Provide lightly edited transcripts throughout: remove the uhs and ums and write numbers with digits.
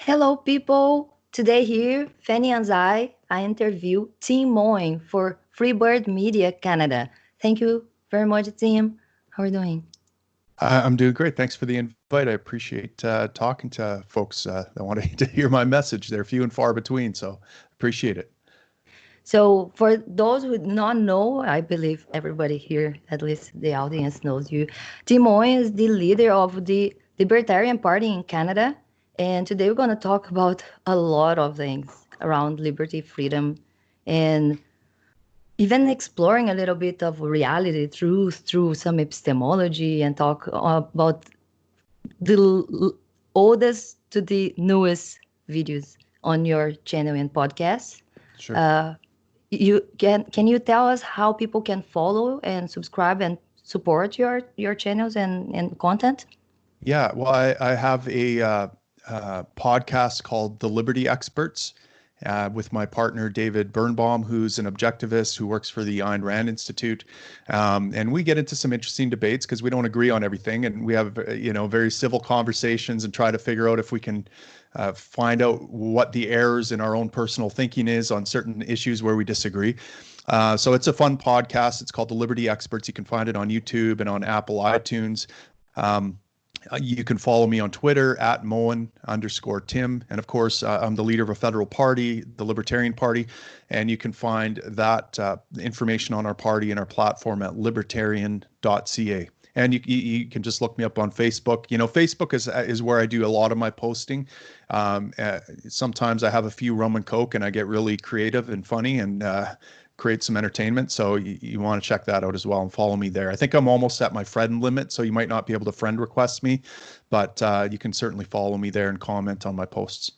Hello, people. Today here, Fanny Anzai, I interview Tim Moen for Freebird Media Canada. Thank you very much, Tim. How are you doing? I'm doing great. Thanks for the invite. I appreciate talking to folks that want to, to hear my message. They're few and far between, so appreciate it. So, for those who do not know, I believe everybody here, at least the audience, knows you. Tim Moen is the leader of the Libertarian Party in Canada. And today we're going to talk about a lot of things around liberty, freedom, and even exploring a little bit of reality truth through some epistemology and talk about the oldest to the newest videos on your channel and podcast. Sure. Uh, can you tell us how people can follow and subscribe and support your channels and content? Yeah, well, I have a podcast called The Liberty Experts with my partner, David Birnbaum, who's an objectivist who works for the Ayn Rand Institute. And we get into some interesting debates because we don't agree on everything. And we have, very civil conversations and try to figure out if we can find out what the errors in our own personal thinking is on certain issues where we disagree. So it's a fun podcast. It's called The Liberty Experts. You can find it on YouTube and on Apple iTunes. Um, you can follow me on Twitter at Moen_Tim. And of course, I'm the leader of a federal party, the Libertarian Party. And you can find that information on our party and our platform at libertarian.ca. And you can just look me up on Facebook. Facebook is where I do a lot of my posting. Sometimes I have a few rum and coke and I get really creative and funny and create some entertainment. So you want to check that out as well and follow me there. I think I'm almost at my friend limit, so you might not be able to friend request me, but you can certainly follow me there and comment on my posts.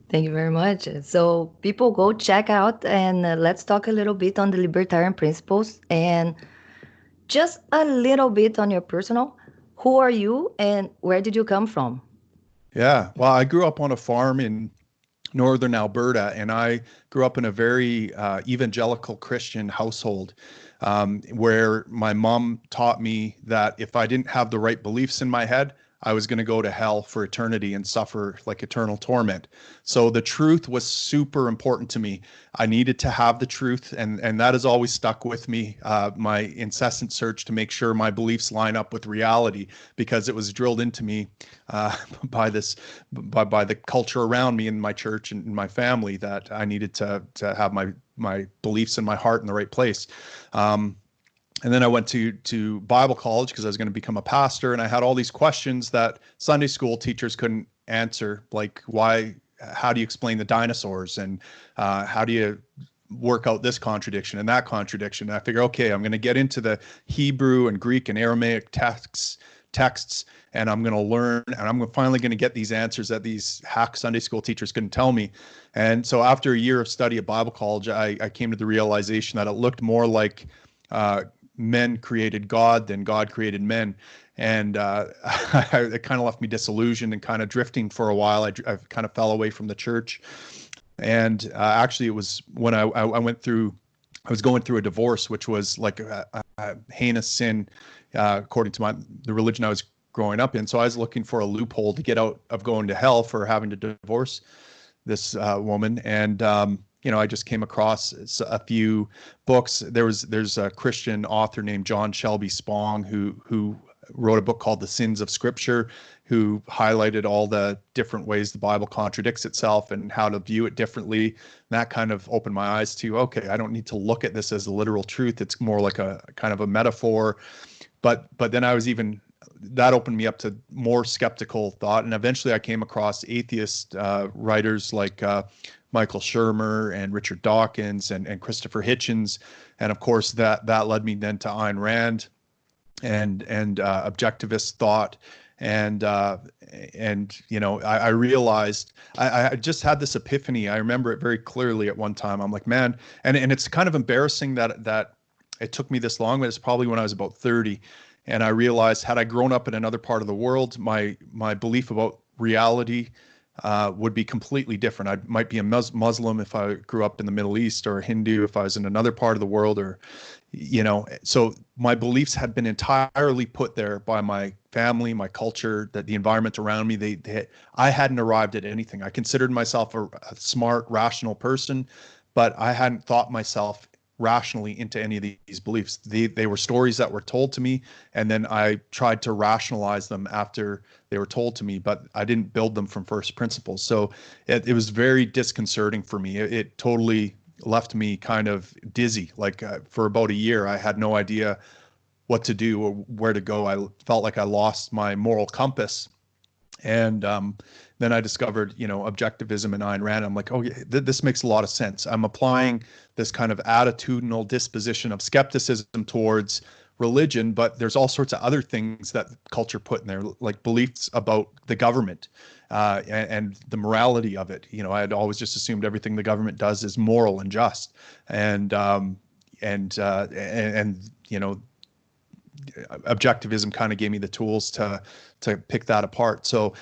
Thank you very much. So people go check out and let's talk a little bit on the libertarian principles and just a little bit on your personal. Who are you and where did you come from? Yeah, well, I grew up on a farm in northern Alberta, and I grew up in a very evangelical Christian household where my mom taught me that if I didn't have the right beliefs in my head, I was going to go to hell for eternity and suffer like eternal torment. So the truth was super important to me. I needed to have the truth, and that has always stuck with me. My incessant search to make sure my beliefs line up with reality, because it was drilled into me by the culture around me in my church and in my family that I needed to have my beliefs and my heart in the right place. And then I went to Bible college because I was going to become a pastor, and I had all these questions that Sunday school teachers couldn't answer, like how do you explain the dinosaurs, and how do you work out this contradiction and that contradiction? And I figure, okay, I'm going to get into the Hebrew and Greek and Aramaic texts, and I'm going to learn, and I'm finally going to get these answers that these hack Sunday school teachers couldn't tell me. And so after a year of study at Bible college, I came to the realization that it looked more like men created God than God created men. And it kind of left me disillusioned and kind of drifting for a while. I kind of fell away from the church. And actually, it was when I was going through a divorce, which was like a heinous sin, according to the religion I was growing up in. So I was looking for a loophole to get out of going to hell for having to divorce this woman. And I just came across a few books. There's a Christian author named John Shelby Spong who wrote a book called The Sins of Scripture, who highlighted all the different ways the Bible contradicts itself and how to view it differently. And that kind of opened my eyes to, okay, I don't need to look at this as a literal truth. It's more like a kind of a metaphor. But then that opened me up to more skeptical thought. And eventually I came across atheist writers like Michael Shermer and Richard Dawkins and Christopher Hitchens. And of course, that led me then to Ayn Rand and objectivist thought. And I realized I just had this epiphany. I remember it very clearly at one time. I'm like, man, and it's kind of embarrassing that it took me this long, but it's probably when I was about 30. And I realized, had I grown up in another part of the world, my belief about reality would be completely different. I might be a Muslim if I grew up in the Middle East, or a Hindu if I was in another part of the world, or So my beliefs had been entirely put there by my family, my culture, that the environment around me. I hadn't arrived at anything. I considered myself a smart, rational person, but I hadn't thought myself rationally into any of these beliefs. They were stories that were told to me, and then I tried to rationalize them after they were told to me, but I didn't build them from first principles. So it was very disconcerting for me. It totally left me kind of dizzy. Like for about a year, I had no idea what to do or where to go. I felt like I lost my moral compass. And then I discovered, objectivism and Ayn Rand. I'm like, oh, yeah, this makes a lot of sense. I'm applying this kind of attitudinal disposition of skepticism towards religion, but there's all sorts of other things that culture put in there, like beliefs about the government and the morality of it. I had always just assumed everything the government does is moral and just, and objectivism kind of gave me the tools to pick that apart. So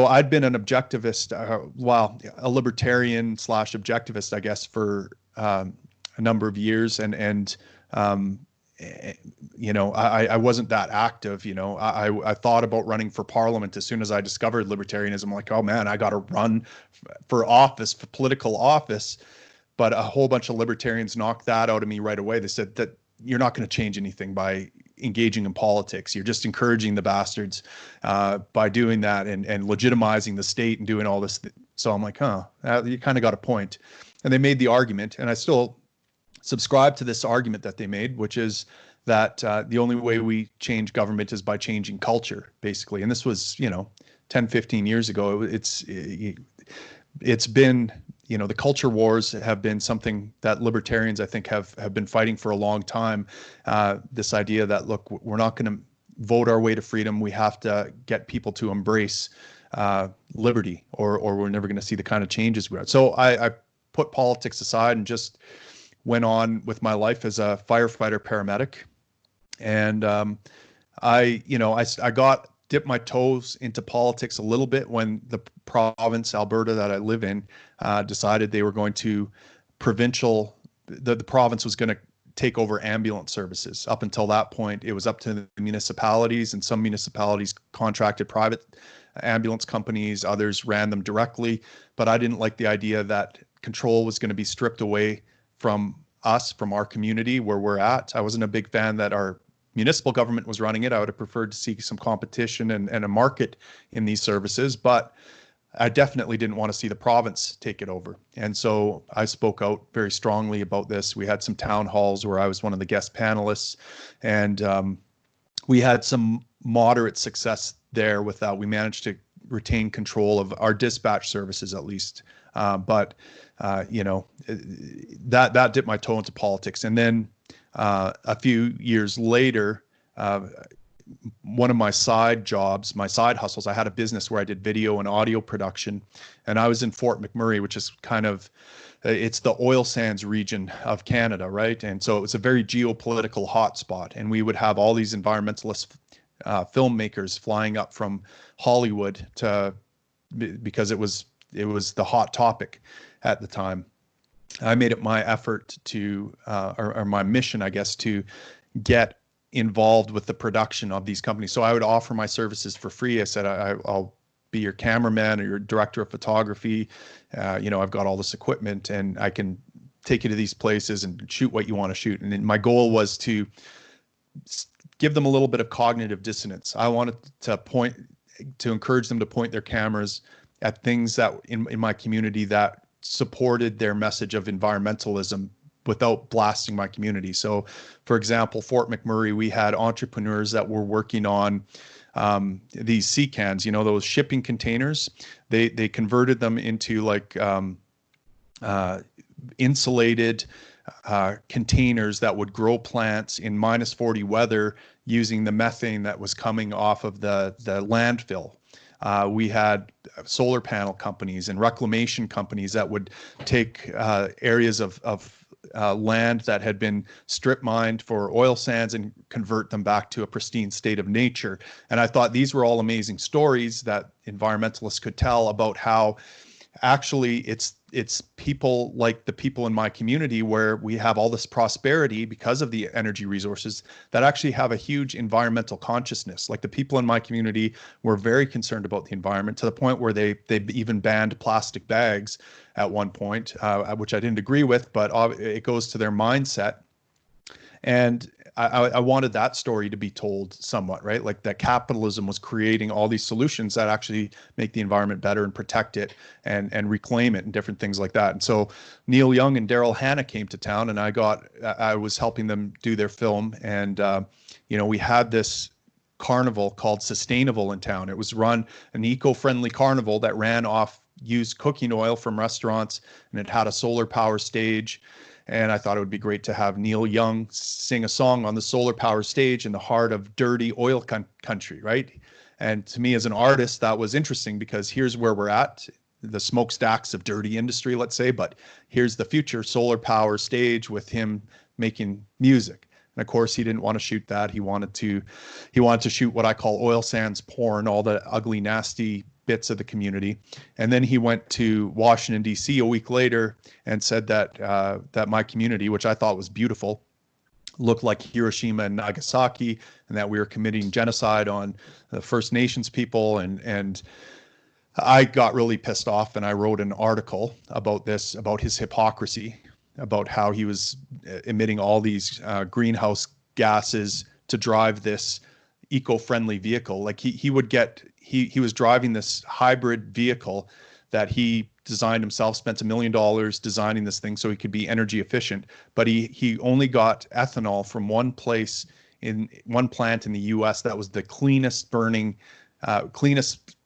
I'd been an objectivist, a libertarian / objectivist, I guess, for a number of years, and I wasn't that active. I thought about running for parliament as soon as I discovered libertarianism. I'm like, oh man, I got to run for office, for political office. But a whole bunch of libertarians knocked that out of me right away. They said that you're not going to change anything by engaging in politics. You're just encouraging the bastards by doing that and legitimizing the state and doing all this. So I'm like, you kind of got a point. And they made the argument, and I still subscribe to this argument that they made, which is that the only way we change government is by changing culture, basically. And this was, 10, 15 years ago. It's been, the culture wars have been something that libertarians, I think, have been fighting for a long time. This idea that, look, we're not going to vote our way to freedom. We have to get people to embrace liberty, or we're never going to see the kind of changes we are. So I put politics aside and just went on with my life as a firefighter paramedic. And I dipped my toes into politics a little bit when the province, Alberta, that I live in, decided they were going to the province was going to take over ambulance services. Up until that point, it was up to the municipalities, and some municipalities contracted private ambulance companies, others ran them directly. But I didn't like the idea that control was going to be stripped away from us, from our community where we're at. I wasn't a big fan that our municipal government was running it. I would have preferred to see some competition and a market in these services, but I definitely didn't want to see the province take it over. And so I spoke out very strongly about this. We had some town halls where I was one of the guest panelists, and we had some moderate success there with that. We managed to retain control of our dispatch services, at least. But that dipped my toe into politics. And then a few years later, one of my side jobs, my side hustles, I had a business where I did video and audio production, and I was in Fort McMurray, which is kind of, it's the oil sands region of Canada, right? And so it was a very geopolitical hotspot, and we would have all these environmentalist filmmakers flying up from Hollywood because it was the hot topic at the time. I made it my effort to, or my mission, I guess, to get involved with the production of these companies. So I would offer my services for free. I said, I'll be your cameraman or your director of photography. I've got all this equipment, and I can take you to these places and shoot what you want to shoot. And then my goal was to give them a little bit of cognitive dissonance. I wanted to encourage them to point their cameras at things that in my community that supported their message of environmentalism without blasting my community. So, for example, Fort McMurray, we had entrepreneurs that were working on these sea cans, those shipping containers. They converted them into like insulated containers that would grow plants in -40 weather using the methane that was coming off of the landfill. We had solar panel companies and reclamation companies that would take areas of land that had been strip mined for oil sands and convert them back to a pristine state of nature. And I thought these were all amazing stories that environmentalists could tell about how actually it's it's people like the people in my community where we have all this prosperity because of the energy resources that actually have a huge environmental consciousness. Like the people in my community were very concerned about the environment to the point where they even banned plastic bags at one point, which I didn't agree with, but it goes to their mindset. And I wanted that story to be told somewhat, right? Like that capitalism was creating all these solutions that actually make the environment better and protect it and reclaim it and different things like that. And so Neil Young and Daryl Hannah came to town, and I was helping them do their film. And, we had this carnival called Sustainable in town. It was run an eco-friendly carnival that ran off used cooking oil from restaurants, and it had a solar power stage. And I thought it would be great to have Neil Young sing a song on the solar power stage in the heart of dirty oil country, right? And to me as an artist, that was interesting because here's where we're at, the smokestacks of dirty industry, let's say, but here's the future solar power stage with him making music. And of course, he didn't want to shoot that. He wanted to shoot what I call oil sands porn, all the ugly, nasty bits of the community. And then he went to Washington, D.C. a week later and said that that my community, which I thought was beautiful, looked like Hiroshima and Nagasaki, and that we were committing genocide on the First Nations people. And I got really pissed off, and I wrote an article about this, about his hypocrisy, about how he was emitting all these greenhouse gases to drive this eco-friendly vehicle. Like he was driving this hybrid vehicle that he designed himself, spent $1 million designing this thing so he could be energy efficient. But he only got ethanol from one place in one plant in the US that was the cleanest burning, cleanest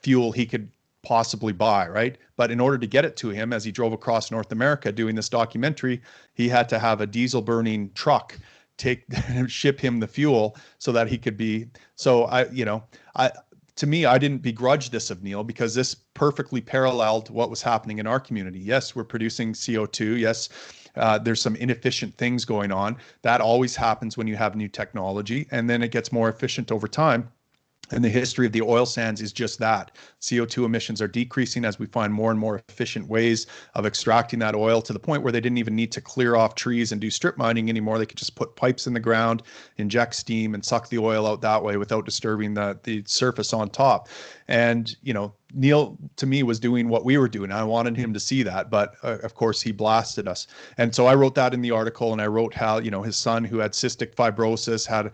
fuel he could possibly buy, right? But in order to get it to him as he drove across North America doing this documentary, he had to have a diesel burning truck ship him the fuel so that he could be. So to me, I didn't begrudge this of Neil because this perfectly paralleled what was happening in our community. Yes, we're producing CO2. Yes, there's some inefficient things going on. That always happens when you have new technology, and then it gets more efficient over time. And the history of the oil sands is just that. CO2 emissions are decreasing as we find more and more efficient ways of extracting that oil to the point where they didn't even need to clear off trees and do strip mining anymore. They could just put pipes in the ground, inject steam, and suck the oil out that way without disturbing the surface on top. And, Neil, to me, was doing what we were doing. I wanted him to see that, but of course he blasted us. And so I wrote that in the article, and I wrote how, his son, who had cystic fibrosis, had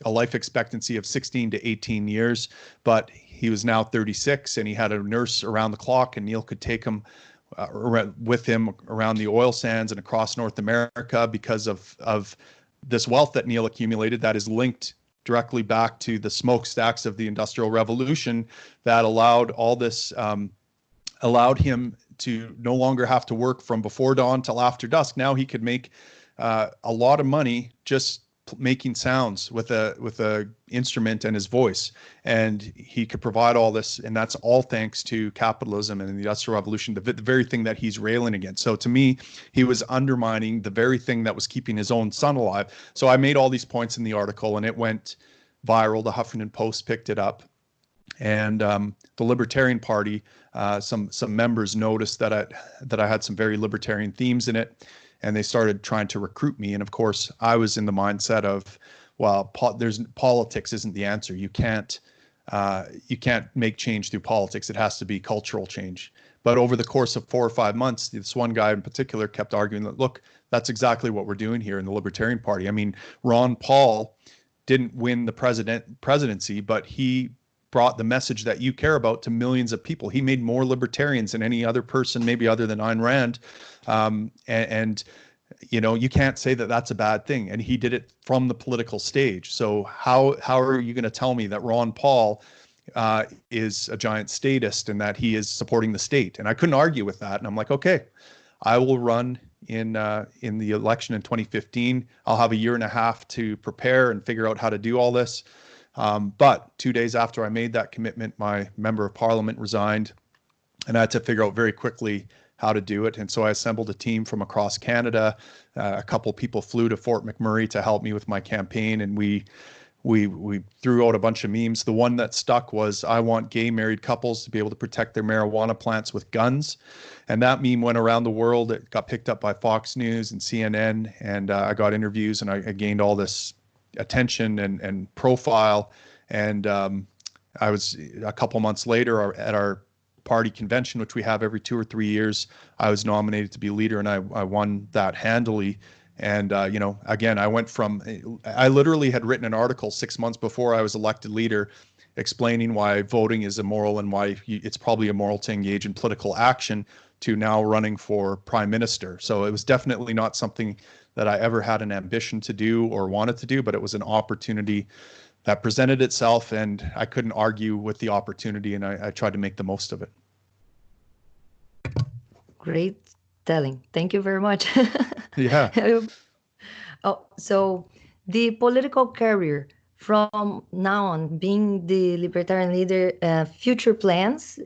a life expectancy of 16 to 18 years, but he was now 36, and he had a nurse around the clock, and Neil could take him with him around the oil sands and across North America because of this wealth that Neil accumulated that is linked directly back to the smokestacks of the Industrial Revolution that allowed all this, allowed him to no longer have to work from before dawn till after dusk. Now he could make a lot of money just making sounds with a instrument and his voice, and he could provide all this, and that's all thanks to capitalism and the Industrial Revolution, the very thing that he's railing against. So to me, he was undermining the very thing that was keeping his own son alive. So I made all these points in the article, and it went viral. The Huffington Post picked it up, and the Libertarian Party, some members noticed that I had some very libertarian themes in it, and they started trying to recruit me. And of course, I was in the mindset of, well, politics isn't the answer. You can't make change through politics. It has to be cultural change. But over the course of 4 or 5 months, this one guy in particular kept arguing that, look, that's exactly what we're doing here in the Libertarian Party. I mean, Ron Paul didn't win the presidency, but he brought the message that you care about to millions of people. He made more libertarians than any other person, maybe other than Ayn Rand. And you can't say that that's a bad thing. And he did it from the political stage. So how are you going to tell me that Ron Paul is a giant statist and that he is supporting the state? And I couldn't argue with that. And I'm like, okay, I will run in the election in 2015. I'll have a year and a half to prepare and figure out how to do all this. But 2 days after I made that commitment, my member of parliament resigned, and I had to figure out very quickly how to do it. And so I assembled a team from across Canada. A couple people flew to Fort McMurray to help me with my campaign, and we we threw out a bunch of memes. The one that stuck was, "I want gay married couples to be able to protect their marijuana plants with guns," and that meme went around the world. It got picked up by Fox News and CNN, and I got interviews, and I gained all this attention and profile. And I was, a couple months later, at our party convention, which we have every 2 or 3 years, I was nominated to be leader, and I won that handily. And again, I literally had written an article 6 months before I was elected leader, explaining why voting is immoral and why it's probably immoral to engage in political action, to now running for prime minister. So it was definitely not something that I ever had an ambition to do or wanted to do, but it was an opportunity that presented itself, and I couldn't argue with the opportunity, and I tried to make the most of it. Great telling. Thank you very much. Yeah. Oh, so the political career from now on, being the libertarian leader, future plans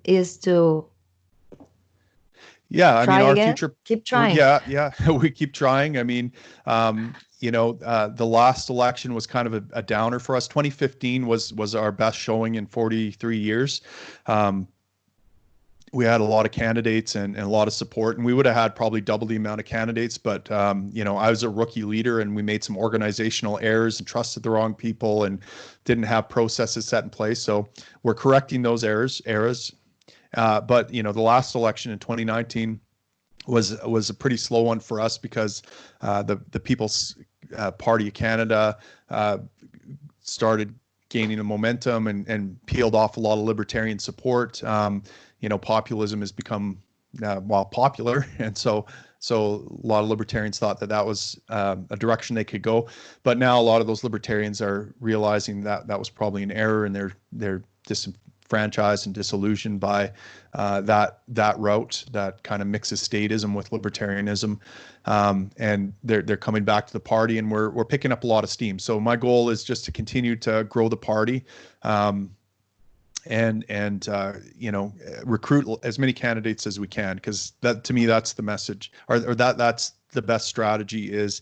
is to Yeah, I mean, try our again, future, keep trying. yeah, we keep trying. I mean, the last election was kind of a downer for us. 2015 was our best showing in 43 years. We had a lot of candidates and a lot of support, and we would have had probably double the amount of candidates. But I was a rookie leader, and we made some organizational errors and trusted the wrong people and didn't have processes set in place. So we're correcting those errors. But the last election in 2019 was a pretty slow one for us, because the People's Party of Canada started gaining a momentum and peeled off a lot of libertarian support. Populism has become popular, and so a lot of libertarians thought that was a direction they could go. But now a lot of those libertarians are realizing that was probably an error, and they're disenfranchised and disillusioned by that route that kind of mixes statism with libertarianism, and they're coming back to the party, and we're picking up a lot of steam. So my goal is just to continue to grow the party, and recruit as many candidates as we can, because that, to me, that's the message, or that's the best strategy. Is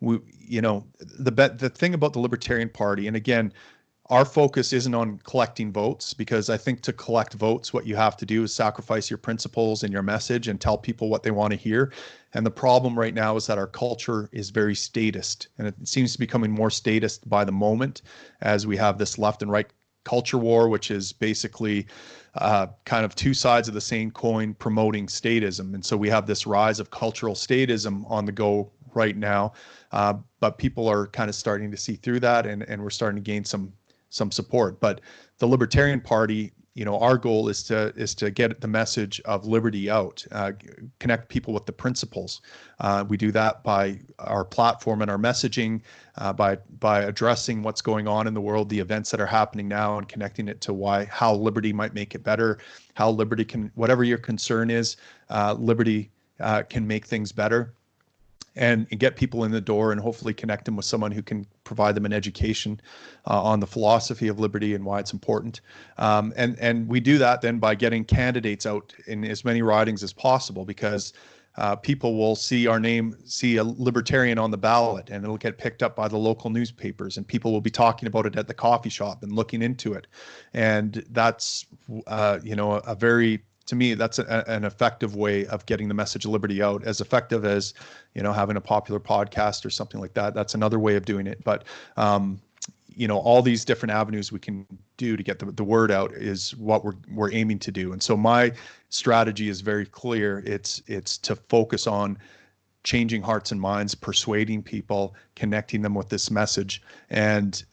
the thing about the Libertarian Party, and again, our focus isn't on collecting votes, because I think to collect votes, what you have to do is sacrifice your principles and your message and tell people what they want to hear. And the problem right now is that our culture is very statist, and it seems to be becoming more statist by the moment, as we have this left and right culture war, which is basically kind of two sides of the same coin promoting statism. And so we have this rise of cultural statism on the go right now, but people are kind of starting to see through that, and we're starting to gain some support. But the Libertarian Party, our goal is to get the message of liberty out, connect people with the principles. We do that by our platform and our messaging, by addressing what's going on in the world, the events that are happening now, and connecting it to how liberty might make it better, how liberty can, whatever your concern is, liberty can make things better. And get people in the door, and hopefully connect them with someone who can provide them an education on the philosophy of liberty and why it's important. And we do that then by getting candidates out in as many ridings as possible, because people will see our name, see a libertarian on the ballot, and it'll get picked up by the local newspapers, and people will be talking about it at the coffee shop and looking into it. And that's, a very, to me, that's an effective way of getting the message of liberty out, as effective as, having a popular podcast or something like that. That's another way of doing it. But, all these different avenues we can do to get the word out is what we're aiming to do. And so my strategy is very clear. It's to focus on changing hearts and minds, persuading people, connecting them with this message. And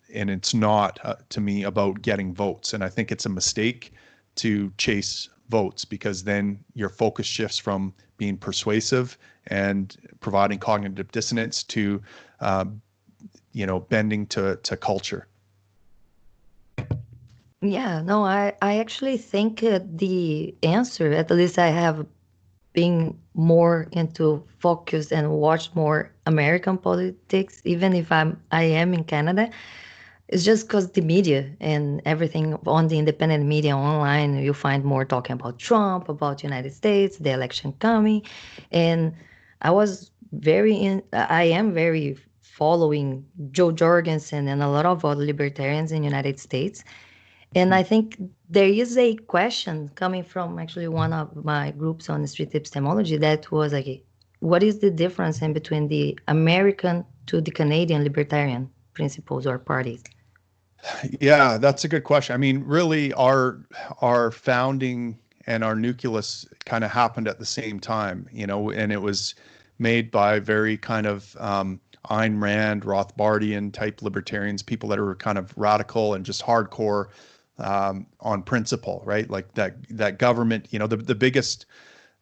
it's not, to me, about getting votes. And I think it's a mistake to chase votes, because then your focus shifts from being persuasive and providing cognitive dissonance to, bending to culture. Yeah, no, I actually think the answer, at least I have been more into focus and watch more American politics, even if I am in Canada. It's just because the media and everything on the independent media online, you find more talking about Trump, about United States, the election coming. And I am very following Joe Jorgensen and a lot of other libertarians in the United States. And I think there is a question coming from actually one of my groups on street epistemology that was like, what is the difference in between the American to the Canadian libertarian principles or parties? Yeah, that's a good question. I mean, really, our founding and our nucleus kind of happened at the same time, and it was made by very kind of Ayn Rand, Rothbardian type libertarians, people that are kind of radical and just hardcore on principle, right? Like that government, the biggest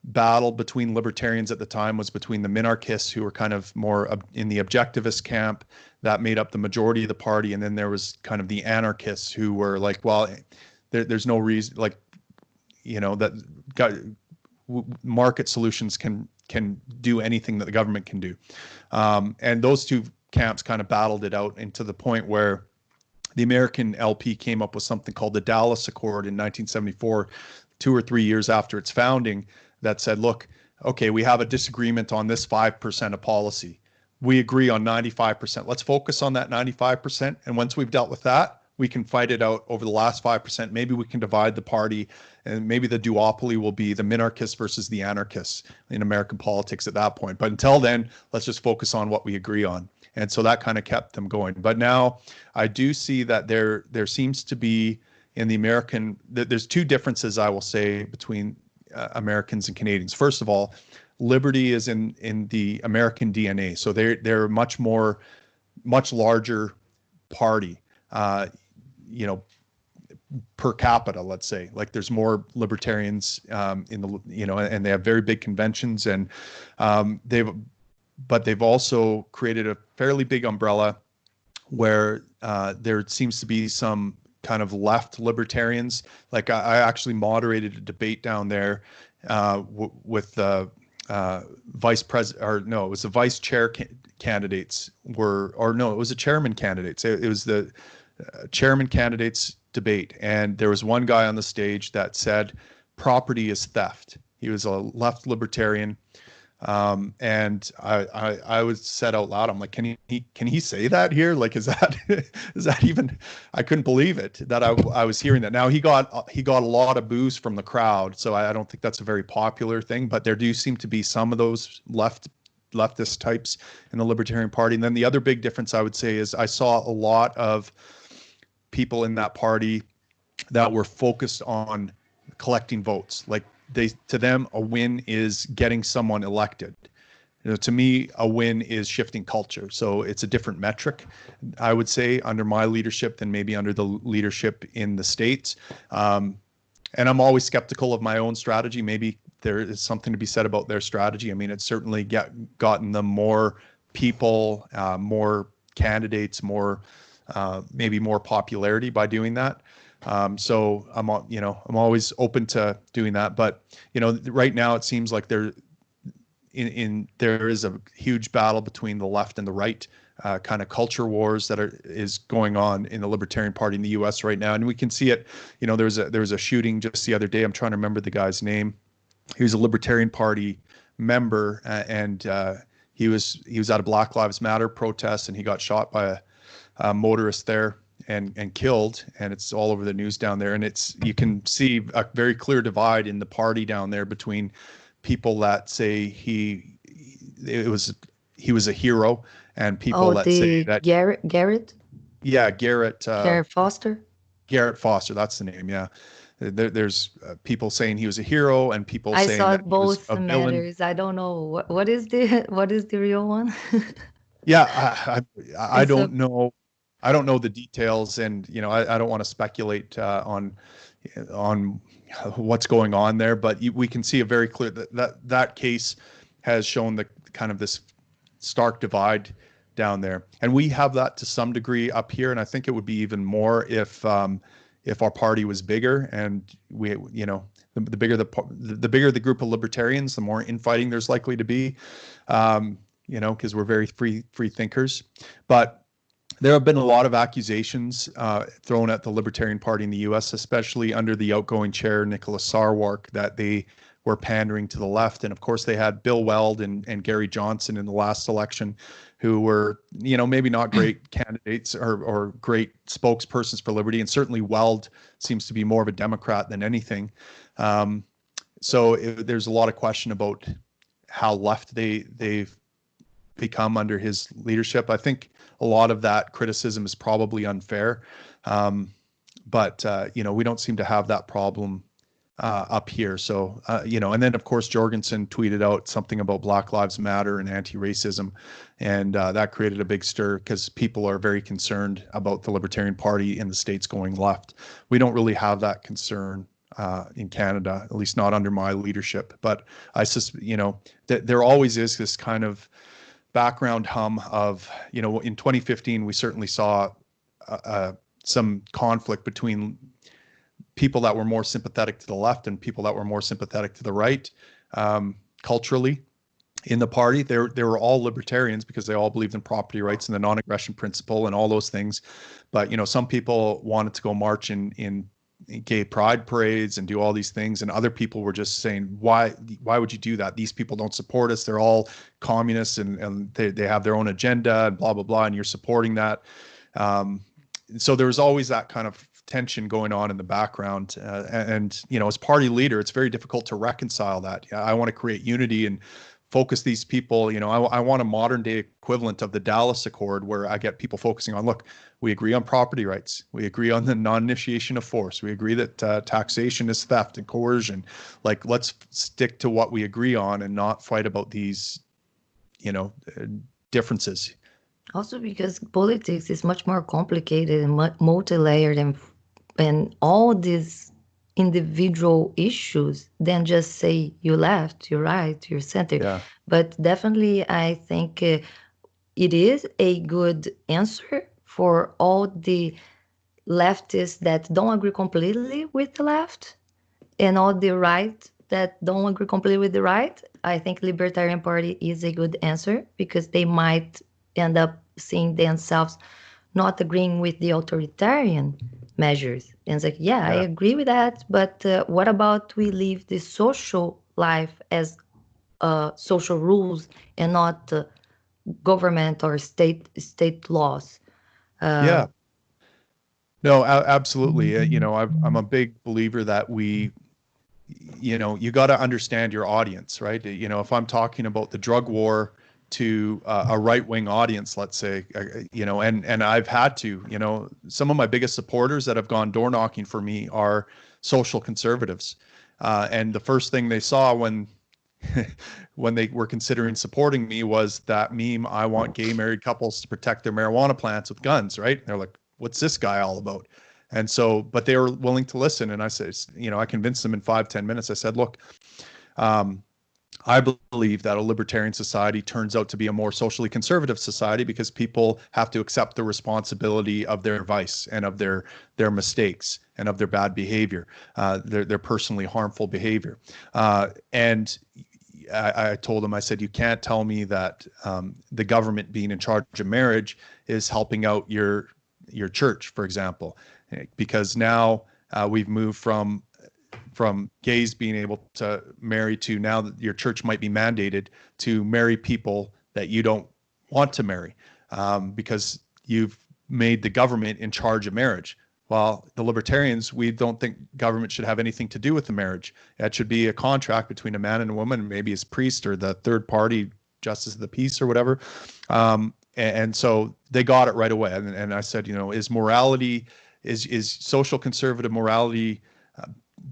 battle between libertarians at the time was between the minarchists, who were kind of more in the objectivist camp that made up the majority of the party, and then there was kind of the anarchists who were like, well, there's no reason, like, that market solutions can do anything that the government can do, and those two camps kind of battled it out into the point where the American LP came up with something called the Dallas Accord in 1974, 2 or 3 years after its founding, that said, look, okay, we have a disagreement on this 5% of policy. We agree on 95%. Let's focus on that 95%. And once we've dealt with that, we can fight it out over the last 5%. Maybe we can divide the party, and maybe the duopoly will be the minarchists versus the anarchists in American politics at that point. But until then, let's just focus on what we agree on. And so that kind of kept them going. But now I do see that there seems to be in the American, there's two differences, I will say, between Americans and Canadians. First of all, liberty is in the American DNA. So they're much larger party, per capita, let's say. Like there's more libertarians in the, and they have very big conventions, and they've also created a fairly big umbrella where there seems to be some kind of left libertarians. Like I actually moderated a debate down there with the vice president, or no, it was the vice chair candidates it was a chairman candidates. It was the chairman candidates debate. And there was one guy on the stage that said property is theft. He was a left libertarian. And I was said out loud, I'm like, can he say that here? Like, is that even, I couldn't believe it that I was hearing that. Now he got a lot of boos from the crowd. So I don't think that's a very popular thing, but there do seem to be some of those leftist types in the Libertarian Party. And then the other big difference I would say is I saw a lot of people in that party that were focused on collecting votes. Like, to them, a win is getting someone elected. To me, a win is shifting culture. So it's a different metric, I would say, under my leadership than maybe under the leadership in the States. And I'm always skeptical of my own strategy. Maybe there is something to be said about their strategy. I mean, it's certainly gotten them more people, more candidates, maybe more popularity by doing that. So I'm always open to doing that, but right now it seems like there is a huge battle between the left and the right, kind of culture wars that is going on in the Libertarian Party in the U.S. right now, and we can see it. There was a shooting just the other day. I'm trying to remember the guy's name. He was a Libertarian Party member, and he was at a Black Lives Matter protest, and he got shot by a motorist there and killed, and it's all over the news down there. And you can see a very clear divide in the party down there between people that say he was a hero, and people that say that Garrett. Yeah, Garrett Foster. Garrett Foster, that's the name. Yeah, there's people saying he was a hero, and people saying saw that he was both a villain. matters. I don't know what is the real one. Yeah, I don't know. I don't know the details, and I don't want to speculate on what's going on there. But we can see a very clear that case has shown the kind of this stark divide down there, and we have that to some degree up here. And I think it would be even more if our party was bigger, and the bigger the group of libertarians, the more infighting there's likely to be, because we're very free thinkers. But there have been a lot of accusations thrown at the Libertarian Party in the U.S., especially under the outgoing chair, Nicholas Sarwark, that they were pandering to the left. And of course, they had Bill Weld and Gary Johnson in the last election, who were, maybe not great candidates or great spokespersons for liberty. And certainly Weld seems to be more of a Democrat than anything. So there's a lot of question about how left they've become under his leadership. I think a lot of that criticism is probably unfair. But we don't seem to have that problem up here. So, and then of course, Jorgensen tweeted out something about Black Lives Matter and anti-racism. And that created a big stir because people are very concerned about the Libertarian Party in the States going left. We don't really have that concern in Canada, at least not under my leadership. But I that there always is this kind of background hum of, in 2015, we certainly saw some conflict between people that were more sympathetic to the left and people that were more sympathetic to the right. Culturally, in the party, they were all libertarians because they all believed in property rights and the non-aggression principle and all those things. But some people wanted to go march in gay pride parades and do all these things, and other people were just saying, why would you do that? These people don't support us. They're all communists and they have their own agenda and blah blah blah, and you're supporting that. So there was always that kind of tension going on in the background. And as party leader, it's very difficult to reconcile that. I want to create unity and focus these people. I want a modern day equivalent of the Dallas Accord, where I get people focusing on, look, we agree on property rights. We agree on the non-initiation of force. We agree that taxation is theft and coercion. Like, let's stick to what we agree on and not fight about these, differences. Also because politics is much more complicated and multi-layered and all these individual issues than just say you left, you're right, you're center. Yeah. But definitely I think it is a good answer for all the leftists that don't agree completely with the left and all the right that don't agree completely with the right. I think Libertarian Party is a good answer because they might end up seeing themselves not agreeing with the authoritarian measures. And it's like, yeah, I agree with that, but what about we leave the social life as social rules and not government or state laws? Yeah. No, absolutely. I'm a big believer that you got to understand your audience, right? If I'm talking about the drug war to a right-wing audience, let's say, and I've had to, some of my biggest supporters that have gone door knocking for me are social conservatives. And the first thing they saw when they were considering supporting me was that meme, I want gay married couples to protect their marijuana plants with guns, right? And they're like, what's this guy all about? And so, but they were willing to listen. And I said, I convinced them in 5-10 minutes. I said, look, I believe that a libertarian society turns out to be a more socially conservative society because people have to accept the responsibility of their vice and of their mistakes and of their bad behavior, their personally harmful behavior. And I told him, I said, you can't tell me that the government being in charge of marriage is helping out your church, for example, because now we've moved from gays being able to marry to now that your church might be mandated to marry people that you don't want to marry because you've made the government in charge of marriage. Well, the libertarians, we don't think government should have anything to do with the marriage. It should be a contract between a man and a woman, maybe his priest or the third party justice of the peace or whatever. And so they got it right away. And I said, is morality, is social conservative morality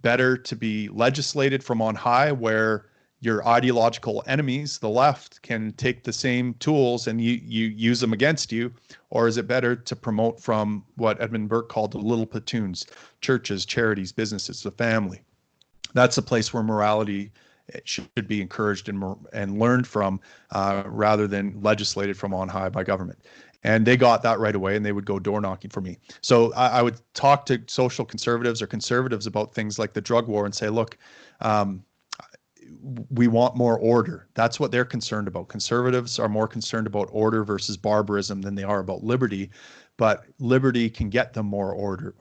better to be legislated from on high, where your ideological enemies, the left, can take the same tools and you use them against you? Or is it better to promote from what Edmund Burke called the little platoons, churches, charities, businesses, the family? That's a place where morality should be encouraged and learned from rather than legislated from on high by government. And they got that right away, and they would go door knocking for me. So I would talk to social conservatives or conservatives about things like the drug war and say, look, we want more order. That's what they're concerned about. Conservatives are more concerned about order versus barbarism than they are about liberty, but liberty can get them more order.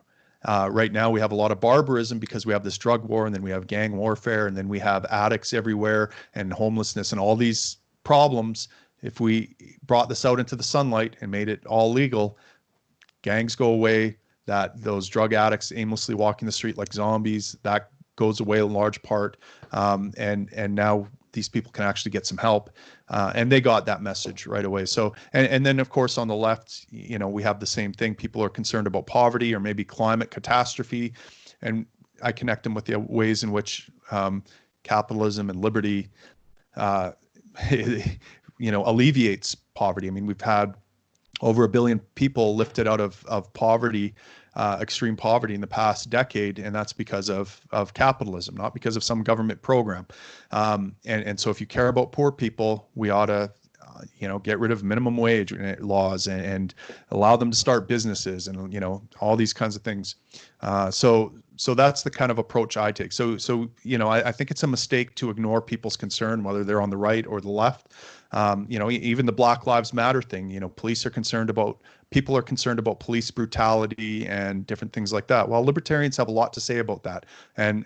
Right now, we have a lot of barbarism because we have this drug war, and then we have gang warfare, and then we have addicts everywhere, and homelessness, and all these problems. If we brought this out into the sunlight and made it all legal, gangs go away, that those drug addicts aimlessly walking the street like zombies, that goes away in large part. And now these people can actually get some help. And they got that message right away. So, and then of course on the left, we have the same thing. People are concerned about poverty or maybe climate catastrophe. And I connect them with the ways in which capitalism and liberty, alleviates poverty. I mean, we've had over 1 billion people lifted out of poverty, extreme poverty in the past decade, and that's because of capitalism, not because of some government program. And so if you care about poor people, we ought to get rid of minimum wage laws and allow them to start businesses and all these kinds of things. So that's the kind of approach I take. So I think it's a mistake to ignore people's concern, whether they're on the right or the left. Even the Black Lives Matter thing, people are concerned about police brutality and different things like that. Well, libertarians have a lot to say about that, and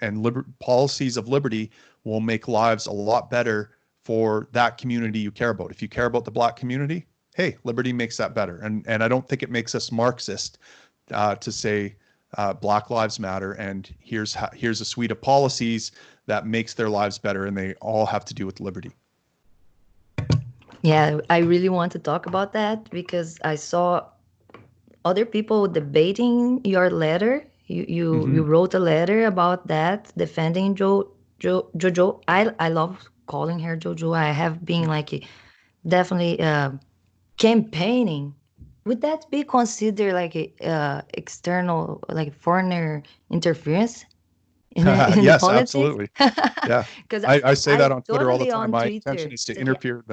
policies of liberty will make lives a lot better for that community you care about. If you care about the Black community, hey, liberty makes that better. And I don't think it makes us Marxist to say Black Lives Matter and here's a suite of policies that makes their lives better, and they all have to do with liberty. Yeah, I really want to talk about that because I saw other people debating your letter. You wrote a letter about that, defending Jojo. I love calling her Jojo. I have been definitely campaigning. Would that be considered like a external, like foreigner interference in Yes, politics? absolutely. Yeah, Because I say that on Twitter all the totally time. on My Twitter intention is to say, interfere.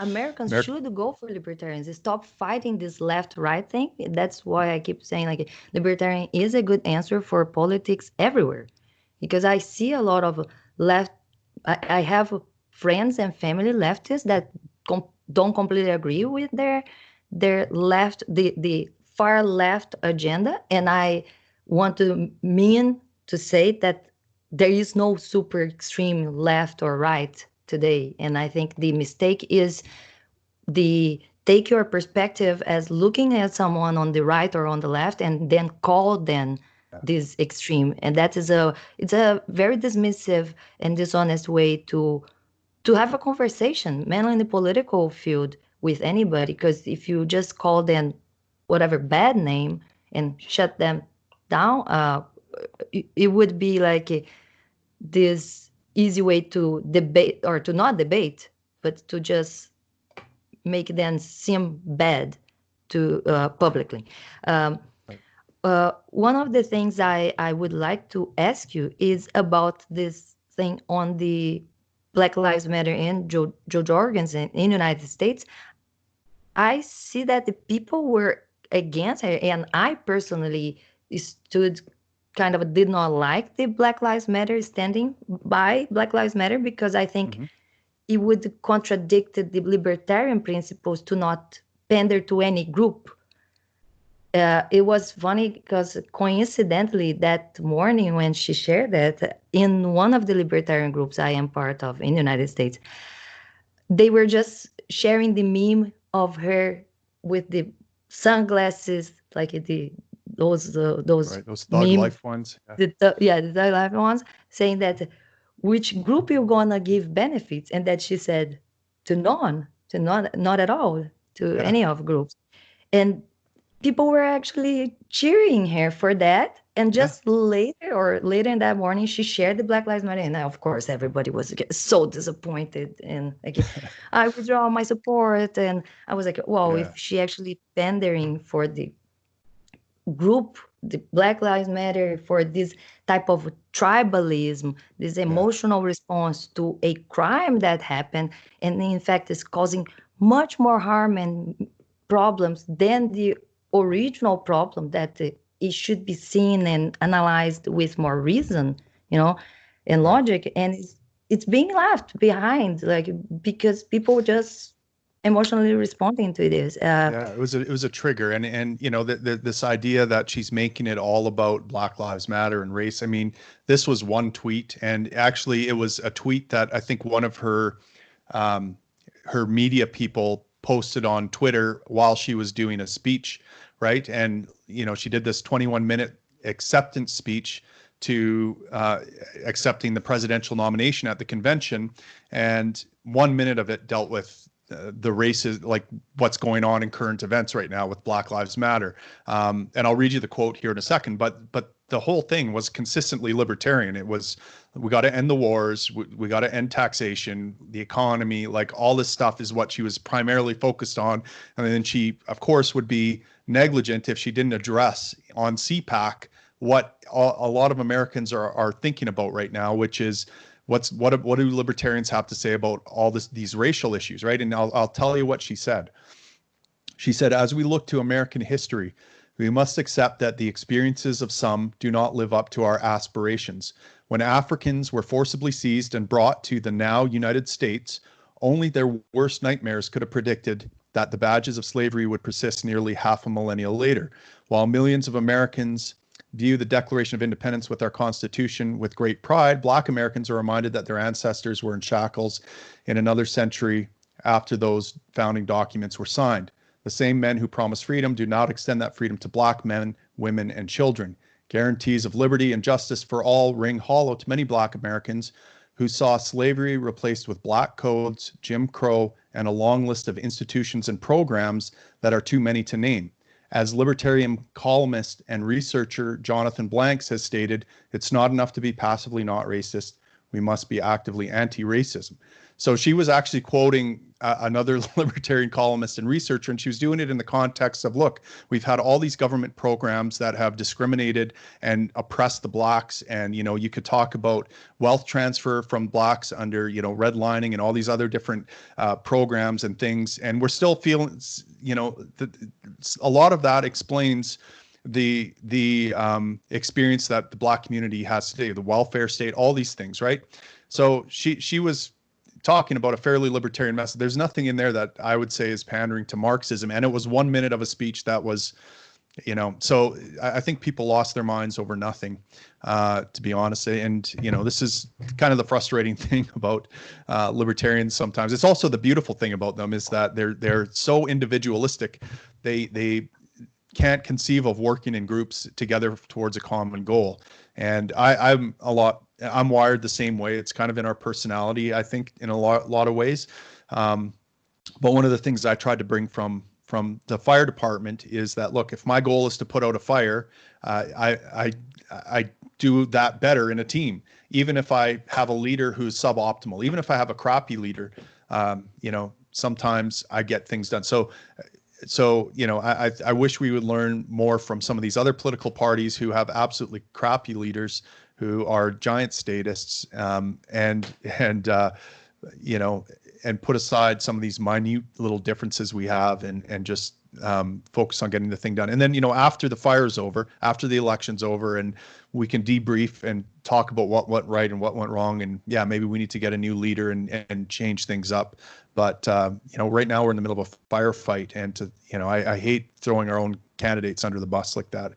Americans should go for libertarians. Stop fighting this left-right thing. That's why I keep saying libertarian is a good answer for politics everywhere. Because I see a lot of left. I have friends and family leftists that don't completely agree with their left, the far left agenda, and I want to mean to say that there is no super extreme left or right today. And I think the mistake is the take your perspective as looking at someone on the right or on the left and then call them this extreme. And it's a very dismissive and dishonest way to have a conversation, mainly in the political field, with anybody. Because if you just call them whatever bad name and shut them down, it would be this easy way to debate, or to not debate, but to just make them seem bad to publicly. One of the things I would like to ask you is about this thing on the Black Lives Matter and George organs in the United States. I see that the people were against her, and I personally stood did not like the Black Lives Matter, standing by Black Lives Matter, because I think it would contradict the libertarian principles to not pander to any group. It was funny because coincidentally that morning when she shared that in one of the libertarian groups I am part of in the United States, they were just sharing the meme of her with the sunglasses, like those Right, those thug meme, life ones. the thug life ones, saying that which group you gonna give benefits, and that she said to none, to not at all, to any of groups. And people were actually cheering her for that. And just later in that morning, she shared the Black Lives Matter. And of course, everybody was so disappointed. And I withdraw my support. And I was like, wow, if she actually pandering for the group, the Black Lives Matter, for this type of tribalism, this emotional response to a crime that happened, and in fact is causing much more harm and problems than the original problem, that it should be seen and analyzed with more reason, and logic, and it's being left behind, because people just emotionally responding to this. Yeah, it was a trigger, and this idea that she's making it all about Black Lives Matter and race. I mean, this was one tweet, and actually it was a tweet that I think one of um, her media people posted on Twitter while she was doing a speech, right? And she did this 21-minute acceptance speech to accepting the presidential nomination at the convention, and 1 minute of it dealt with the races, like what's going on in current events right now with Black Lives Matter. And I'll read you the quote here in a second, but the whole thing was consistently libertarian. It was, we got to end the wars, we got to end taxation, the economy, like all this stuff is what she was primarily focused on. And then she, of course, would be negligent if she didn't address on CPAC what a lot of Americans are thinking about right now, which is what do libertarians have to say about all these racial issues, right? And I'll tell you what she said. She said, as we look to American history, we must accept that the experiences of some do not live up to our aspirations. When Africans were forcibly seized and brought to the now United States, only their worst nightmares could have predicted that the badges of slavery would persist nearly half a millennia later. While millions of Americans view the Declaration of Independence with our Constitution with great pride, Black Americans are reminded that their ancestors were in shackles in another century after those founding documents were signed. The same men who promise freedom do not extend that freedom to Black men, women, and children. Guarantees of liberty and justice for all ring hollow to many Black Americans who saw slavery replaced with black codes, Jim Crow, and a long list of institutions and programs that are too many to name. As libertarian columnist and researcher Jonathan Blanks has stated, it's not enough to be passively not racist. We must be actively anti-racism. So she was actually quoting another libertarian columnist and researcher, and she was doing it in the context of, look, we've had all these government programs that have discriminated and oppressed the Blacks, and you could talk about wealth transfer from Blacks under redlining and all these other different programs and things, and we're still feeling a lot of that explains the experience that the Black community has today, the welfare state, all these things, right? So she was talking about a fairly libertarian message. There's nothing in there that I would say is pandering to Marxism, and it was 1 minute of a speech that was, so I think people lost their minds over nothing, to be honest. And this is kind of the frustrating thing about libertarians sometimes. It's also the beautiful thing about them is that they're so individualistic. They can't conceive of working in groups together towards a common goal. And I'm wired the same way. It's kind of in our personality, I think, in a lot of ways. But one of the things I tried to bring from the fire department is that, look, if my goal is to put out a fire, I do that better in a team. Even if I have a leader who's suboptimal, even if I have a crappy leader, sometimes I get things done. So I wish we would learn more from some of these other political parties who have absolutely crappy leaders who are giant statists, and put aside some of these minute little differences we have, and just focus on getting the thing done. And then after the fire's over, after the election's over, and we can debrief and talk about what went right and what went wrong, and maybe we need to get a new leader and change things up. But right now we're in the middle of a firefight, and I hate throwing our own candidates under the bus like that.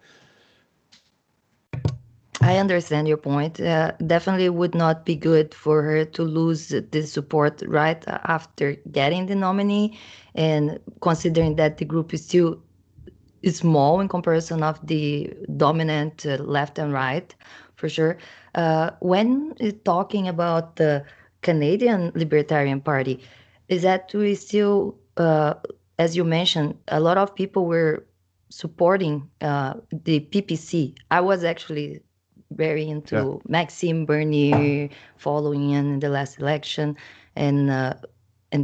I understand your point. Definitely would not be good for her to lose the support right after getting the nominee, and considering that the group is still small in comparison of the dominant left and right, for sure. When talking about the Canadian Libertarian Party, is that we still, as you mentioned, a lot of people were supporting the PPC. I was actually very into Maxime Bernier following in the last election, and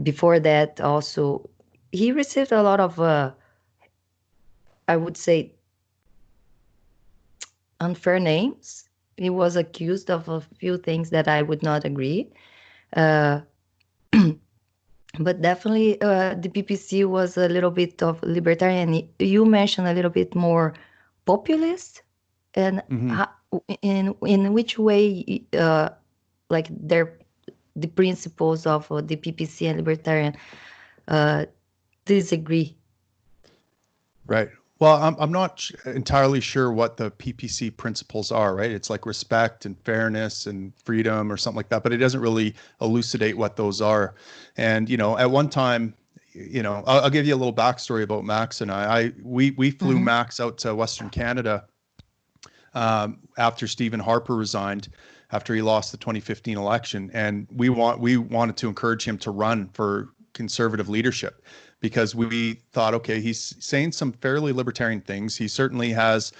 before that also he received a lot of I would say unfair names. He was accused of a few things that I would not agree. Uh, but definitely the PPC was a little bit of libertarian. You mentioned a little bit more populist, and in which way, like the principles of the PPC and libertarian uh, disagree. Right. Well, I'm not entirely sure what the PPC principles are, right? It's like respect and fairness and freedom or something like that, but it doesn't really elucidate what those are. And, at one time, I'll give you a little backstory about Max and we flew Mm-hmm. Max out to Western Canada after Stephen Harper resigned, after he lost the 2015 election, and we wanted to encourage him to run for conservative leadership because we thought, okay, he's saying some fairly libertarian things. He certainly has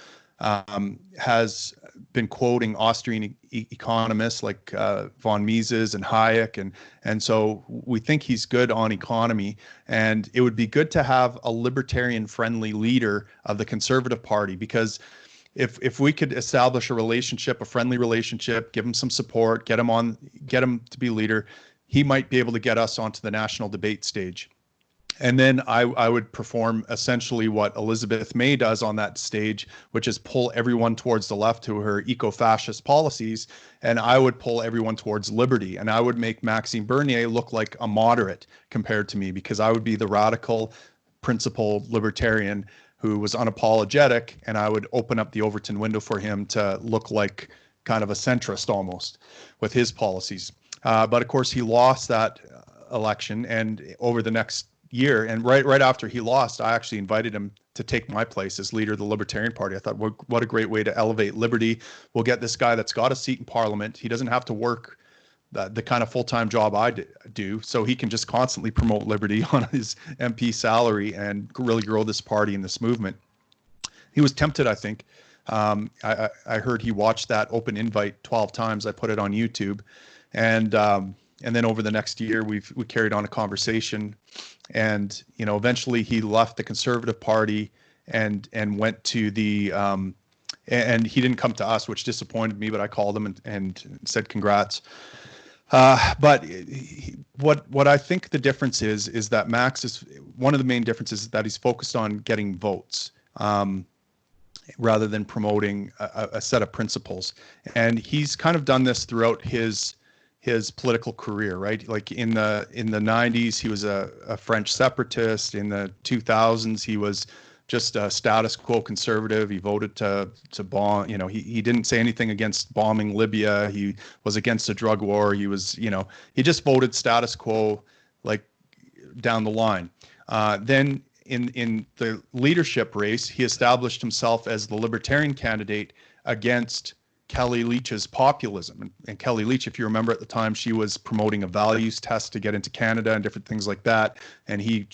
been quoting Austrian economists like von Mises and Hayek, and so we think he's good on economy. And it would be good to have a libertarian-friendly leader of the Conservative Party because if we could establish a relationship, a friendly relationship, give him some support, get him to be leader, he might be able to get us onto the national debate stage. And then I would perform essentially what Elizabeth May does on that stage, which is pull everyone towards the left to her eco-fascist policies, and I would pull everyone towards liberty. And I would make Maxime Bernier look like a moderate compared to me because I would be the radical, principled libertarian who was unapologetic, and I would open up the Overton window for him to look like kind of a centrist almost with his policies. But of course, he lost that election, and over the next year, and right after he lost, I actually invited him to take my place as leader of the Libertarian Party. I thought, what a great way to elevate liberty. We'll get this guy that's got a seat in Parliament. He doesn't have to work the kind of full-time job I do, so he can just constantly promote liberty on his MP salary and really grow this party and this movement. He was tempted, I think. I heard he watched that open invite 12 times. I put it on YouTube, and then over the next year, we carried on a conversation, and eventually he left the Conservative Party and went to the and he didn't come to us, which disappointed me. But I called him and said congrats. But what I think the difference is that Max is one of the main differences is that he's focused on getting votes rather than promoting a set of principles, and he's kind of done this throughout his political career, right? Like in the 90s, he was a French separatist. In the 2000s, he was just a status quo conservative. He voted to bomb. He didn't say anything against bombing Libya. He was against a drug war. He just voted status quo, like down the line. Then in the leadership race, he established himself as the libertarian candidate against Kelly Leitch's populism. And Kelly Leitch, if you remember at the time, she was promoting a values test to get into Canada and different things like that. And he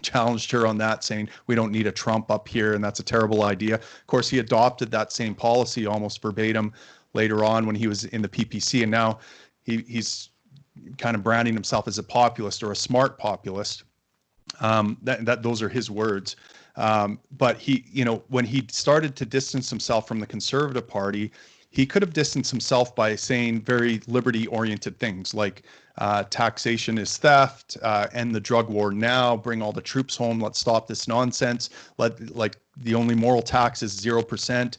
challenged her on that, saying, we don't need a Trump up here, and that's a terrible idea. Of course, he adopted that same policy almost verbatim later on when he was in the PPC. And now he's kind of branding himself as a populist or a smart populist. Those are his words. But when he started to distance himself from the Conservative Party, he could have distanced himself by saying very liberty-oriented things like taxation is theft, end the drug war now, bring all the troops home, let's stop this nonsense. The only moral tax is 0%.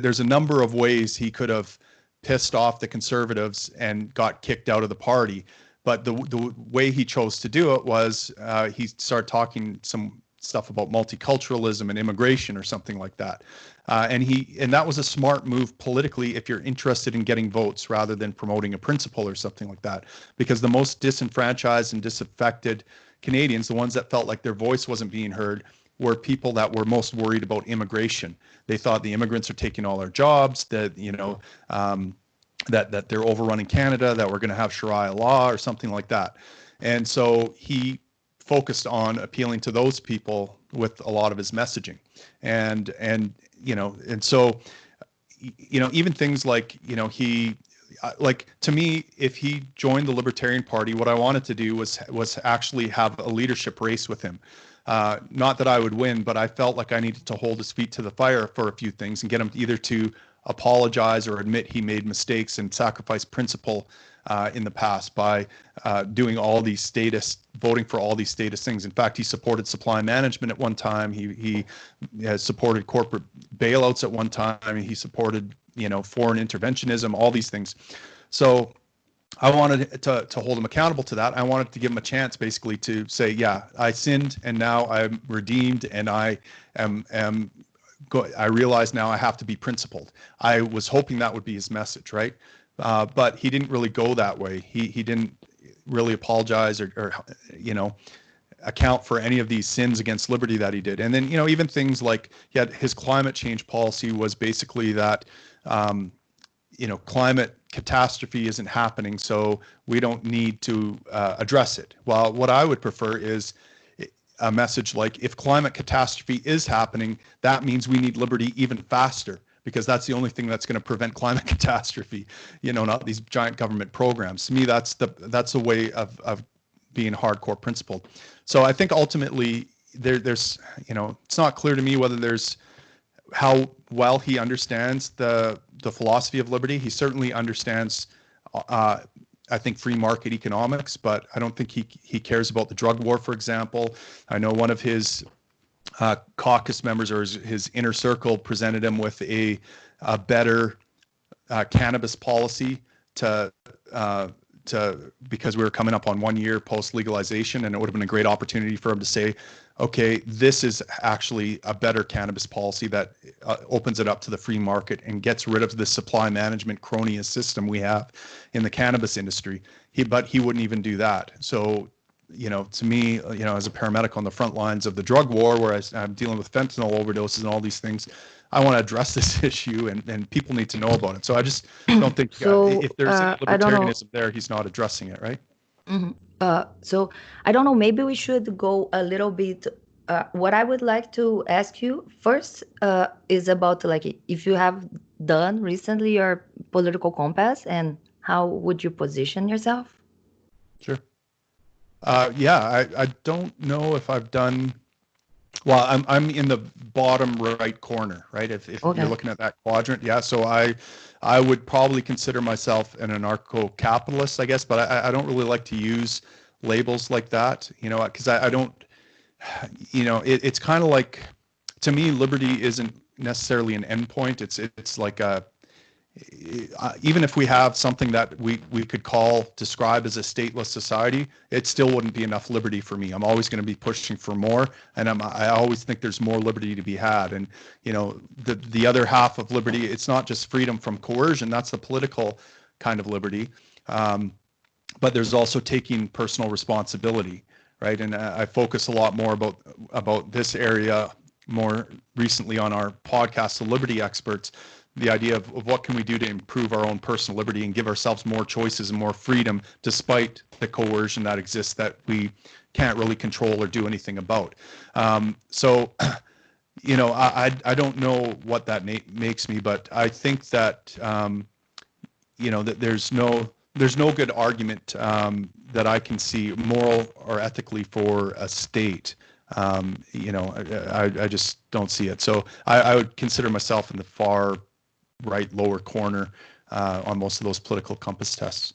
There's a number of ways he could have pissed off the conservatives and got kicked out of the party. But the way he chose to do it was he started talking some stuff about multiculturalism and immigration or something like that. And that was a smart move politically if you're interested in getting votes rather than promoting a principle or something like that. Because the most disenfranchised and disaffected Canadians, the ones that felt like their voice wasn't being heard, were people that were most worried about immigration. They thought the immigrants are taking all our jobs, that that they're overrunning Canada, that we're going to have Sharia law or something like that. And so he focused on appealing to those people with a lot of his messaging. And so even things like, to me, if he joined the Libertarian Party, what I wanted to do was actually have a leadership race with him. Not that I would win, but I felt like I needed to hold his feet to the fire for a few things and get him either to apologize or admit he made mistakes and sacrifice principle in the past by voting for all these statist things. In fact, he supported supply management at one time. He has supported corporate bailouts at one time. He supported foreign interventionism, all these things. So I wanted to hold him accountable to that. I wanted to give him a chance, basically, to say, yeah, I sinned, and now I'm redeemed, and am I realize now I have to be principled. I was hoping that would be his message, right? But he didn't really go that way. He didn't really apologize or account for any of these sins against liberty that he did. And then, even things like his climate change policy was basically that, climate catastrophe isn't happening, so we don't need to address it. Well, what I would prefer is a message like, if climate catastrophe is happening, that means we need liberty even faster, because that's the only thing that's going to prevent climate catastrophe, not these giant government programs. To me, that's the way of being hardcore principled. So I think ultimately there's, it's not clear to me whether there's how well he understands the philosophy of liberty. He certainly understands, I think, free market economics, but I don't think he cares about the drug war, for example. I know one of his caucus members, or his inner circle, presented him with a better cannabis policy to because we were coming up on 1 year post legalization, and it would have been a great opportunity for him to say, okay, this is actually a better cannabis policy that opens it up to the free market and gets rid of the supply management cronyist system we have in the cannabis industry. But he wouldn't even do that. So, to me, as a paramedic on the front lines of the drug war, where I'm dealing with fentanyl overdoses and all these things, I want to address this issue, and people need to know about it. So I just don't think So if there's any I don't know. libertarianism there, he's not addressing it, right? So I don't know. Maybe we should go a little bit. What I would like to ask you first is about, like, if you have done recently your political compass, and how would you position yourself? Sure. Yeah, I don't know if I've done. Well, I'm in the bottom right corner, right? If you're Okay. looking at that quadrant, yeah. So I would probably consider myself an anarcho-capitalist, I guess, but I don't really like to use labels like that, because I don't, it's kind of like, to me, liberty isn't necessarily an endpoint. It's like even if we have something that we could describe as a stateless society, it still wouldn't be enough liberty for me. I'm always going to be pushing for more, and I always think there's more liberty to be had. And the other half of liberty, it's not just freedom from coercion. That's the political kind of liberty, but there's also taking personal responsibility, right? And I focus a lot more about this area more recently on our podcast, The Liberty Experts. The idea of what can we do to improve our own personal liberty and give ourselves more choices and more freedom, despite the coercion that exists that we can't really control or do anything about. So, I don't know what that makes me, but I think that, that there's no good argument that I can see, moral or ethically, for a state. I just don't see it. So I would consider myself in the far right lower corner on most of those political compass tests.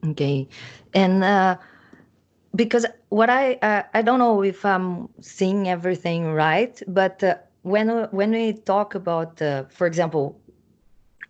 Okay. And because what I don't know if I'm seeing everything right, but when we talk about, for example,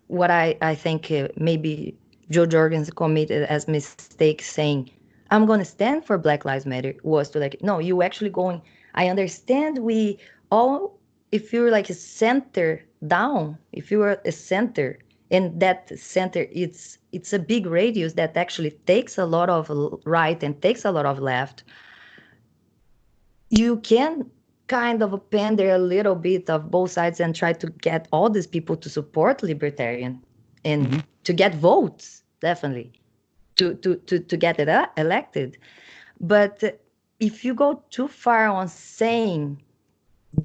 what I think maybe Joe Jorgens committed as mistake, saying, I'm going to stand for Black Lives Matter, was to, like, no, you actually going, I understand we all, if you're like a center down, if you are a center, and that center, it's a big radius that actually takes a lot of right and takes a lot of left, you can kind of pander a little bit of both sides and try to get all these people to support libertarian and to get votes, definitely, to get it elected. But if you go too far on saying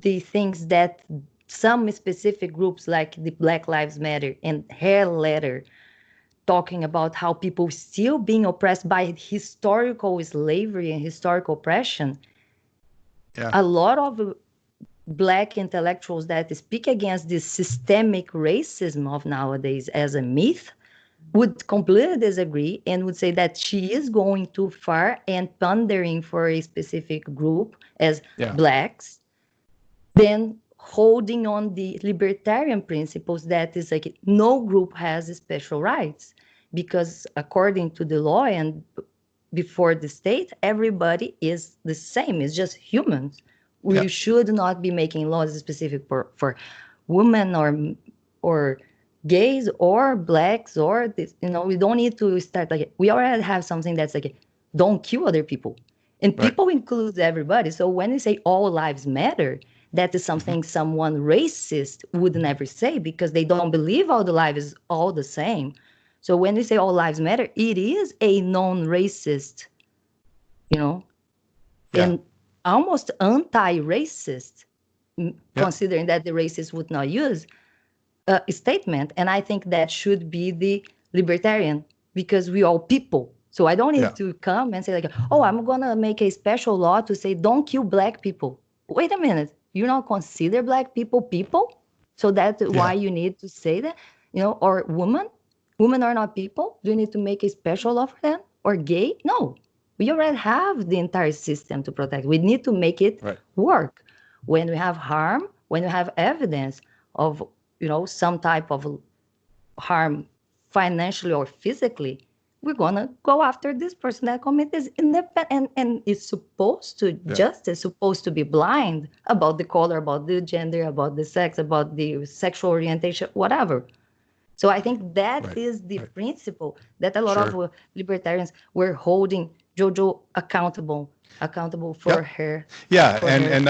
the things that some specific groups, like the Black Lives Matter and her letter, talking about how people still being oppressed by historical slavery and historical oppression, a lot of Black intellectuals that speak against this systemic racism of nowadays as a myth would completely disagree and would say that she is going too far and pandering for a specific group as Blacks. Then holding on the libertarian principles that is like no group has special rights because according to the law and before the state, everybody is the same. It's just humans. Yeah. We should not be making laws specific for women or gays or blacks or this. We don't need to start like we already have something that's like don't kill other people, and Right. people includes everybody. So when we say all lives matter, that is something someone racist would never say because they don't believe all the lives is all the same. So when we say all lives matter, it is a non-racist, you know, Yeah. and almost anti-racist, Yeah. considering that the racists would not use a statement. And I think that should be the libertarian because we all people. So I don't Yeah. need to come and say like, oh, I'm gonna make a special law to say don't kill black people. Wait a minute, you don't consider black people people? So that's why Yeah. you need to say that, or women. Women are not people. Do you need to make a special law for them? Or gay? No. We already have the entire system to protect. We need to make it Right. work. When we have harm, when we have evidence of some type of harm financially or physically, we're gonna go after this person that commit this independent and is supposed to Yeah. justice supposed to be blind about the color, about the gender, about the sex, about the sexual orientation, whatever. So I think that Right. is the Right. principle that a lot of Sure. libertarians were holding Jojo accountable for Yep. her Yeah, for and her and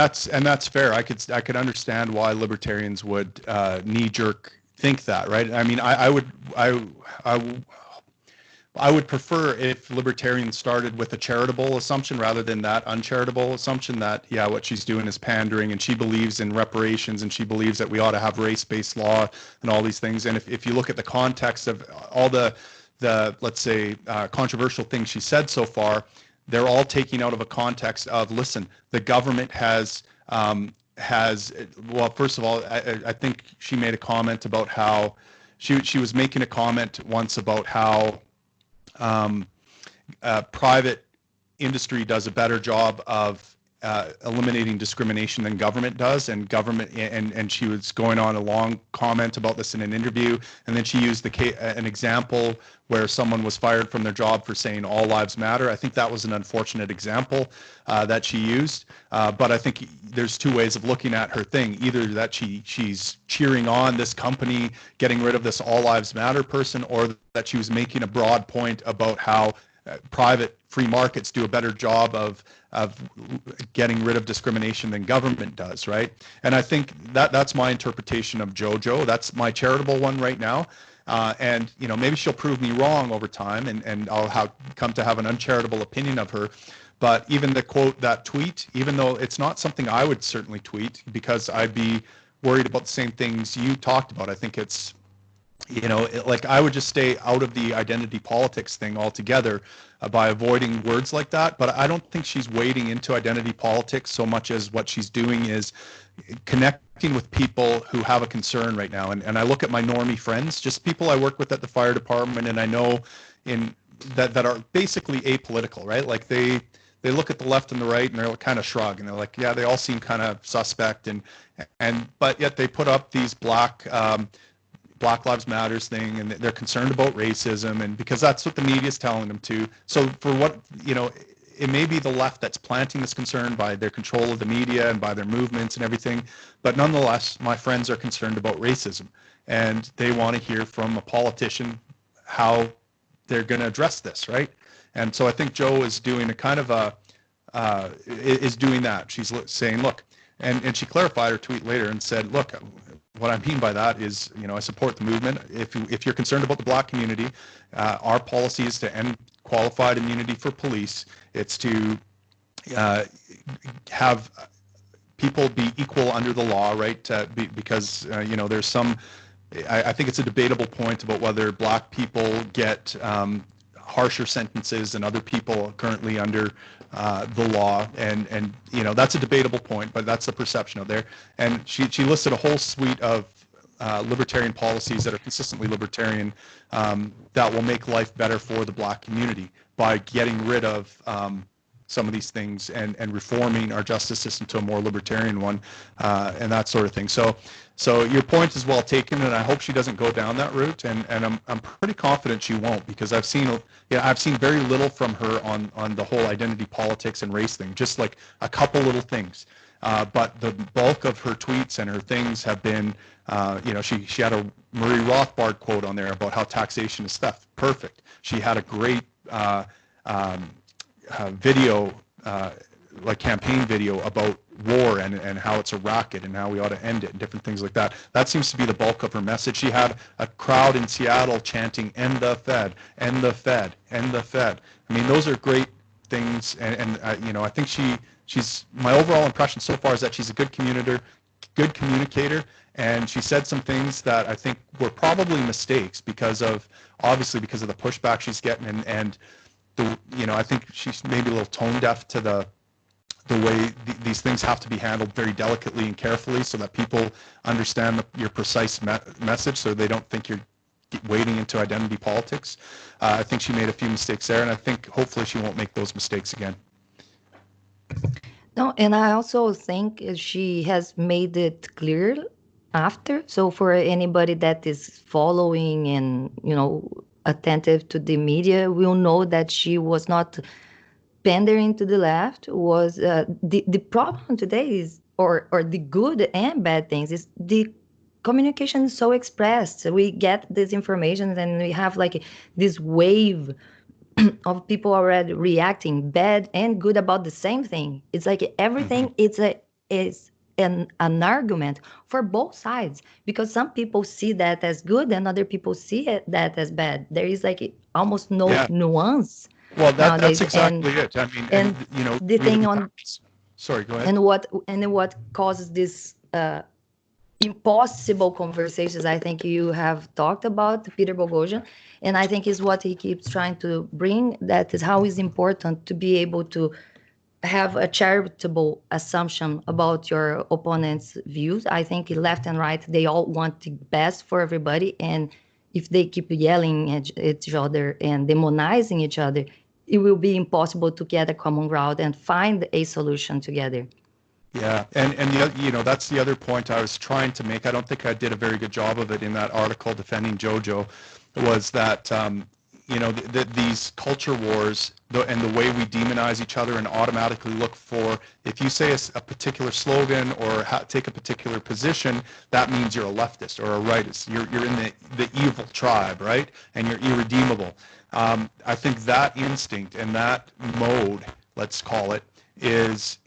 that's fair. I could understand why libertarians would knee jerk think that, right? I mean, I I would prefer if libertarians started with a charitable assumption rather than that uncharitable assumption that, yeah, what she's doing is pandering and she believes in reparations and she believes that we ought to have race-based law and all these things. And if you look at the context of all the let's say controversial things she said so far, they're all taking out of a context of, listen, the government has well, first of all, I think she made a comment about how she was making a comment once about how um, private industry does a better job of eliminating discrimination than government does, and government and she was going on a long comment about this in an interview, and then she used an example where someone was fired from their job for saying all lives matter. I think that was an unfortunate example that she used, but I think there's two ways of looking at her thing: either that she's cheering on this company getting rid of this all lives matter person, or that she was making a broad point about how private free markets do a better job of getting rid of discrimination than government does, right? And I think that's my interpretation of JoJo. That's my charitable one right now. And maybe she'll prove me wrong over time, and I'll come to have an uncharitable opinion of her. But even the quote, that tweet, even though it's not something I would certainly tweet because I'd be worried about the same things you talked about. I think it's like I would just stay out of the identity politics thing altogether by avoiding words like that. But I don't think she's wading into identity politics so much as what she's doing is connecting with people who have a concern right now. And I look at my normie friends, just people I work with at the fire department, and I know in that are basically apolitical, right? Like they look at the left and the right and they're kind of shrug and they're like, yeah, they all seem kind of suspect, but yet they put up these Black Lives Matters thing, and they're concerned about racism, and because that's what the media is telling them to. So for what, it may be the left that's planting this concern by their control of the media and by their movements and everything, but nonetheless, my friends are concerned about racism, and they want to hear from a politician how they're going to address this, right? And so I think Joe is doing a kind of is doing that. She's saying, look, and she clarified her tweet later and said, look, what I mean by that is, I support the movement. If you're concerned about the Black community, our policy is to end qualified immunity for police. It's to have people be equal under the law, right? Because there's some. I think it's a debatable point about whether Black people get harsher sentences than other people currently under the law, and that's a debatable point, but that's the perception out there. And she listed a whole suite of libertarian policies that are consistently libertarian that will make life better for the Black community by getting rid of some of these things and reforming our justice system to a more libertarian one, and that sort of thing. So your point is well taken, and I hope she doesn't go down that route, and I'm pretty confident she won't, because I've seen very little from her on the whole identity politics and race thing, just like a couple little things. But the bulk of her tweets and her things have been, she had a Murray Rothbard quote on there about how taxation is theft. Perfect. She had a great video, like campaign video about war and how it's a racket and how we ought to end it and different things like that. That seems to be the bulk of her message. She had a crowd in Seattle chanting, "End the Fed, end the Fed, end the Fed." I mean, those are great things, and I think she's my overall impression so far is that she's a good communicator, and she said some things that I think were probably mistakes obviously because of the pushback she's getting, and I think she's maybe a little tone deaf to the way these things have to be handled very delicately and carefully, so that people understand your precise message, so they don't think you're wading into identity politics. I think she made a few mistakes there, and I think hopefully she won't make those mistakes again. No, and I also think she has made it clear after. So for anybody that is following and, attentive to the media, will know that she was not pandering to the left. Was the problem today is, or the good and bad things, is the communication is so expressed. We get this information and we have like this wave of people already reacting bad and good about the same thing. It's like everything is an argument for both sides, because some people see that as good and other people see that as bad. There is like almost no nuance. Well, nowadays. that's exactly it. I mean, and the thing on sorry, go ahead. And what causes this impossible conversations, I think you have talked about Peter Boghossian, and I think is what he keeps trying to bring, that is how it's important to be able to have a charitable assumption about your opponent's views. I think left and right, they all want the best for everybody, and if they keep yelling at each other and demonizing each other, it will be impossible to get a common ground and find a solution together. Yeah, and that's the other point I was trying to make. I don't think I did a very good job of it in that article defending JoJo, was that these culture wars and the way we demonize each other and automatically look for, if you say a particular slogan or take a particular position, that means you're a leftist or a rightist. You're in the evil tribe, right? And you're irredeemable. I think that instinct and that mode, let's call it, is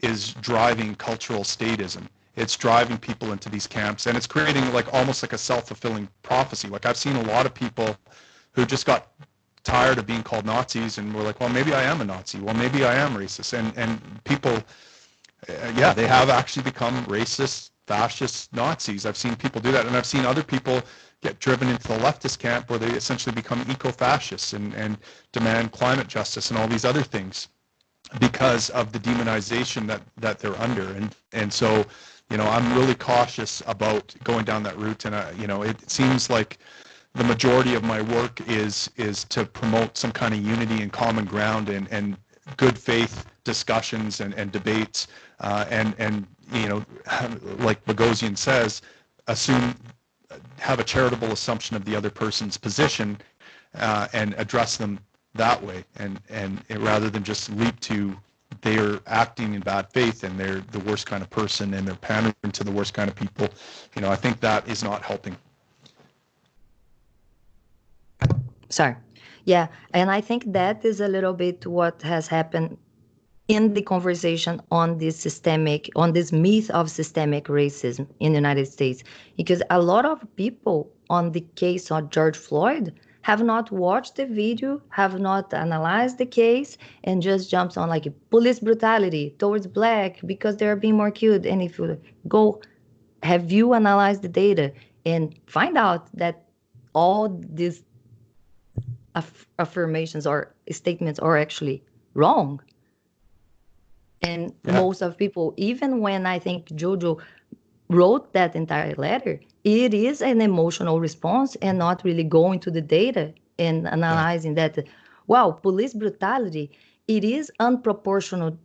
driving cultural statism. It's driving people into these camps, and it's creating almost like a self-fulfilling prophecy. Like, I've seen a lot of people who just got tired of being called Nazis and were like, well, maybe I am a Nazi. Well, maybe I am racist. And people, they have actually become racist, fascist Nazis. I've seen people do that, and I've seen other people get driven into the leftist camp where they essentially become eco-fascists and demand climate justice and all these other things, because of the demonization that they're under. And so, I'm really cautious about going down that route. And, it seems like the majority of my work is to promote some kind of unity and common ground and good faith discussions and debates. And like Boghossian says, have a charitable assumption of the other person's position and address them that way, and rather than just leap to they're acting in bad faith and they're the worst kind of person and they're pandering to the worst kind of people. I think that is not helping. Sorry. Yeah, and I think that is a little bit what has happened in the conversation on this myth of systemic racism in the United States, because a lot of people on the case of George Floyd have not watched the video, have not analyzed the case, and just jumps on like police brutality towards black because they're being more killed. And if you go, have you analyzed the data and find out that all these affirmations or statements are actually wrong? And most of people, even when I think JoJo wrote that entire letter, it is an emotional response and not really going to the data and analyzing that, wow, police brutality it is unproportional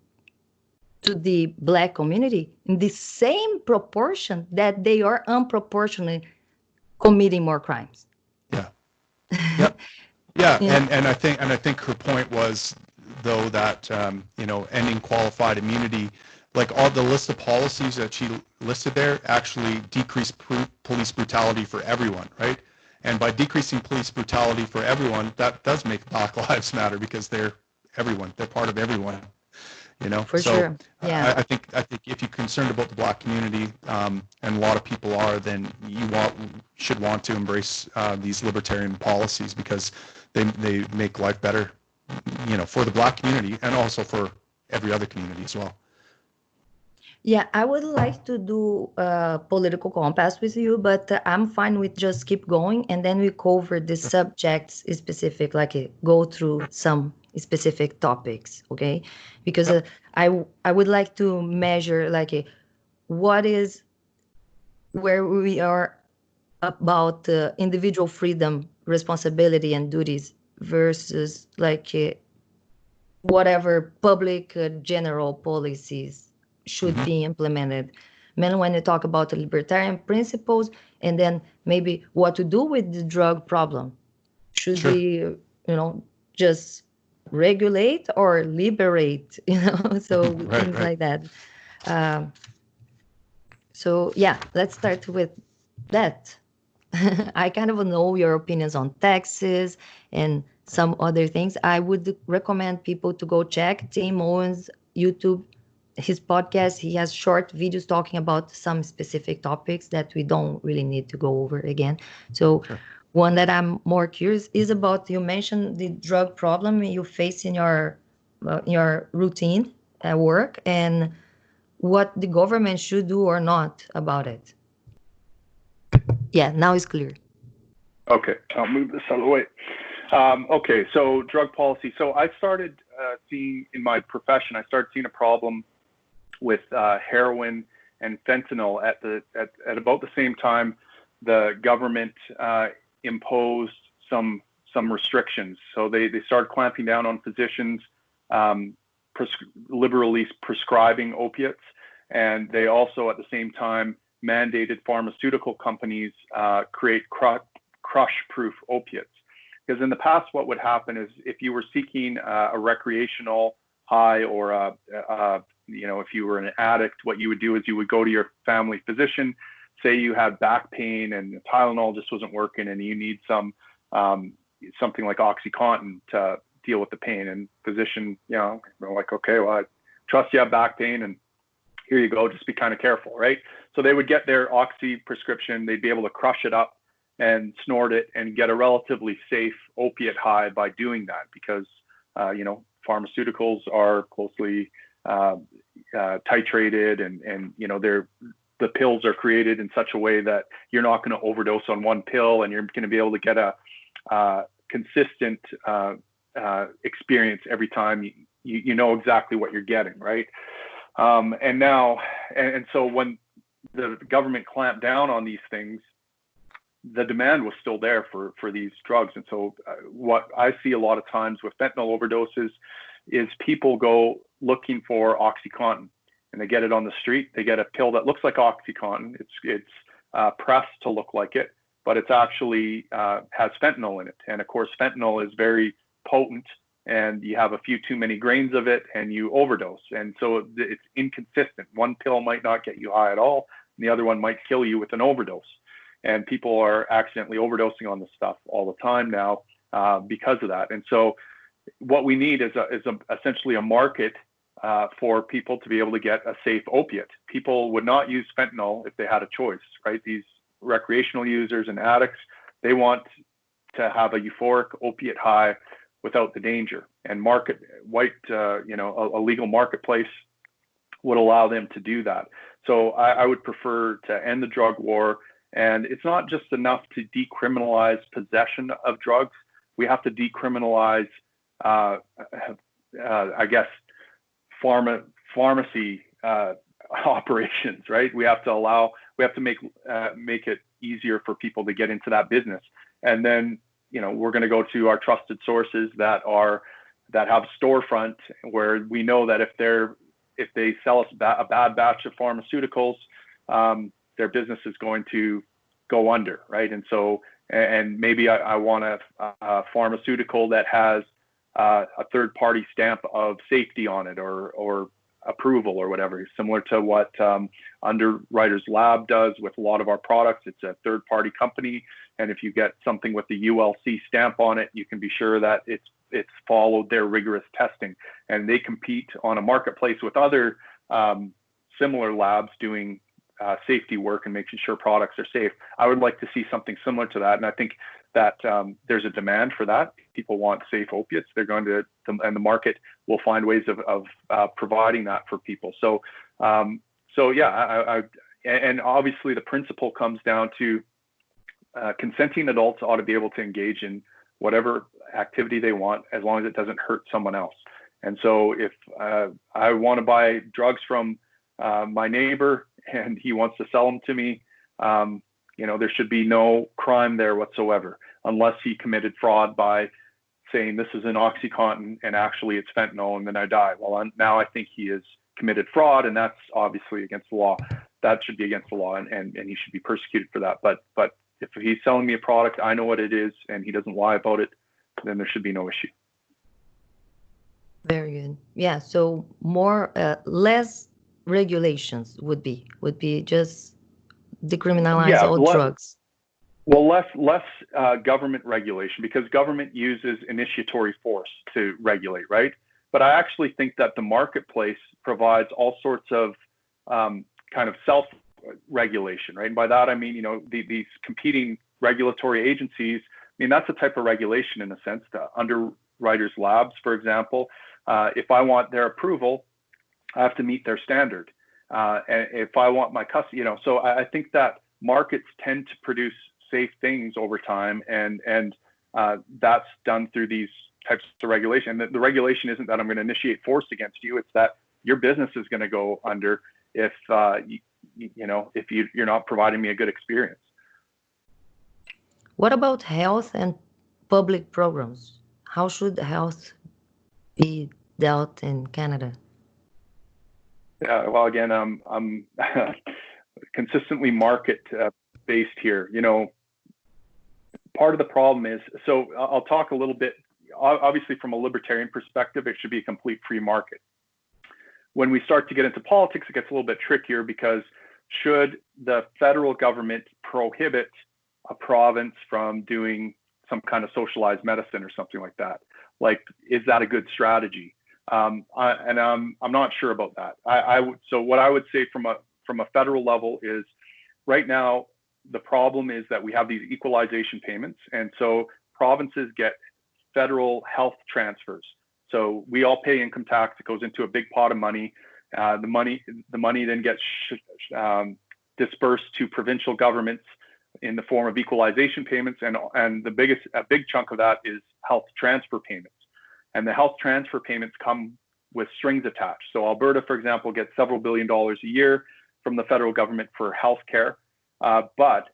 to the Black community in the same proportion that they are unproportionally committing more crimes. Yeah. Yep. Yeah. You know, And I think her point was, though, that ending qualified immunity, like all the list of policies that she listed there, actually decrease police brutality for everyone, right? And by decreasing police brutality for everyone, that does make Black Lives Matter, because they're everyone. They're part of everyone. for So sure. Yeah. I think if you're concerned about the Black community, and a lot of people are, then you should want to embrace these libertarian policies, because they make life better, for the Black community, and also for every other community as well. Yeah, I would like to do a political compass with you, but I'm fine with just keep going and then we cover the subjects specific, like go through some specific topics, okay? Because Yep. I would like to measure like what is where we are about individual freedom, responsibility, and duties versus like whatever public general policies should Mm-hmm. be implemented. Mainly when you talk about the libertarian principles, and then maybe what to do with the drug problem. Should Sure. we, just regulate or liberate, so Right. things Right. like that. Um, so yeah, let's start with that. I kind of know your opinions on taxes and some other things. I would recommend people to go check Tim Moen's YouTube, his podcast. He has short videos talking about some specific topics that we don't really need to go over again. So, Sure. one that I'm more curious is about, you mentioned the drug problem you face in your routine at work, and what the government should do or not about it. Yeah, now it's clear. Okay, I'll move this out of the way. Okay, so drug policy. So I started seeing in my profession, I started seeing a problem with heroin and fentanyl at about the same time the government imposed some restrictions. So they started clamping down on physicians liberally prescribing opiates, and they also at the same time mandated pharmaceutical companies create crush-proof opiates. Because in the past, what would happen is if you were seeking a recreational high, or if you were an addict, what you would do is you would go to your family physician, say you had back pain and Tylenol just wasn't working, and you need something like OxyContin to deal with the pain. And physician, they're like, okay, well, I trust you have back pain, and here you go, just be kind of careful, right? So they would get their Oxy prescription, they'd be able to crush it up and snort it and get a relatively safe opiate high by doing that, because pharmaceuticals are closely titrated, and the pills are created in such a way that you're not going to overdose on one pill, and you're going to be able to get a consistent experience every time. You know exactly what you're getting, right? And so when the government clamped down on these things, the demand was still there for these drugs. And so what I see a lot of times with fentanyl overdoses is people go looking for OxyContin, and they get it on the street. They get a pill that looks like OxyContin. It's pressed to look like it, but it's actually has fentanyl in it. And of course, fentanyl is very potent, and you have a few too many grains of it and you overdose. And so it's inconsistent. One pill might not get you high at all, and the other one might kill you with an overdose. And people are accidentally overdosing on this stuff all the time now because of that. And so what we need is essentially a market for people to be able to get a safe opiate. People would not use fentanyl if they had a choice, right? These recreational users and addicts, they want to have a euphoric opiate high without the danger. And a legal marketplace would allow them to do that. So I would prefer to end the drug war. And it's not just enough to decriminalize possession of drugs. We have to decriminalize, I guess, pharmacy operations, right? We have to make it easier for people to get into that business. And then, we're going to go to our trusted sources that are that have storefront where we know that if they sell us a bad batch of pharmaceuticals, their business is going to go under, right? And so, and maybe I want a pharmaceutical that has a third-party stamp of safety on it, or approval, or whatever, similar to what Underwriters Lab does with a lot of our products. It's a third-party company, and if you get something with the ULC stamp on it, you can be sure that it's followed their rigorous testing, and they compete on a marketplace with other similar labs doing safety work and making sure products are safe. I would like to see something similar to that, and I think that there's a demand for that. People want safe opiates. They're going to, and the market will find ways of providing that for people. So yeah, and obviously the principle comes down to consenting adults ought to be able to engage in whatever activity they want, as long as it doesn't hurt someone else. And so if I want to buy drugs from my neighbor and he wants to sell them to me, there should be no crime there whatsoever, unless he committed fraud by saying this is an OxyContin and actually it's fentanyl and then I die. Well, now I think he has committed fraud, and that's obviously against the law. That should be against the law, and he should be persecuted for that. But if he's selling me a product, I know what it is, and he doesn't lie about it, then there should be no issue. Very good. Yeah. So less regulations would be just decriminalize all drugs. Well, less government regulation, because government uses initiatory force to regulate, right? But I actually think that the marketplace provides all sorts of kind of self-regulation, right? And by that I mean, these competing regulatory agencies. I mean, that's a type of regulation in a sense. The Underwriters Labs, for example, if I want their approval, I have to meet their standard. And if I want my custody, so I think that markets tend to produce safe things over time, and that's done through these types of regulation. And the regulation isn't that I'm going to initiate force against you; it's that your business is going to go under if you're not providing me a good experience. What about health and public programs? How should health be dealt in Canada? Yeah, well, again, I'm consistently market based here. Part of the problem is, so I'll talk a little bit, obviously from a libertarian perspective, it should be a complete free market. When we start to get into politics, it gets a little bit trickier, because should the federal government prohibit a province from doing some kind of socialized medicine or something like that? Like, is that a good strategy? I'm not sure about that. So what I would say from a federal level is, right now, the problem is that we have these equalization payments. And so provinces get federal health transfers. So we all pay income tax. It goes into a big pot of money. The money then gets dispersed to provincial governments in the form of equalization payments. And a big chunk of that is health transfer payments. And the health transfer payments come with strings attached. So Alberta, for example, gets several $1 billion a year from the federal government for health care. But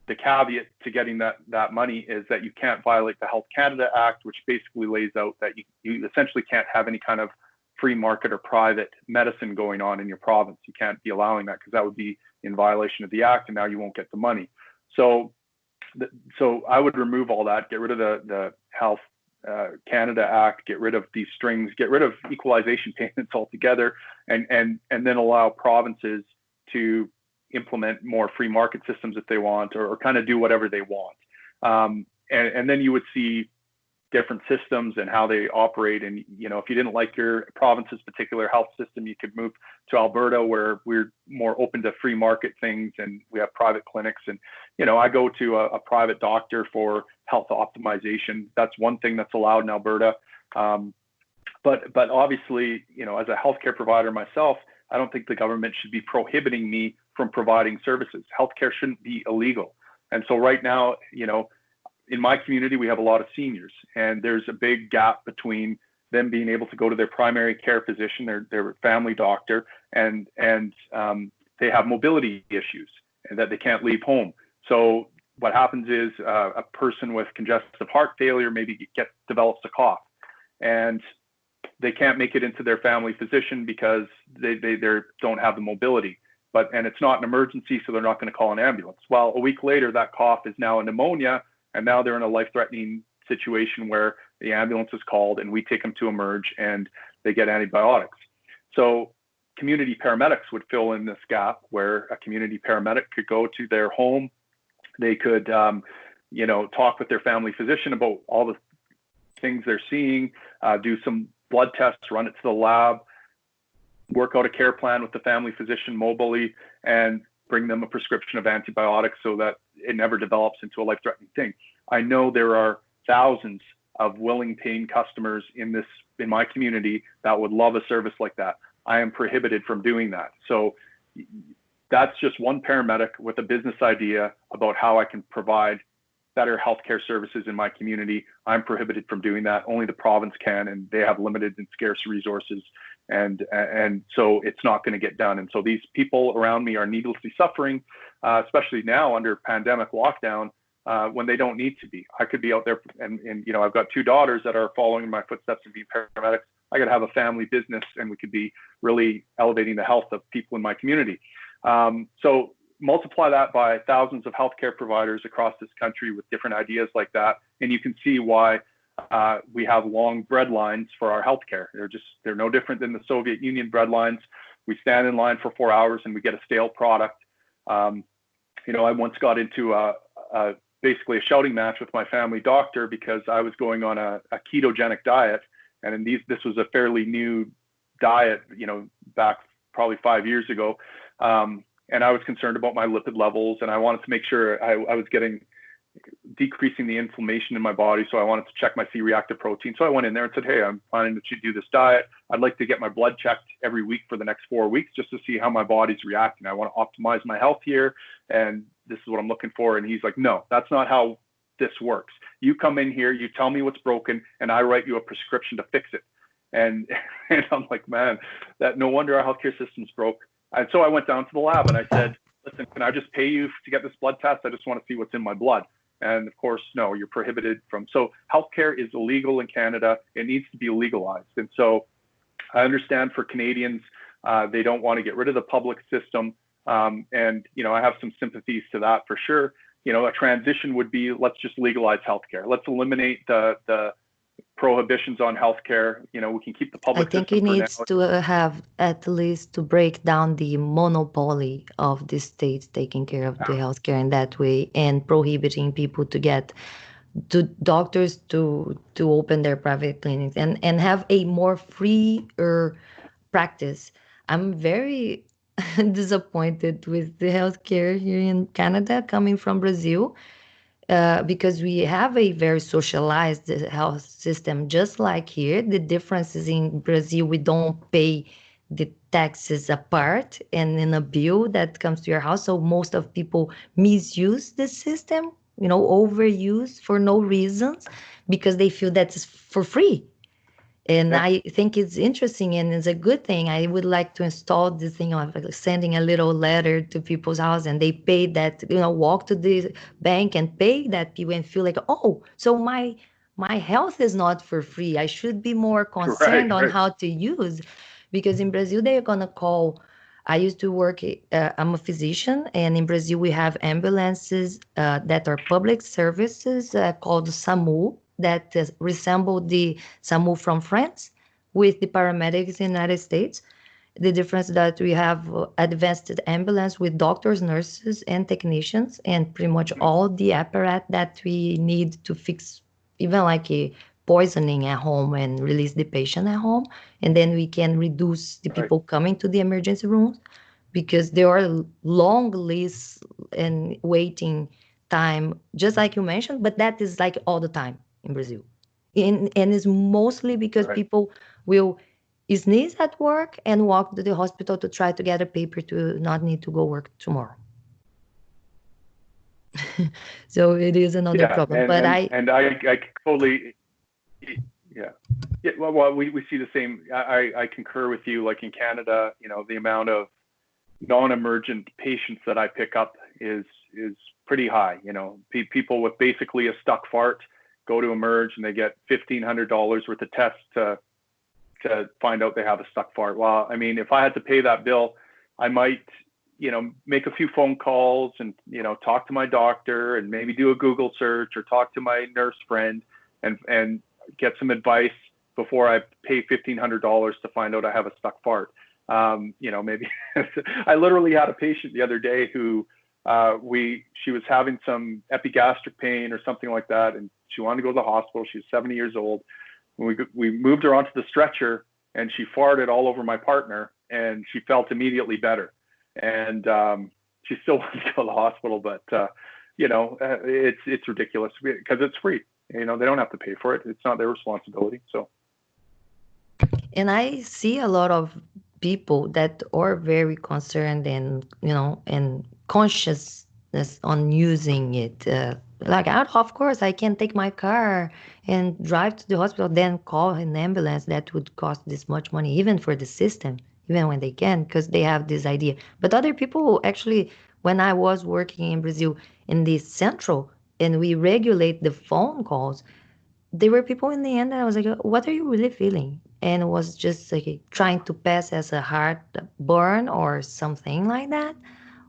the caveat to getting that money is that you can't violate the Health Canada Act, which basically lays out that you essentially can't have any kind of free market or private medicine going on in your province. You can't be allowing that, because that would be in violation of the act, and now you won't get the money. So I would remove all that, get rid of the Health Canada Act, get rid of these strings, get rid of equalization payments altogether, and then allow provinces to implement more free market systems if they want, or kind of do whatever they want. And then you would see different systems and how they operate. And, if you didn't like your province's particular health system, you could move to Alberta, where we're more open to free market things, and we have private clinics. And, I go to a private doctor for health optimization. That's one thing that's allowed in Alberta. But obviously, as a healthcare provider myself, I don't think the government should be prohibiting me from providing services. Healthcare shouldn't be illegal. And so right now, in my community, we have a lot of seniors, and there's a big gap between them being able to go to their primary care physician, their family doctor, and they have mobility issues and that they can't leave home. So what happens is a person with congestive heart failure maybe develops a cough. and they can't make it into their family physician because they don't have the mobility. And it's not an emergency, so they're not going to call an ambulance. Well, a week later, that cough is now a pneumonia, and now they're in a life-threatening situation where the ambulance is called and we take them to emerge and they get antibiotics. So community paramedics would fill in this gap where a community paramedic could go to their home. They could, talk with their family physician about all the things they're seeing, do some blood tests, run it to the lab, work out a care plan with the family physician mobily, and bring them a prescription of antibiotics so that it never develops into a life-threatening thing. I know there are thousands of willing paying customers in my community that would love a service like that. I am prohibited from doing that. So that's just one paramedic with a business idea about how I can provide better healthcare services in my community. I'm prohibited from doing that. Only the province can, and they have limited and scarce resources. And so it's not going to get done. And so these people around me are needlessly suffering, especially now under pandemic lockdown, when they don't need to be. I could be out there and I've got 2 daughters that are following in my footsteps and being paramedics. I could have a family business and we could be really elevating the health of people in my community. So multiply that by thousands of healthcare providers across this country with different ideas like that, and you can see why we have long bread lines for our healthcare. They're no different than the Soviet Union bread lines. We stand in line for 4 hours and we get a stale product. I once got into basically a shouting match with my family doctor because I was going on a ketogenic diet, and this was a fairly new diet, back probably 5 years ago. And I was concerned about my lipid levels, and I wanted to make sure I was decreasing the inflammation in my body. So I wanted to check my C-reactive protein. So I went in there and said, hey, I'm planning to do this diet. I'd like to get my blood checked every week for the next 4 weeks just to see how my body's reacting. I want to optimize my health here, and this is what I'm looking for. And he's like, no, that's not how this works. You come in here, you tell me what's broken, and I write you a prescription to fix it. And I'm like, man, that no wonder our healthcare system's broke. And so I went down to the lab and I said, listen, can I just pay you to get this blood test? I just want to see what's in my blood. And of course, no, you're prohibited from. So healthcare is illegal in Canada. It needs to be legalized. And so I understand for Canadians, they don't want to get rid of the public system. And, I have some sympathies to that for sure. A transition would be, let's just legalize healthcare. Let's eliminate the prohibitions on healthcare. We can keep the public I think system it for needs now. to have at least to break down the monopoly of the states taking care of the healthcare in that way and prohibiting people to get to doctors to open their private clinics and have a more freer practice. I'm very disappointed with the healthcare here in Canada coming from Brazil. Because we have a very socialized health system, just like here. The difference is in Brazil, we don't pay the taxes apart and in a bill that comes to your house. So most of people misuse the system, overuse for no reasons because they feel that it's for free. And Yeah. I think it's interesting and it's a good thing. I would like to install this thing of sending a little letter to people's house and they pay that, walk to the bank and pay that people and feel like, oh, so my health is not for free. I should be more concerned on Right. how to use, because in Brazil, they're going to call. I used to work, I'm a physician, and in Brazil, we have ambulances that are public services called SAMU that resemble the SAMU from France with the paramedics in the United States. The difference that we have advanced ambulance with doctors, nurses, and technicians, and pretty much all the apparatus that we need to fix, even like a poisoning at home and release the patient at home. And then we can reduce the people coming to the emergency rooms because there are long lists and waiting time, just like you mentioned, but that is like all the time in Brazil. And it's mostly because people will sneeze at work and walk to the hospital to try to get a paper to not need to go work tomorrow. So it is another problem. But I totally, yeah. Well, we see the same. I concur with you. Like in Canada, the amount of non-emergent patients that I pick up is pretty high. People with basically a stuck fart go to Emerge and they get $1,500 worth of tests to find out they have a stuck fart. Well, I mean, if I had to pay that bill, I might, make a few phone calls and, talk to my doctor and maybe do a Google search or talk to my nurse friend and get some advice before I pay $1,500 to find out I have a stuck fart. Maybe I literally had a patient the other day who she was having some epigastric pain or something like that, and she wanted to go to the hospital. She was 70 years old. We moved her onto the stretcher, and she farted all over my partner, and she felt immediately better. And she still wants to go to the hospital, but it's ridiculous because it's free. They don't have to pay for it. It's not their responsibility. So. And I see a lot of people that are very concerned and, and consciousness on using it. Of course, I can take my car and drive to the hospital, then call an ambulance. That would cost this much money, even for the system, even when they can, because they have this idea. But other people actually, when I was working in Brazil in the central and we regulate the phone calls, there were people in the end that I was like, what are you really feeling? And it was just like trying to pass as a heartburn or something like that.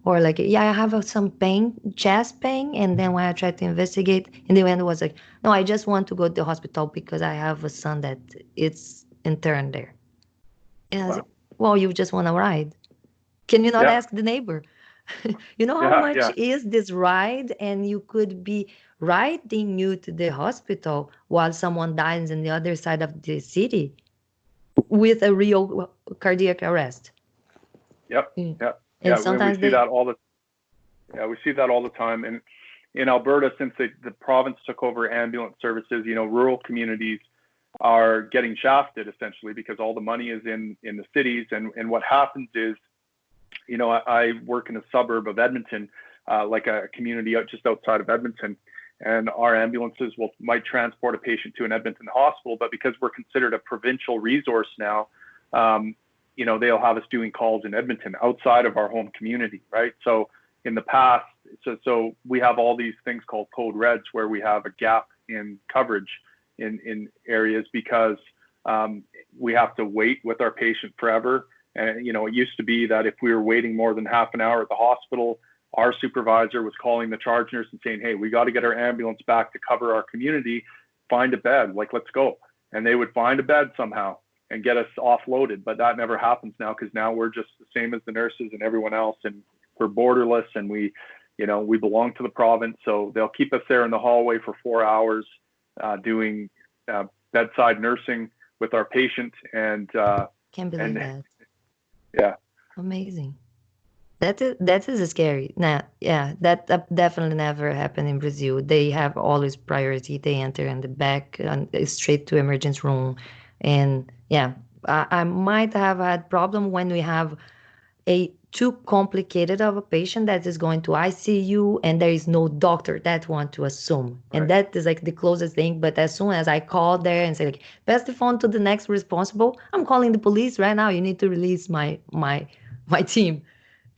Or like, yeah, I have some pain, chest pain. And then when I tried to investigate, in the end, it was like, no, I just want to go to the hospital because I have a son that it's interned there. And I was like, well, you just want to ride. Can you not ask the neighbor? You know how much is this ride? And you could be riding you to the hospital while someone dies on the other side of the city with a real cardiac arrest. Yep. And sometimes we see that all the time. And in Alberta, since the province took over ambulance services, rural communities are getting shafted essentially because all the money is in the cities. And what happens is, I work in a suburb of Edmonton, like a community just outside of Edmonton, and our ambulances might transport a patient to an Edmonton hospital, but because we're considered a provincial resource now, they'll have us doing calls in Edmonton outside of our home community, right? So in the past, so we have all these things called code reds where we have a gap in coverage in areas because we have to wait with our patient forever. And, it used to be that if we were waiting more than half an hour at the hospital, our supervisor was calling the charge nurse and saying, hey, we got to get our ambulance back to cover our community, find a bed, let's go. And they would find a bed somehow and get us offloaded. But that never happens now because now we're just the same as the nurses and everyone else. And we're borderless and we belong to the province. So they'll keep us there in the hallway for 4 hours doing bedside nursing with our patient. And can't believe that. Yeah. Amazing. That is scary. Nah, yeah, that definitely never happened in Brazil. They have always priority. They enter in the back and straight to emergency room. And yeah, I might have had problem when we have a too complicated of a patient that is going to ICU and there is no doctor that want to assume. Right. And that is like the closest thing. But as soon as I call there and say like, pass the phone to the next responsible, I'm calling the police right now. You need to release my team.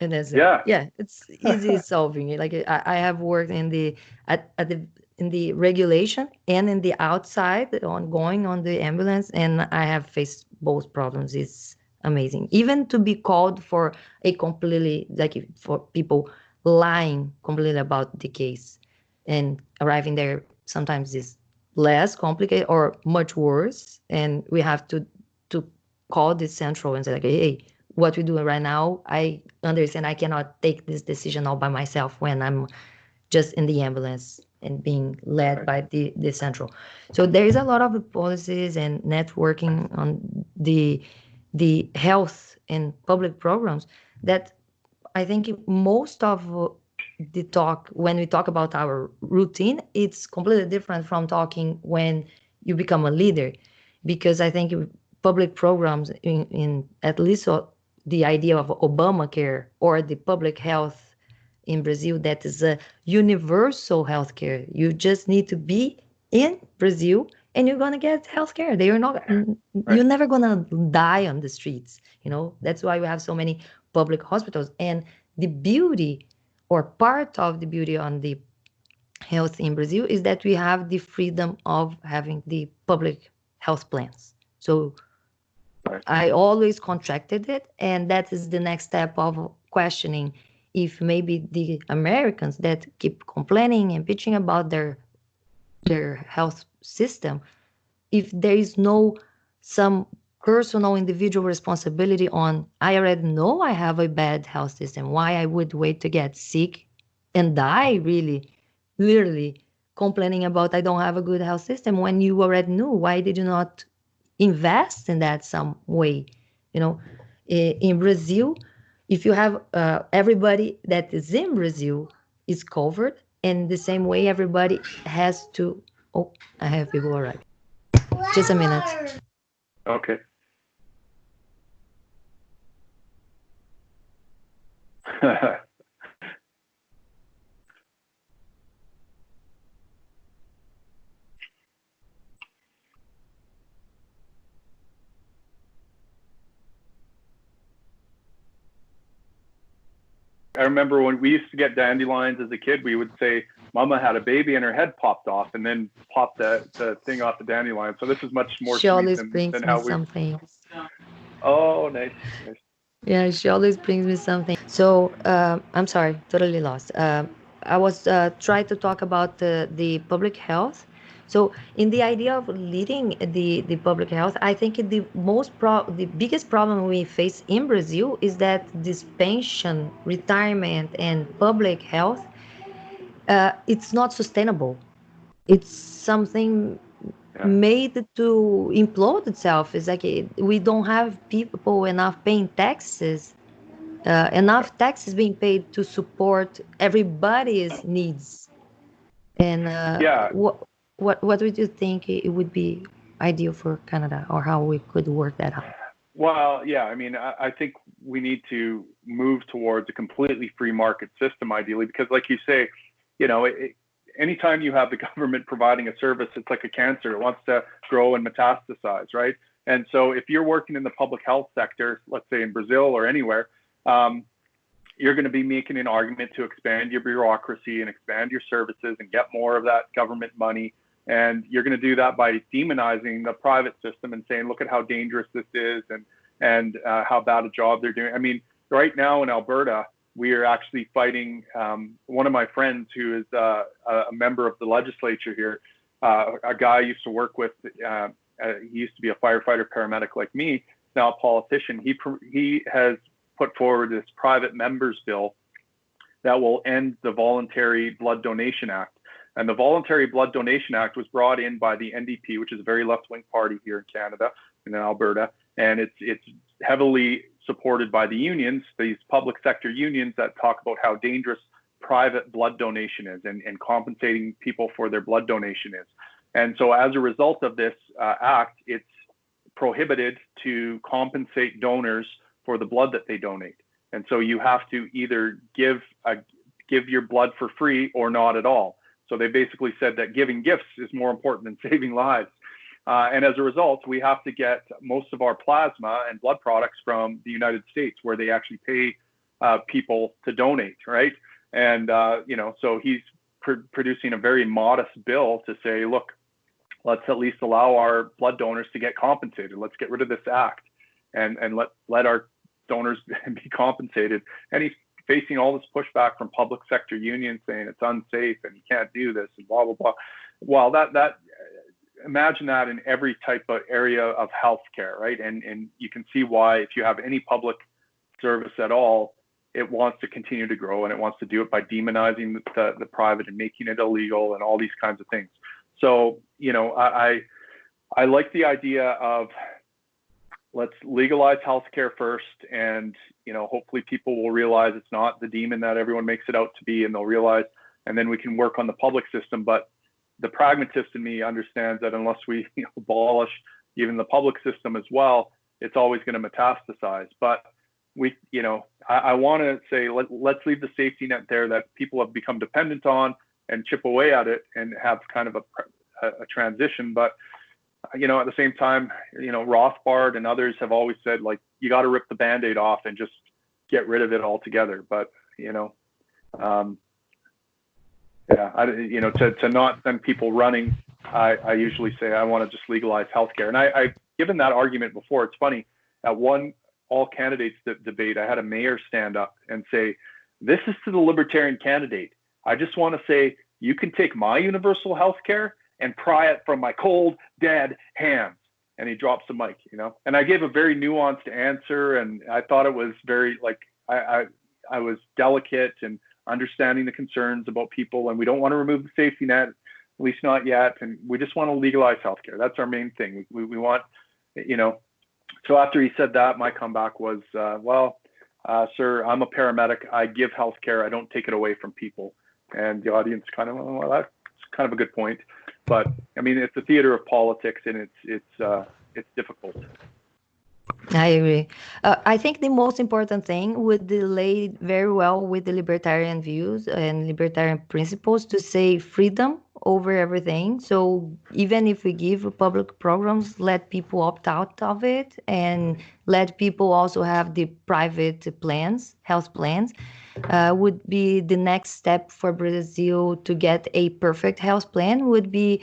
And that's it's easy solving it. Like I have worked in the in the regulation and in the outside ongoing on the ambulance, and I have faced both problems. It's amazing. Even to be called for a completely for people lying completely about the case and arriving there sometimes is less complicated or much worse, and we have to call the central and say like, hey, what we're doing right now, I understand I cannot take this decision all by myself when I'm just in the ambulance and being led by the central. So there is a lot of policies and networking on the health and public programs that I think most of the talk, when we talk about our routine, it's completely different from talking when you become a leader, because I think public programs in at least the idea of Obamacare or the public health in Brazil, that is a universal healthcare. You just need to be in Brazil and you're going to get healthcare. They are not, you're never going to die on the streets. That's why we have so many public hospitals. And the beauty or part of the beauty on the health in Brazil is that we have the freedom of having the public health plans. So Right. I always contracted it, and that is the next step of questioning if maybe the Americans that keep complaining and bitching about their health system, if there is no some personal individual responsibility on, I already know I have a bad health system, why I would wait to get sick and die, really, literally complaining about I don't have a good health system when you already knew. Why did you not invest in that some way? You know, in Brazil, if you have everybody that is in Brazil is covered, and the same way everybody has to. Oh, I have people arriving. Just a minute. Okay. I remember when we used to get dandelions as a kid, we would say, Mama had a baby and her head popped off, and then popped the thing off the dandelion. So this is much more She sweet always than brings me how we. something. Oh, nice, nice. Yeah, she always brings me something. So I'm sorry, totally lost. I was trying to talk about the public health. So in the idea of leading the public health, I think the biggest problem we face in Brazil is that this pension, retirement, and public health, it's not sustainable. It's something Yeah, made to implode itself. It's like we don't have people enough paying taxes, yeah, enough taxes being paid to support everybody's needs. And yeah. what would you think it would be ideal for Canada, or how we could work that out? Well, yeah. I mean, I think we need to move towards a completely free market system, ideally, because, like you say, anytime you have the government providing a service, it's like a cancer. It wants to grow and metastasize, right? And so, if you're working in the public health sector, let's say in Brazil or anywhere, um, you're going to be making an argument to expand your bureaucracy and expand your services and get more of that government money. And you're going to do that by demonizing the private system and saying, look at how dangerous this is, and how bad a job they're doing. I mean, right now in Alberta, we are actually fighting. One of my friends who is a member of the legislature here, a guy I used to work with, he used to be a firefighter paramedic like me, now a politician. He has put forward this private members bill that will end the Voluntary Blood Donation Act. And the Voluntary Blood Donation Act was brought in by the NDP, which is a very left-wing party here in Canada and in Alberta. And it's heavily supported by the unions, these public sector unions that talk about how dangerous private blood donation is, and compensating people for their blood donation is. And so as a result of this act, it's prohibited to compensate donors for the blood that they donate. And so you have to either give your blood for free or not at all. So they basically said that giving gifts is more important than saving lives. And as a result, we have to get most of our plasma and blood products from the United States, where they actually pay people to donate, right? And, so he's producing a very modest bill to say, look, let's at least allow our blood donors to get compensated. Let's get rid of this act and let our donors be compensated. And he's facing all this pushback from public sector unions saying it's unsafe and you can't do this and blah, blah, blah. Well, that imagine that in every type of area of healthcare, right? And you can see why, if you have any public service at all, it wants to continue to grow, and it wants to do it by demonizing the private and making it illegal and all these kinds of things. So, I like the idea of, let's legalize healthcare first, and hopefully people will realize it's not the demon that everyone makes it out to be, and they'll realize, and then we can work on the public system. But the pragmatist in me understands that unless we abolish even the public system as well, it's always going to metastasize. But I want to say, let's leave the safety net there that people have become dependent on, and chip away at it and have kind of a transition. But at the same time, Rothbard and others have always said, like, you got to rip the Band-Aid off and just get rid of it altogether. But Yeah, to not send people running, I usually say I want to just legalize healthcare. And I've given that argument before. It's funny. At one all candidates debate, I had a mayor stand up and say, "This is to the libertarian candidate. I just want to say you can take my universal healthcare and pry it from my cold, dead hands." And he drops the mic, And I gave a very nuanced answer, and I thought it was very I was delicate and understanding the concerns about people, and we don't want to remove the safety net, at least not yet, and we just want to legalize healthcare. That's our main thing. We want, So after he said that, my comeback was, sir, I'm a paramedic. I give healthcare. I don't take it away from people. And the audience kind of, well, that's kind of a good point. But I mean, it's a theater of politics, and it's difficult. I agree. I think the most important thing would delay very well with the libertarian views and libertarian principles to say freedom over everything. So even if we give public programs, let people opt out of it and let people also have the private plans, health plans, would be the next step for Brazil to get a perfect health plan would be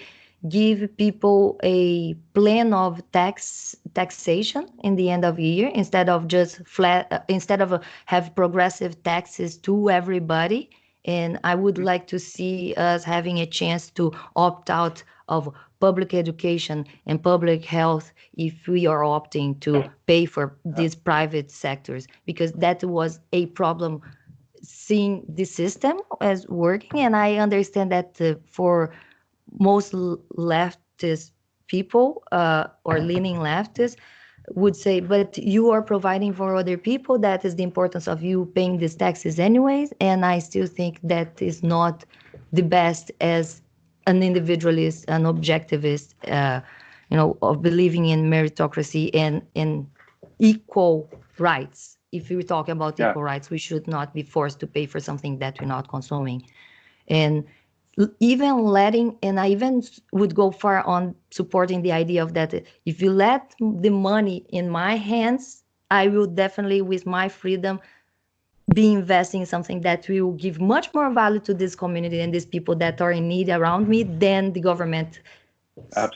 give people a plan of taxation in the end of the year instead of just flat instead of have progressive taxes to everybody. And I would like to see us having a chance to opt out of public education and public health if we are opting to pay for these private sectors, because that was a problem seeing the system as working. And I understand that for most leftist people or leaning leftists would say, but you are providing for other people. That is the importance of you paying these taxes anyways. And I still think that is not the best as an individualist, an objectivist, of believing in meritocracy and in equal rights. If we talk about equal rights, we should not be forced to pay for something that we're not consuming. And I even would go far on supporting the idea of that if you let the money in my hands, I will definitely, with my freedom, be investing in something that will give much more value to this community and these people that are in need around me than the government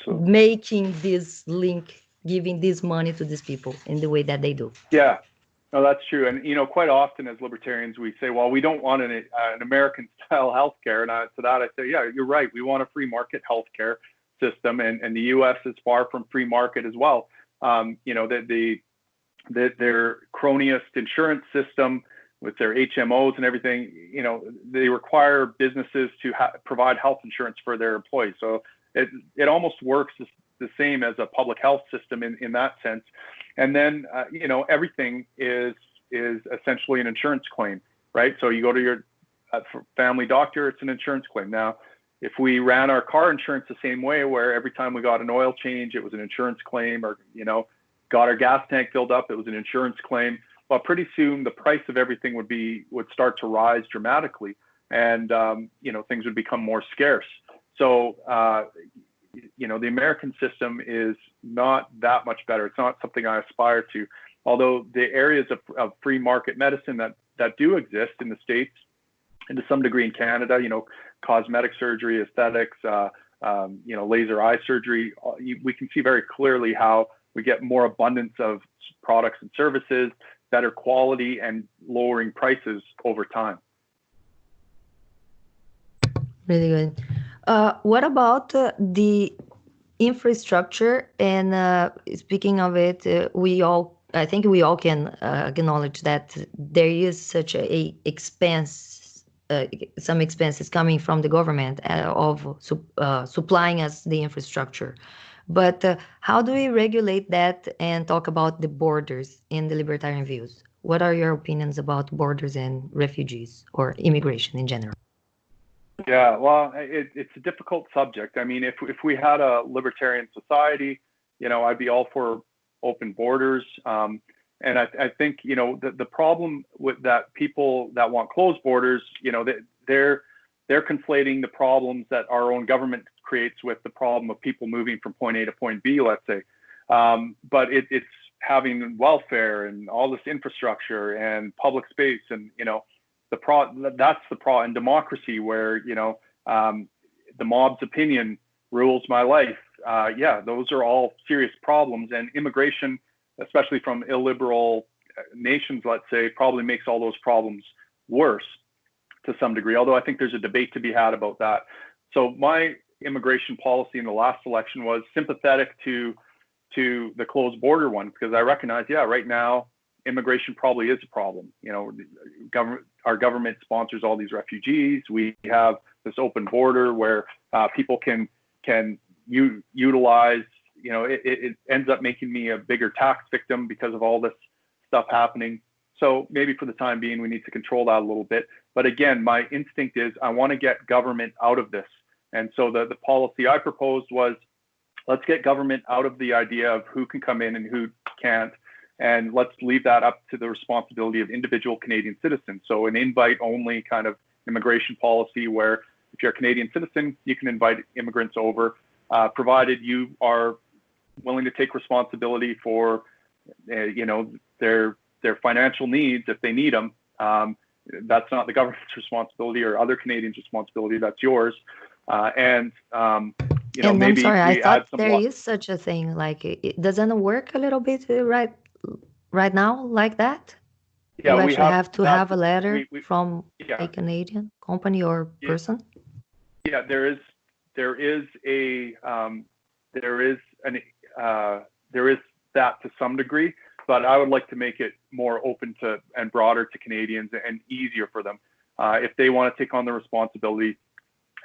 making this link, giving this money to these people in the way that they do. Yeah. No, that's true. And, quite often as libertarians, we say, well, we don't want an American-style healthcare. And to that, I say, yeah, you're right. We want a free market healthcare system. And the U.S. is far from free market as well. Their cronyist insurance system with their HMOs and everything, they require businesses to provide health insurance for their employees. So it almost works the same as a public health system in that sense. And then, everything is essentially an insurance claim, right? So you go to your family doctor, it's an insurance claim. Now, if we ran our car insurance the same way, where every time we got an oil change, it was an insurance claim, or, got our gas tank filled up, it was an insurance claim. Well, pretty soon the price of everything would start to rise dramatically, and, things would become more scarce. So, the American system is not that much better. It's not something I aspire to, although the areas of free market medicine that do exist in the States and to some degree in Canada, cosmetic surgery, aesthetics, laser eye surgery, we can see very clearly how we get more abundance of products and services, better quality, and lowering prices over time. Really good. What about the infrastructure? And speaking of it, I think we all can acknowledge that there is such a expense, some expenses coming from the government of supplying us the infrastructure. But how do we regulate that and talk about the borders in the libertarian views? What are your opinions about borders and refugees or immigration in general? Yeah, well, it's a difficult subject. I mean, if we had a libertarian society, I'd be all for open borders. And I think, the problem with that, people that want closed borders, they're conflating the problems that our own government creates with the problem of people moving from point A to point B, let's say. But it's having welfare and all this infrastructure and public space, and that's the problem in democracy, where the mob's opinion rules my life. Yeah, those are all serious problems, and immigration, especially from illiberal nations, let's say, probably makes all those problems worse to some degree, although I think there's a debate to be had about that. So my immigration policy in the last election was sympathetic to the closed border one, because I recognize, yeah, right now immigration probably is a problem. You know, our government sponsors all these refugees. We have this open border where people can utilize. You know, it ends up making me a bigger tax victim because of all this stuff happening. So maybe for the time being, we need to control that a little bit. But again, my instinct is I want to get government out of this. And so the policy I proposed was, let's get government out of the idea of who can come in and who can't. And let's leave that up to the responsibility of individual Canadian citizens. So an invite-only kind of immigration policy where if you're a Canadian citizen, you can invite immigrants over, provided you are willing to take responsibility for, you know, their financial needs if they need them. That's not the government's responsibility or other Canadians' responsibility. That's yours. You know, And maybe I'm sorry, I we add thought some. there is such a thing. Like it doesn't work a little bit right now like that. Yeah, You we actually have to have that's a letter we from yeah a Canadian company or yeah person. yeah. There is a there is an there is that to some degree, but I would like to make it more open to and broader to Canadians and easier for them if they want to take on the responsibility.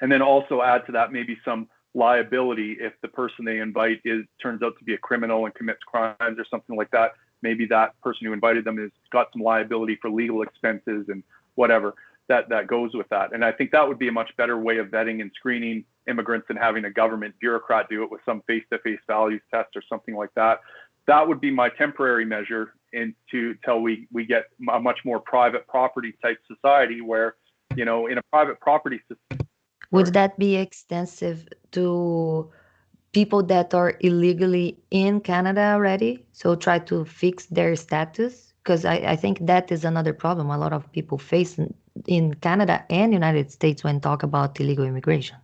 And then also add to that maybe some liability if the person they invite turns out to be a criminal and commits crimes or something like that. Maybe that person who invited them has got some liability for legal expenses and whatever that goes with that. And I think that would be a much better way of vetting and screening immigrants than having a government bureaucrat do it with some face-to-face values test or something like that. That would be my temporary measure until we get a much more private property type society where, you know, in a private property system. Would that be extensive to people that are illegally in Canada already? So try to fix their status? Because I think that is another problem a lot of people face in Canada and United States when talk about illegal immigration.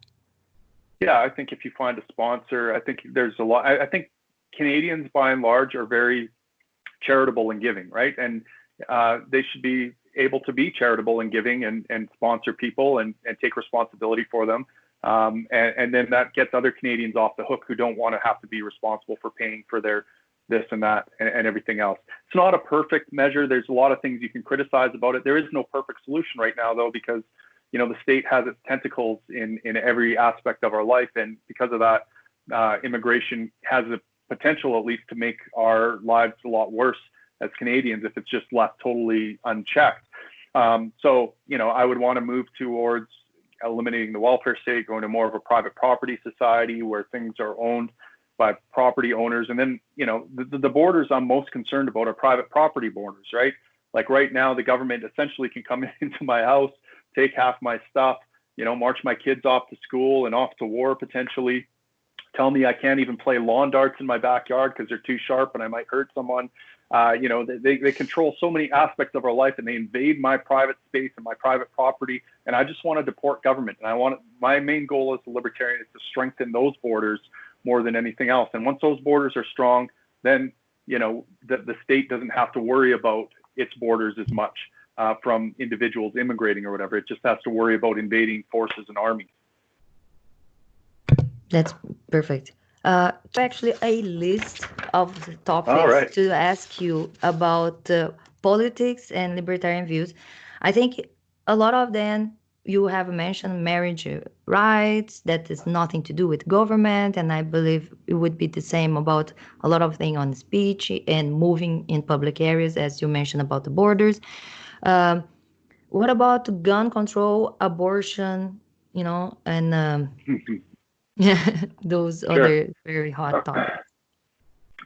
Yeah, I think if you find a sponsor, I think there's a lot. I think Canadians by and large are very charitable and giving, right? And they should be able to be charitable and giving and sponsor people and take responsibility for them. And then that gets other Canadians off the hook who don't want to have to be responsible for paying for their this and that and everything else. It's not a perfect measure. There's a lot of things you can criticize about it. There is no perfect solution right now, though, because, you know, the state has its tentacles in every aspect of our life. And because of that, immigration has the potential, at least, to make our lives a lot worse as Canadians if it's just left totally unchecked. So, you know, I would want to move towards eliminating the welfare state, going to more of a private property society where things are owned by property owners. And then, you know, the borders I'm most concerned about are private property borders, right? Like right now, the government essentially can come into my house, take half my stuff, you know, march my kids off to school and off to war potentially, tell me I can't even play lawn darts in my backyard because they're too sharp and I might hurt someone. You know, they control so many aspects of our life and they invade my private space and my private property. And I just want to deport government. And my main goal as a libertarian is to strengthen those borders more than anything else. And once those borders are strong, then, you know, the state doesn't have to worry about its borders as much from individuals immigrating or whatever. It just has to worry about invading forces and armies. That's perfect. Actually, a list of topics to ask you about politics and libertarian views. I think a lot of them you have mentioned marriage rights, that is nothing to do with government. And I believe it would be the same about a lot of things on speech and moving in public areas, as you mentioned about the borders. What about gun control, abortion, you know, and those Sure. other very hot topics?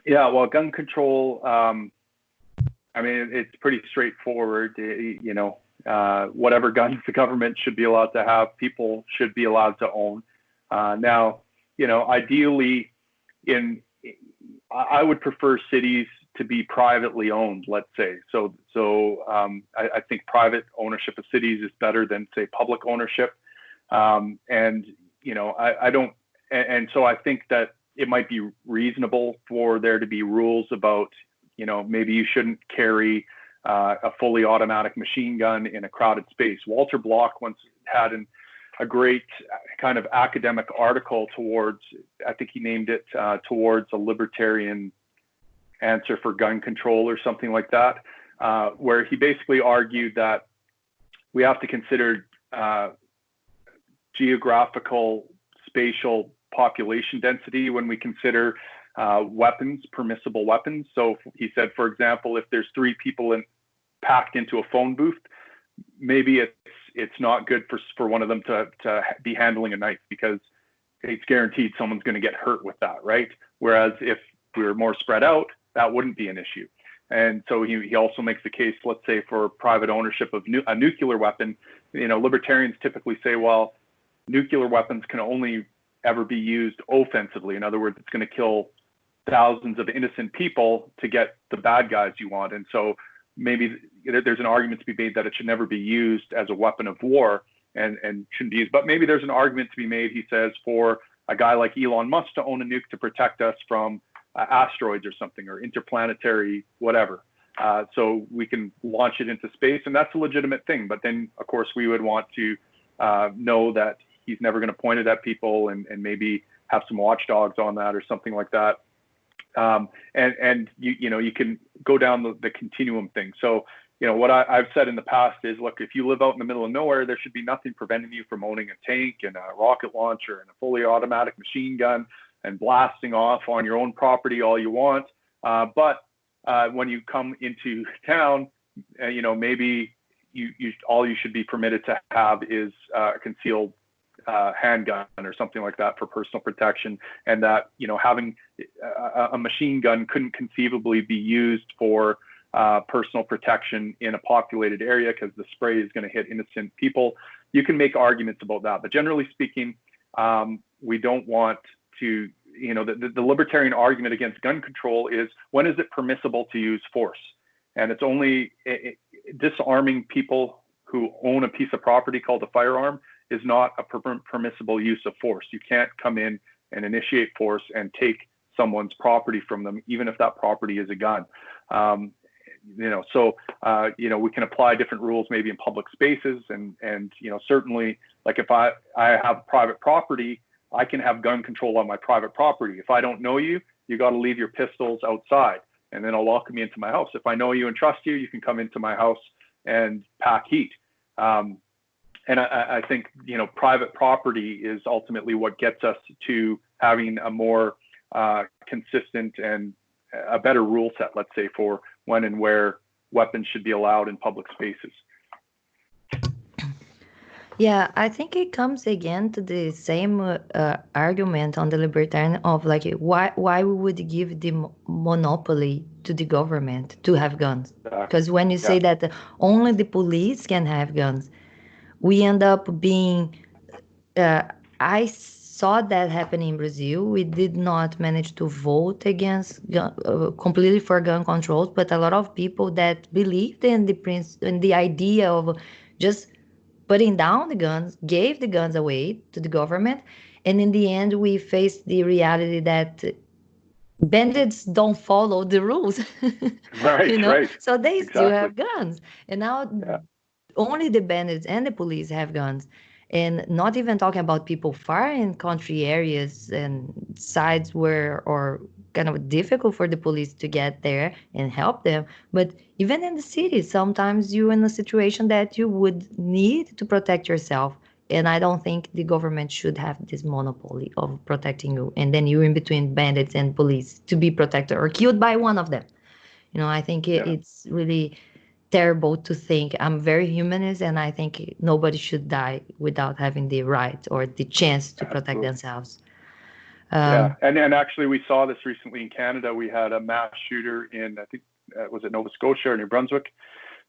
Yeah, well, gun control, I mean, it's pretty straightforward. You know, whatever guns the government should be allowed to have, people should be allowed to own. Now, you know, ideally, I would prefer cities to be privately owned, let's say. So I think private ownership of cities is better than, say, public ownership. And, I don't, and so I think that it might be reasonable for there to be rules about, maybe you shouldn't carry a fully automatic machine gun in a crowded space. Walter Block once had a great kind of academic article towards, I think he named it towards a libertarian answer for gun control or something like that, where he basically argued that we have to consider geographical, spatial population density when we consider weapons, permissible weapons. So he said, for example, if there's 3 people packed into a phone booth, maybe it's not good for one of them to be handling a knife, because it's guaranteed someone's going to get hurt with that, right? Whereas if we were more spread out, that wouldn't be an issue. And so he also makes the case, let's say, for private ownership of a nuclear weapon. Libertarians typically say, well, nuclear weapons can only ever be used offensively. In other words, it's going to kill thousands of innocent people to get the bad guys you want. And so maybe there's an argument to be made that it should never be used as a weapon of war and shouldn't be used. But maybe there's an argument to be made, he says, for a guy like Elon Musk to own a nuke to protect us from asteroids or something, or interplanetary whatever. So we can launch it into space, and that's a legitimate thing. But then, of course, we would want to know that he's never going to point it at people, and maybe have some watchdogs on that or something like that. And you can go down the continuum thing. So, what I've said in the past is, look, if you live out in the middle of nowhere, there should be nothing preventing you from owning a tank and a rocket launcher and a fully automatic machine gun and blasting off on your own property all you want. But when you come into town, maybe all you should be permitted to have is a concealed handgun or something like that for personal protection, and that having a machine gun couldn't conceivably be used for personal protection in a populated area, because the spray is going to hit innocent people. You can make arguments about that, but generally speaking, we don't want to, the libertarian argument against gun control is, when is it permissible to use force? And it's only disarming people who own a piece of property called a firearm is not a permissible use of force. You can't come in and initiate force and take someone's property from them, even if that property is a gun. So we can apply different rules maybe in public spaces, and certainly, like if I have private property, I can have gun control on my private property. If I don't know you, you got to leave your pistols outside, and then I'll welcome you into my house. If I know you and trust you, you can come into my house and pack heat. And I think, private property is ultimately what gets us to having a more consistent and a better rule set, let's say, for when and where weapons should be allowed in public spaces. Yeah, I think it comes again to the same argument on the libertarian of like, why we would give the monopoly to the government to have guns? Because when you say that only the police can have guns, we end up being, I saw that happen in Brazil. We did not manage to vote against completely for gun controls, but a lot of people that believed in the idea of just putting down the guns, gave the guns away to the government. And in the end, we faced the reality that bandits don't follow the rules. Right, right. So they still have guns. And now only the bandits and the police have guns. And not even talking about people far in country areas and sides where, or kind of difficult for the police to get there and help them. But even in the city, sometimes you're in a situation that you would need to protect yourself. And I don't think the government should have this monopoly of protecting you. And then you're in between bandits and police to be protected or killed by one of them. I think it's really terrible to think. I'm very humanist, and I think nobody should die without having the right or the chance to protect themselves. And actually we saw this recently in Canada. We had a mass shooter in, I think, was it Nova Scotia or New Brunswick,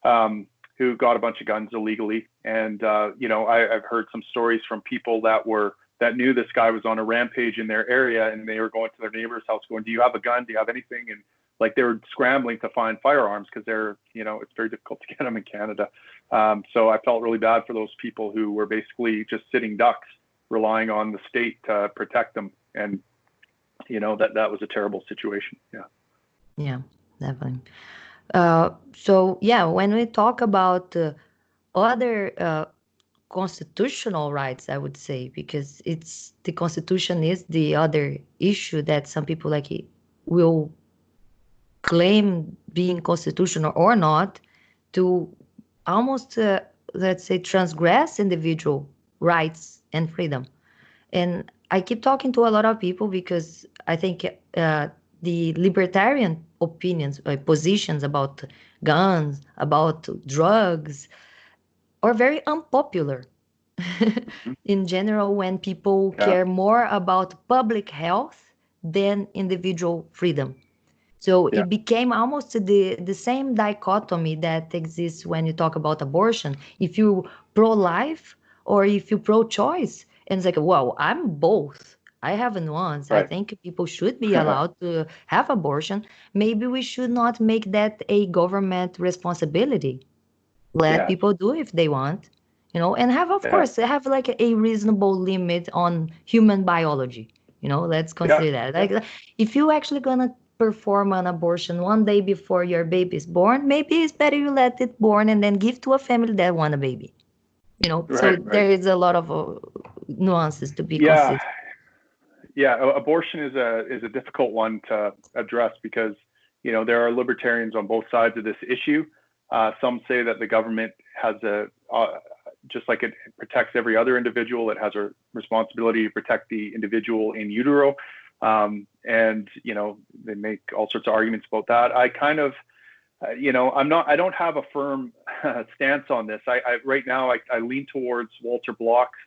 who got a bunch of guns illegally. And, I've heard some stories from people that knew this guy was on a rampage in their area, and they were going to their neighbor's house going, do you have a gun? Do you have anything? And Like they were scrambling to find firearms because they're, it's very difficult to get them in Canada. So I felt really bad for those people who were basically just sitting ducks, relying on the state to protect them. And, that was a terrible situation. Yeah. Yeah, definitely. So yeah, when we talk about other constitutional rights, I would say, because it's the Constitution is the other issue that some people will claim being constitutional or not to almost let's say transgress individual rights and freedom. And I keep talking to a lot of people because I think the libertarian opinions, positions about guns, about drugs, are very unpopular in general when people Yeah. care more about public health than individual freedom. So Yeah. it became almost the same dichotomy that exists when you talk about abortion. If you pro-life or if you pro-choice, and it's like, well, I'm both. I have nuance. I Right. think people should be allowed to have abortion. Maybe we should not make that a government responsibility. Let Yeah. people do if they want, and have, of Yeah. course, have like a reasonable limit on human biology. Let's Yeah. consider that. Yeah. Like, if you actually gonna perform an abortion one day before your baby is born, maybe it's better you let it born and then give to a family that want a baby. So Right. Right. there is a lot of nuances to be Yeah. considered. Yeah. Abortion is a difficult one to address because, there are libertarians on both sides of this issue. Some say that the government has just like it protects every other individual, it has a responsibility to protect the individual in utero. And, they make all sorts of arguments about that. I kind of, I don't have a firm stance on this. Right now, I lean towards Walter Block's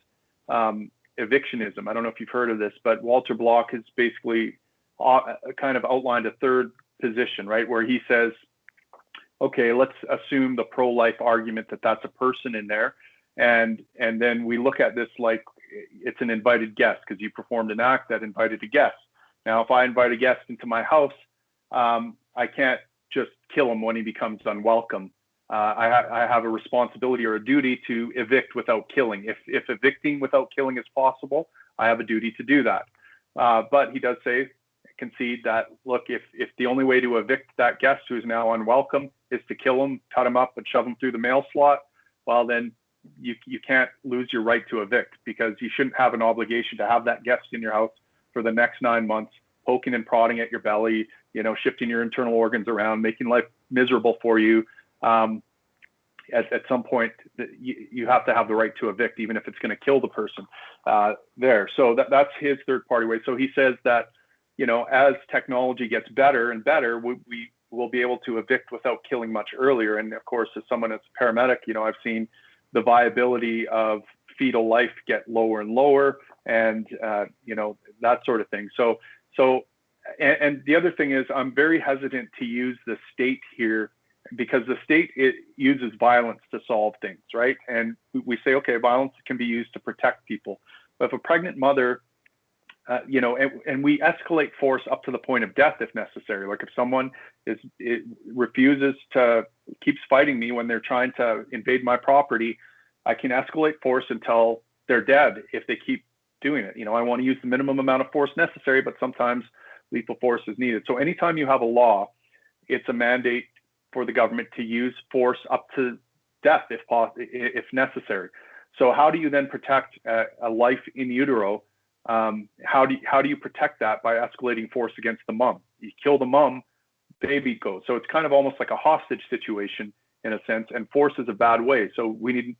evictionism. I don't know if you've heard of this, but Walter Block has basically kind of outlined a third position, right, where he says, okay, let's assume the pro-life argument that that's a person in there. And then we look at this like it's an invited guest because you performed an act that invited a guest. Now, if I invite a guest into my house, I can't just kill him when he becomes unwelcome. I have a responsibility or a duty to evict without killing. If evicting without killing is possible, I have a duty to do that. But he does concede that, look, if the only way to evict that guest who is now unwelcome is to kill him, cut him up, and shove him through the mail slot, well, then you can't lose your right to evict because you shouldn't have an obligation to have that guest in your house for the next 9 months, poking and prodding at your belly, shifting your internal organs around, making life miserable for you. At some point, you have to have the right to evict, even if it's going to kill the person there. So that's his third party way. So he says that, as technology gets better and better, we will be able to evict without killing much earlier. And of course, as someone that's a paramedic, I've seen the viability of fetal life get lower and lower, and that sort of thing. So and the other thing is, I'm very hesitant to use the state here because the state uses violence to solve things, right? And we say, okay, violence can be used to protect people, but if a pregnant mother, and we escalate force up to the point of death if necessary. Like if someone refuses keeps fighting me when they're trying to invade my property, I can escalate force until they're dead if they keep doing it. I want to use the minimum amount of force necessary, but sometimes lethal force is needed. So anytime you have a law, it's a mandate for the government to use force up to death if necessary. So how do you then protect a life in utero? How do you protect that by escalating force against the mom? You kill the mom, baby goes. So it's kind of almost like a hostage situation in a sense, and force is a bad way. So we need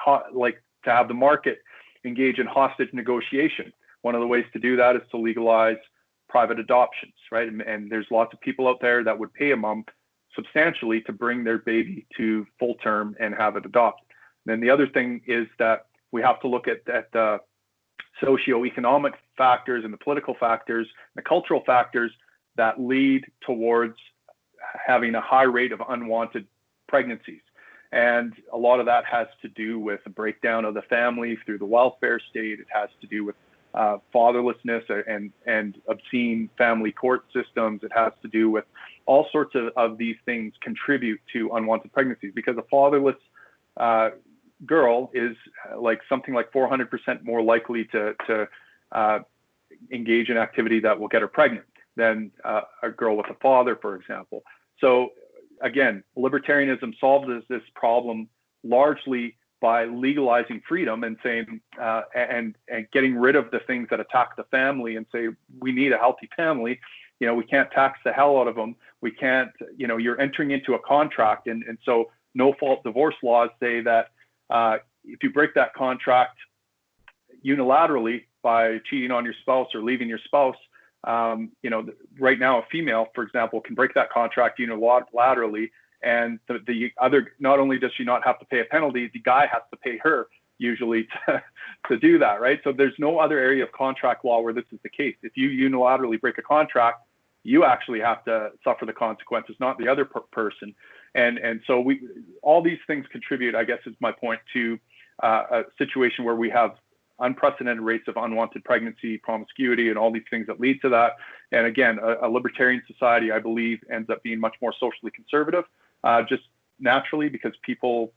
to have the market engage in hostage negotiation. One of the ways to do that is to legalize private adoptions, right? And there's lots of people out there that would pay a mom substantially to bring their baby to full term and have it adopted. And then the other thing is that we have to look at the socioeconomic factors and the political factors, the cultural factors that lead towards having a high rate of unwanted pregnancies. And a lot of that has to do with the breakdown of the family through the welfare state. It has to do with fatherlessness and obscene family court systems. It has to do with all sorts of these things contribute to unwanted pregnancies, because a fatherless girl is like something like 400% more likely to engage in activity that will get her pregnant than a girl with a father, for example. So again, libertarianism solves this problem largely by legalizing freedom and saying and getting rid of the things that attack the family, and say we need a healthy family. We can't tax the hell out of them. We can't, you're entering into a contract, and so no fault divorce laws say that if you break that contract unilaterally by cheating on your spouse or leaving your spouse, right now a female, for example, can break that contract unilaterally, and the other, not only does she not have to pay a penalty, the guy has to pay her usually to do that, right? So there's no other area of contract law where this is the case. If you unilaterally break a contract, you actually have to suffer the consequences, not the other person. And so all these things contribute, I guess is my point, to a situation where we have unprecedented rates of unwanted pregnancy, promiscuity, and all these things that lead to that. And again, a libertarian society, I believe, ends up being much more socially conservative, just naturally, because people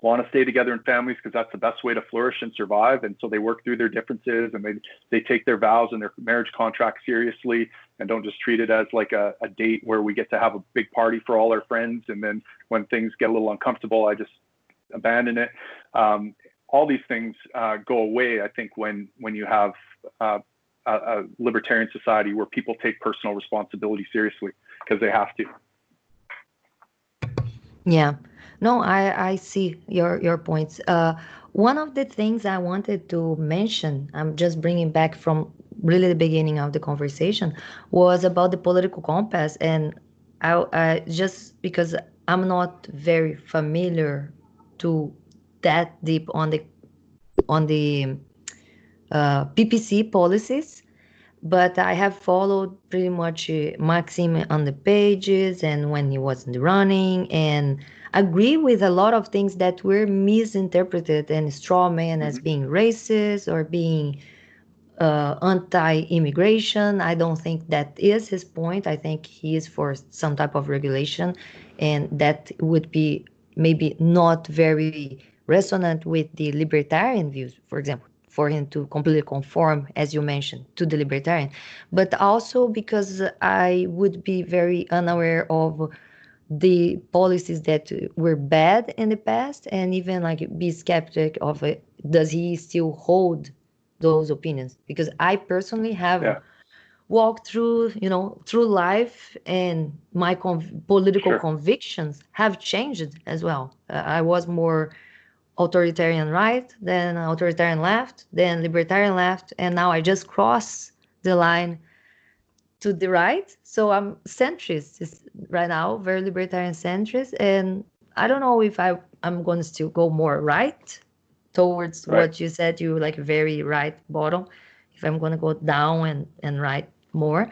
want to stay together in families because that's the best way to flourish and survive. And so they work through their differences, and they take their vows and their marriage contract seriously, and don't just treat it as like a date where we get to have a big party for all our friends, and then when things get a little uncomfortable, I just abandon it. All these things go away, I think, when you have a libertarian society where people take personal responsibility seriously because they have to. Yeah. No, I see your points. One of the things I wanted to mention, I'm just bringing back from really the beginning of the conversation, was about the political compass. And I just because I'm not very familiar to that deep on the PPC policies, but I have followed pretty much Maxim on the pages and when he was in the running, and agree with a lot of things that were misinterpreted and strawman as being racist or being anti-immigration. I don't think that is his point. I think he is for some type of regulation, and that would be maybe not very resonant with the libertarian views, for example, for him to completely conform, as you mentioned, to the libertarian. But also because I would be very unaware of the policies that were bad in the past, and even like be skeptic of it. Does he still hold those opinions? Because I personally have walked through life, and my political convictions have changed as well. I was more authoritarian right, then authoritarian left, then libertarian left, and now I just cross the line to the right. So I'm centrist right now, very libertarian centrist. And I don't know if I'm going to still go more right towards what you said, you like very right bottom, if I'm going to go down and right more.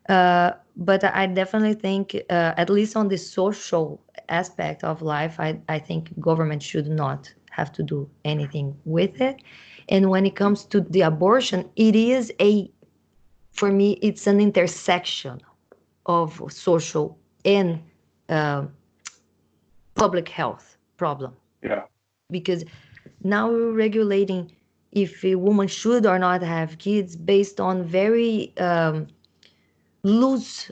But I definitely think, at least on the social aspect of life, I think government should not have to do anything with it. And when it comes to the abortion, it is for me, it's an intersection of social and public health problem. Yeah. Because now we're regulating if a woman should or not have kids based on very loose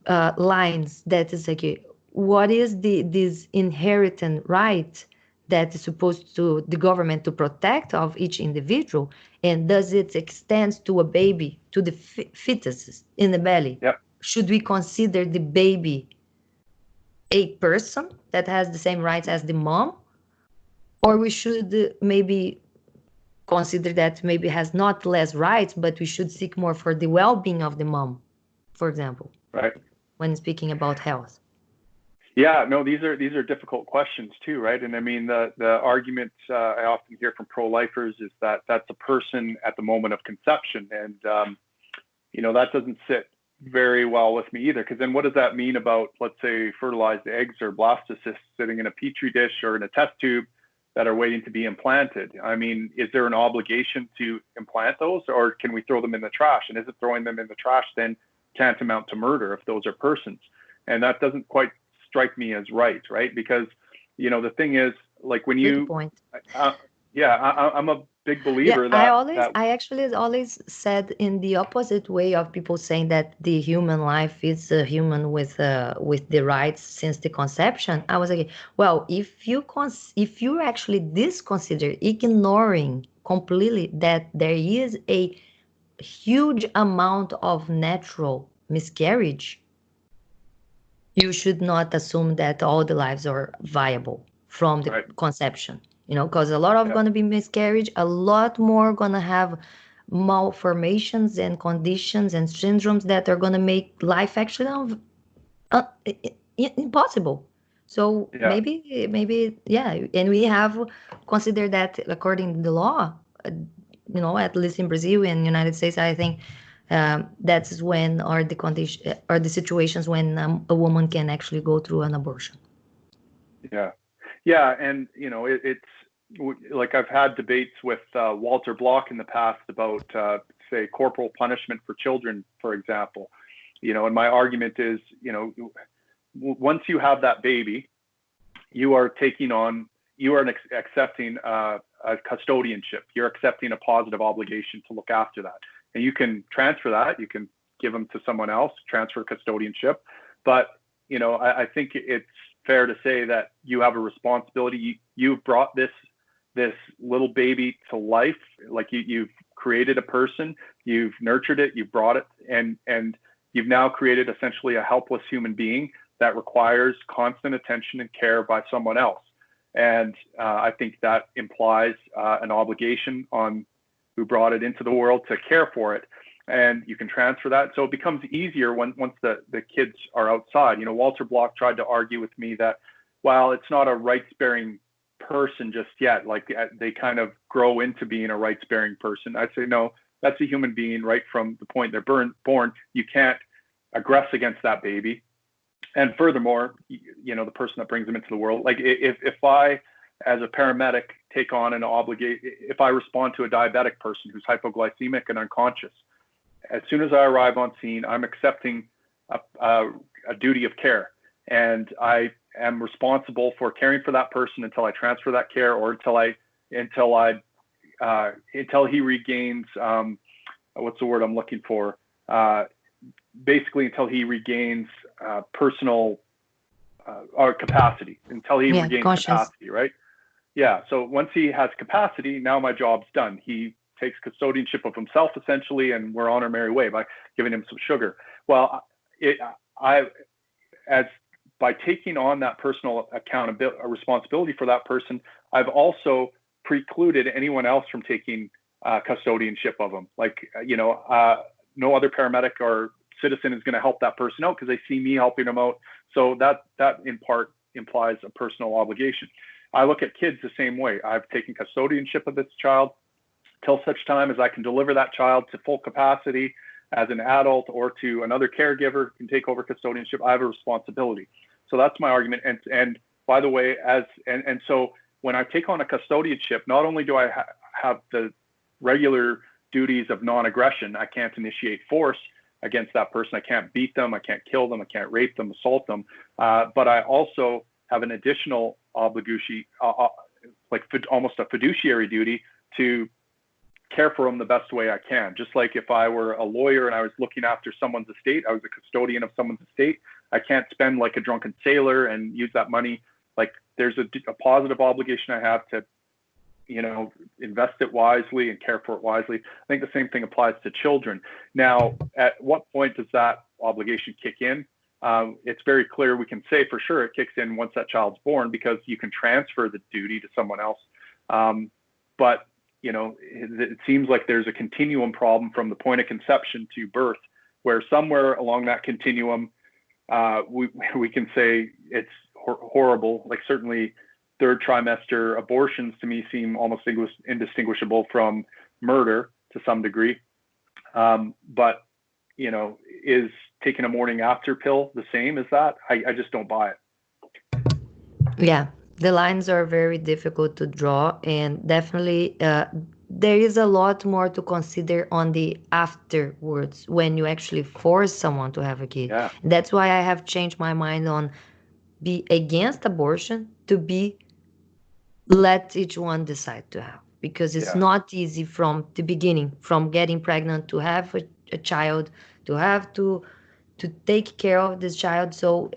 lines. That is like, what is this inherent right that is supposed to the government to protect of each individual, and does it extend to a baby, to the fetuses in the belly? Yep. Should we consider the baby a person that has the same rights as the mom, or we should maybe consider that maybe has not less rights, but we should seek more for the well-being of the mom, for example, right, when speaking about health? Yeah, no, these are difficult questions too, right? And I mean, the argument I often hear from pro-lifers is that that's a person at the moment of conception, and that doesn't sit very well with me either. Because then, what does that mean about, let's say, fertilized eggs or blastocysts sitting in a petri dish or in a test tube that are waiting to be implanted. I mean, is there an obligation to implant those, or can we throw them in the trash? And is it throwing them in the trash then tantamount to murder if those are persons? And that doesn't quite strike me as right? Because, the thing is, like when Good you, point. I'm a big Yeah, believer that I actually always said in the opposite way of people saying that the human life is a human with the rights since the conception. I was like, well, if you actually disconsider ignoring completely that there is a huge amount of natural miscarriage, you should not assume that all the lives are viable from the right, conception, because a lot of yeah, going to be miscarriage, a lot more going to have malformations and conditions and syndromes that are going to make life actually impossible. So yeah, maybe, yeah, and we have considered that according to the law, at least in Brazil and United States, I think that's when are the condition are the situations when a woman can actually go through an abortion. yeah, yeah. And like I've had debates with Walter Block in the past about say corporal punishment for children, for example. And my argument is, once you have that baby, you are accepting a custodianship. You're accepting a positive obligation to look after that, and you can transfer that. You can give them to someone else, transfer custodianship. But I think it's fair to say that you have a responsibility. You've brought this little baby to life. Like you've created a person, you've nurtured it, you've brought it, and you've now created essentially a helpless human being that requires constant attention and care by someone else. And I think that implies an obligation on who brought it into the world to care for it. And you can transfer that. So it becomes easier once the kids are outside. Walter Block tried to argue with me that, while it's not a rights-bearing person just yet, like they kind of grow into being a rights-bearing person. I say, no, that's a human being right from the point they're born. You can't aggress against that baby. And furthermore, the person that brings them into the world, like if I, as a paramedic, take on an if I respond to a diabetic person who's hypoglycemic and unconscious, as soon as I arrive on scene, I'm accepting a duty of care, and I am responsible for caring for that person until I transfer that care, or until he regains what's the word I'm looking for? Basically, until he regains personal or capacity, until he regains capacity, right? Yeah. So once he has capacity, now my job's done. He takes custodianship of himself essentially, and we're on our merry way by giving him some sugar. Well, by taking on that personal accountability, responsibility for that person, I've also precluded anyone else from taking custodianship of him. Like, no other paramedic or citizen is going to help that person out because they see me helping them out. So that in part implies a personal obligation. I look at kids the same way. I've taken custodianship of this child till such time as I can deliver that child to full capacity as an adult, or to another caregiver who can take over custodianship. I have a responsibility. So that's my argument. And by the way, so when I take on a custodianship, not only do I have the regular duties of non-aggression, I can't initiate force against that person, I can't beat them, I can't kill them, I can't rape them, assault them, but I also have an additional obligation, like almost a fiduciary duty, to care for them the best way I can. Just like if I were a lawyer and I was looking after someone's estate, I was a custodian of someone's estate. I can't spend like a drunken sailor and use that money. Like there's a positive obligation I have to, invest it wisely and care for it wisely. I think the same thing applies to children. Now, at what point does that obligation kick in? It's very clear. We can say for sure it kicks in once that child's born, because you can transfer the duty to someone else. But it seems like there's a continuum problem from the point of conception to birth, where somewhere along that continuum, we can say it's horrible. Like certainly third trimester abortions to me seem almost indistinguishable from murder to some degree. But, is taking a morning after pill the same as that? I just don't buy it. Yeah. The lines are very difficult to draw, and definitely there is a lot more to consider on the afterwards when you actually force someone to have a kid. Yeah. That's why I have changed my mind on be against abortion to be let each one decide to have, because it's Yeah. not easy from the beginning, from getting pregnant to have a child, to have to take care of this child. So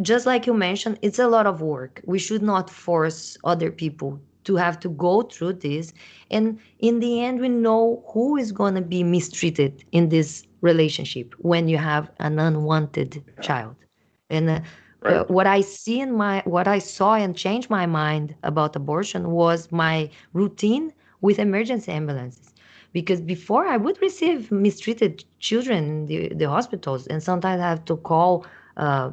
just like you mentioned, it's a lot of work. We should not force other people to have to go through this. And in the end, we know who is going to be mistreated in this relationship when you have an unwanted Yeah. child. And Right. what I saw and changed my mind about abortion was my routine with emergency ambulances. Because before I would receive mistreated children in the hospitals, and sometimes I have to call uh,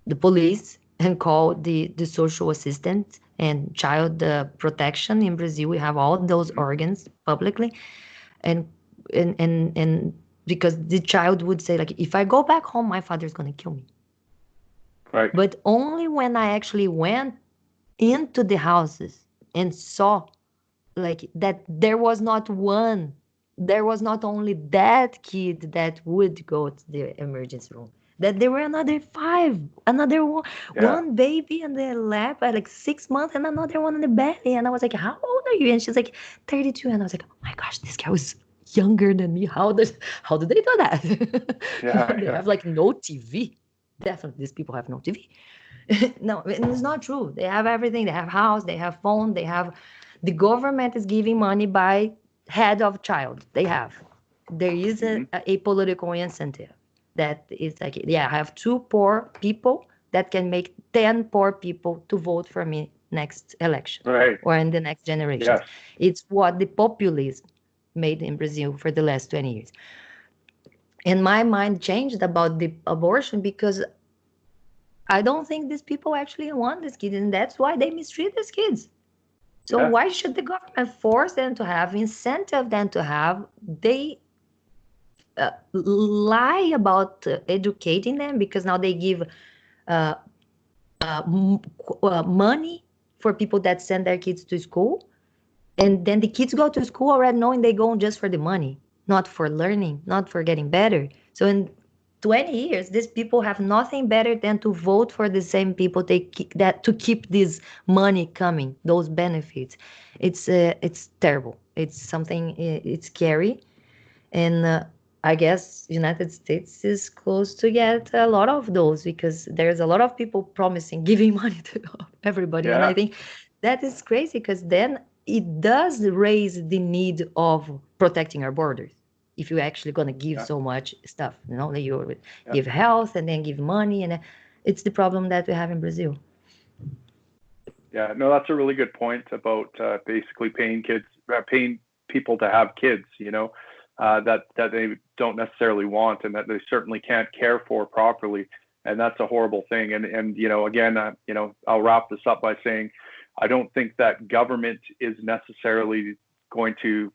the police and call the social assistant and child protection. In Brazil, we have all those Hmm. organs publicly, and and because the child would say like, if I go back home, my father's gonna kill me. Right. But only when I actually went into the houses and saw like that there was not only that kid that would go to the emergency room, that there were another five, another one, Yeah. one baby in the lap at like 6 months and another one in the belly. And I was like, how old are you? And she's like 32. And I was like, oh my gosh, this girl is younger than me. How do they do that? Yeah. They Yeah. have like no TV. Definitely these people have no TV. No, it's not true. They have everything. They have house, they have phone, they have, the government is giving money by head of child. They have. There is Hmm. a political incentive that is like, yeah, I have two poor people that can make 10 poor people to vote for me next election Right. or in the next generations. Yes. It's what the populism made in Brazil for the last 20 years. And my mind changed about the abortion because I don't think these people actually want these kids, and that's why they mistreat these kids. So Yeah. why should the government force them to have, incentive them to have? They lie about educating them because now they give uh, money for people that send their kids to school, and then the kids go to school already knowing they go just for the money, not for learning, not for getting better. So in 20 years, these people have nothing better than to vote for the same people that to keep this money coming, those benefits. It's terrible. It's something. It's scary, and I guess United States is close to get a lot of those because there's a lot of people promising giving money to everybody, and I Yeah. think that is crazy because then it does raise the need of protecting our borders. If you're actually going to give Yeah. so much stuff, that you Yeah. give health and then give money, and it's the problem that we have in Brazil. Yeah. No, that's a really good point about basically paying people to have kids. That they don't necessarily want and that they certainly can't care for properly, and that's a horrible thing. And again, I'll wrap this up by saying I don't think that government is necessarily going to,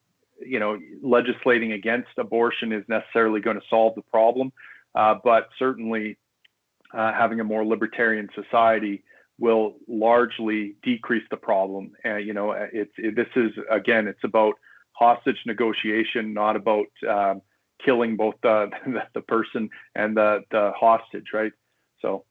legislating against abortion is necessarily going to solve the problem, but certainly having a more libertarian society will largely decrease the problem. And this is, again, it's about hostage negotiation, not about killing both the person and the hostage, right? So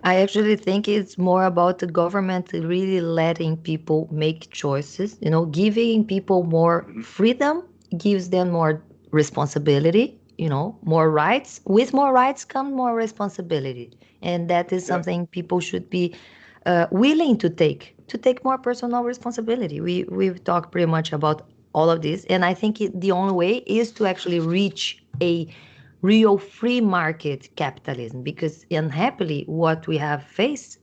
I actually think it's more about the government really letting people make choices, giving people more mhm, freedom gives them more responsibility, more rights. With more rights come more responsibility. And that is yeah, something people should be willing to take more personal responsibility. We've talked pretty much about all of this. And I think the only way is to actually reach a real free market capitalism, because unhappily what we have faced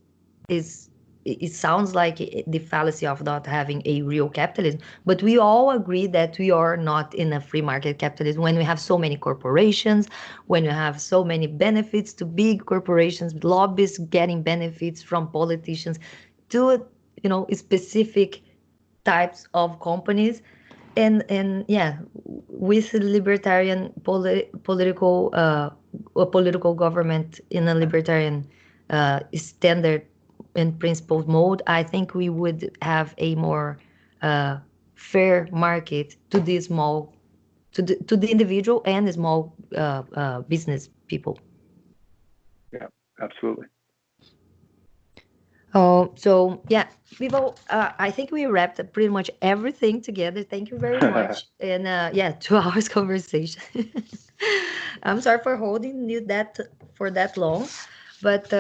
is, it sounds like the fallacy of not having a real capitalism, but we all agree that we are not in a free market capitalism when we have so many corporations, when you have so many benefits to big corporations, lobbyists getting benefits from politicians to specific types of companies. And yeah, with libertarian political a political government in a libertarian standard and principles mode, I think we would have a more fair market to the small, to the individual and the small business people. Yeah, absolutely. Oh, so yeah, Vivo, I think we wrapped up pretty much everything together. Thank you very much. And yeah, 2 hours conversation. I'm sorry for holding you that for that long, but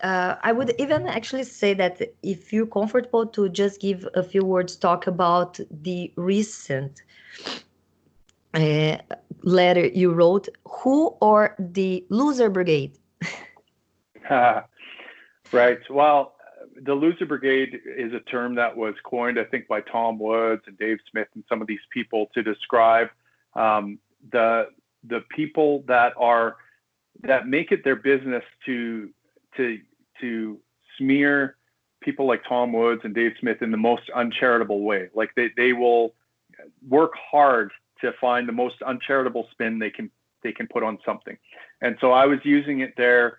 I would even actually say that if you're comfortable to just give a few words, talk about the recent uh, letter you wrote, who or the loser brigade? Right. Well, the loser brigade is a term that was coined, I think, by Tom Woods and Dave Smith and some of these people to describe um, the people that make it their business to to smear people like Tom Woods and Dave Smith in the most uncharitable way. Like they will work hard to find the most uncharitable spin they can put on something. And so I was using it there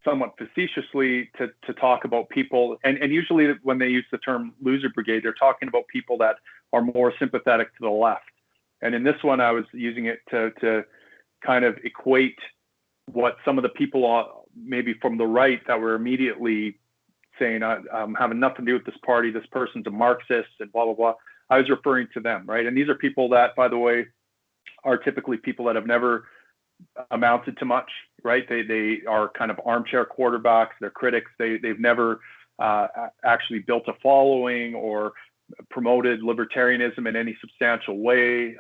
somewhat facetiously to talk about people. And usually when they use the term loser brigade, they're talking about people that are more sympathetic to the left. And in this one, I was using it to kind of equate what some of the people maybe from the right that were immediately saying, I'm having nothing to do with this party, this person's a Marxist and blah, blah, blah. I was referring to them, right? And these are people that, by the way, are typically people that have never amounted to much, right? They are kind of armchair quarterbacks. They're critics. They've never actually built a following or promoted libertarianism in any substantial way.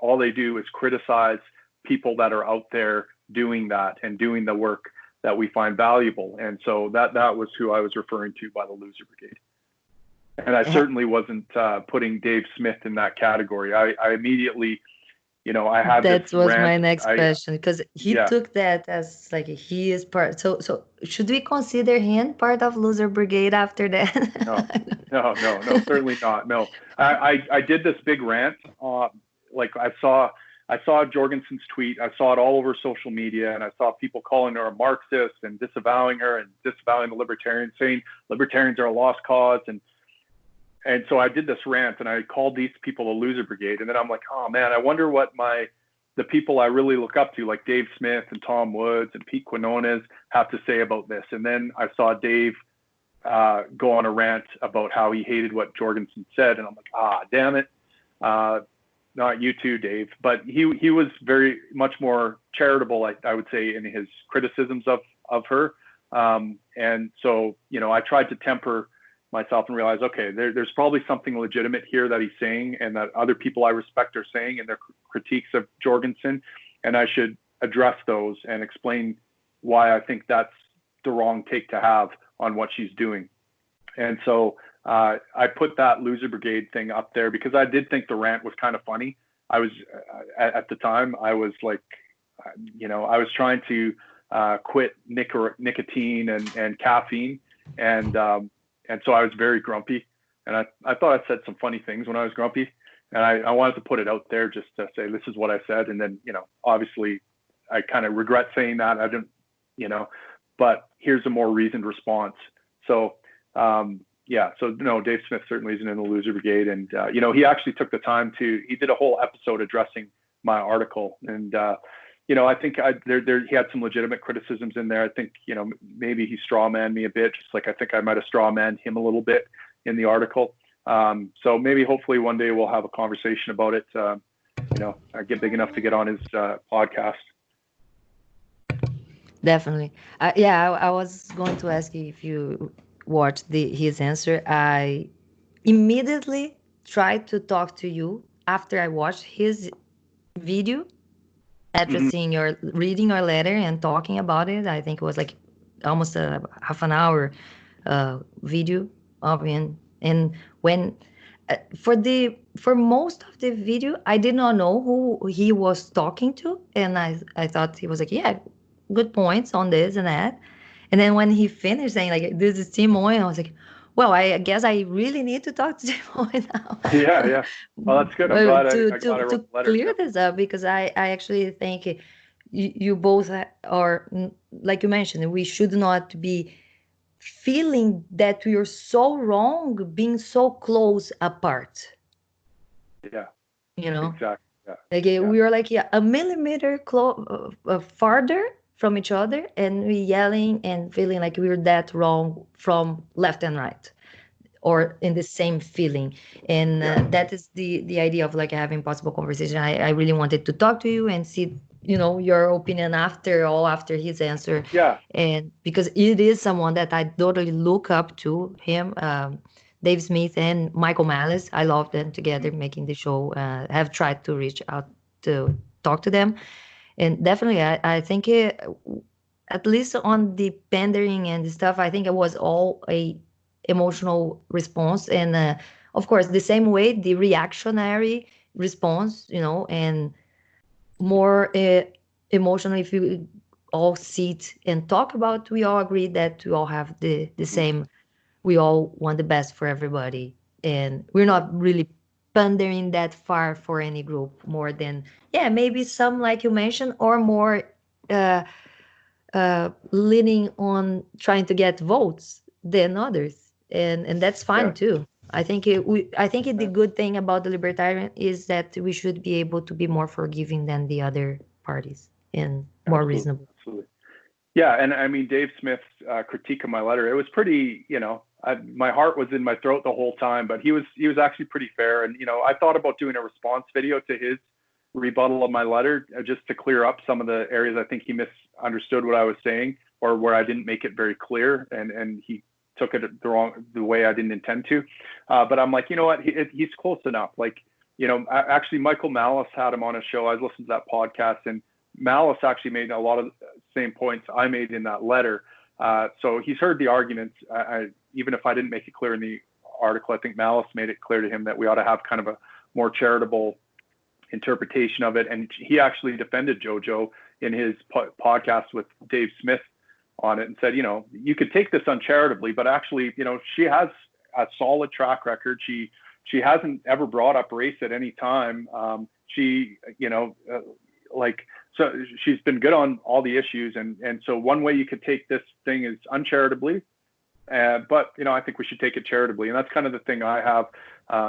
All they do is criticize people that are out there doing that and doing the work that we find valuable. And so that was who I was referring to by the loser brigade. And I certainly wasn't putting Dave Smith in that category. I immediately, I had That this was rant. my next question, because he took that as like he is part. So should we consider him part of loser brigade after that? No, certainly not. No, I did this big rant. Like I saw Jorgensen's tweet. I saw it all over social media, and I saw people calling her a Marxist and disavowing her and disavowing the libertarians, saying libertarians are a lost cause. And so I did this rant, and I called these people a loser brigade. And then I'm like, oh man, I wonder what the people I really look up to, like Dave Smith and Tom Woods and Pete Quinones, have to say about this. And then I saw Dave go on a rant about how he hated what Jorgensen said, and I'm like, damn it, not you too, Dave. But he was very much more charitable, I would say, in his criticisms of her. And so I tried to temper myself and realize, okay, there's probably something legitimate here that he's saying and that other people I respect are saying in their critiques of Jorgensen, and I should address those and explain why I think that's the wrong take to have on what she's doing. And so I put that loser brigade thing up there because I did think the rant was kind of funny. I was at the time I was like, I was trying to quit nicotine and caffeine, and so I was very grumpy, and I thought I said some funny things when I was grumpy, and I wanted to put it out there just to say, this is what I said. And then, obviously I kind of regret saying that. I didn't, but here's a more reasoned response. So, so no, Dave Smith certainly isn't in the loser brigade. And, he actually took the time he did a whole episode addressing my article. And, I think he had some legitimate criticisms in there. I think, maybe he strawmanned me a bit, just like I think I might have strawmanned him a little bit in the article. So maybe hopefully one day we'll have a conversation about it. I get big enough to get on his podcast. Definitely. I was going to ask you if you watched his answer. I immediately tried to talk to you after I watched his video, after reading your letter and talking about it. I think it was like almost a half an hour video of him. And when for most of the video, I did not know who he was talking to, and I thought he was like, yeah, good points on this and that. And then when he finished saying like, this is Tim Moen, I was like, well, I guess I really need to talk to Tim Moen now. Yeah. Well, that's good. I'm glad I wrote the letter. Clear this up, because I actually think you both are, like you mentioned, we should not be feeling that we are so wrong being so close apart, Yeah, you know? exactly. Yeah, Like yeah, we are like, yeah, a millimeter farther from each other, and we yelling and feeling like we're that wrong from left and right, or in the same feeling. And yeah, that is the idea of like having possible conversation. I really wanted to talk to you and see, your opinion after his answer. yeah. And because it is someone that I totally look up to him, Dave Smith and Michael Malice. I love them together making the show. Have tried to reach out to talk to them, and definitely I think at least on the pandering and the stuff, I think it was all a emotional response. And of course, the same way, the reactionary response, and more emotional. If you all sit and talk about, we all agree that we all have the Mhm. same, we all want the best for everybody, and we're Right. not really pandering that far for any group more than, yeah, maybe some, like you mentioned, or more uh, leaning on trying to get votes than others, and that's fine Yeah. too. I think the good thing about the libertarian is that we should be able to be more forgiving than the other parties and more Absolutely. reasonable. Absolutely. Yeah, and I mean Dave Smith's critique of my letter, it was pretty, my heart was in my throat the whole time, but he was actually pretty fair. And I thought about doing a response video to his rebuttal of my letter, just to clear up some of the areas I think he misunderstood what I was saying, or where I didn't make it very clear, and he took it the way I didn't intend to. But I'm like, you know what, he's close enough. Like, actually Michael Malice had him on a show. I listened to that podcast, and Malice actually made a lot of the same points I made in that letter. So he's heard the arguments. Even if I didn't make it clear in the article, I think Malice made it clear to him that we ought to have kind of a more charitable interpretation of it. And he actually defended JoJo in his podcast with Dave Smith on it, and said, you could take this uncharitably, but actually, she has a solid track record. She hasn't ever brought up race at any time. So she's been good on all the issues. And so one way you could take this thing is uncharitably, but I think we should take it charitably. And that's kind of the thing I have.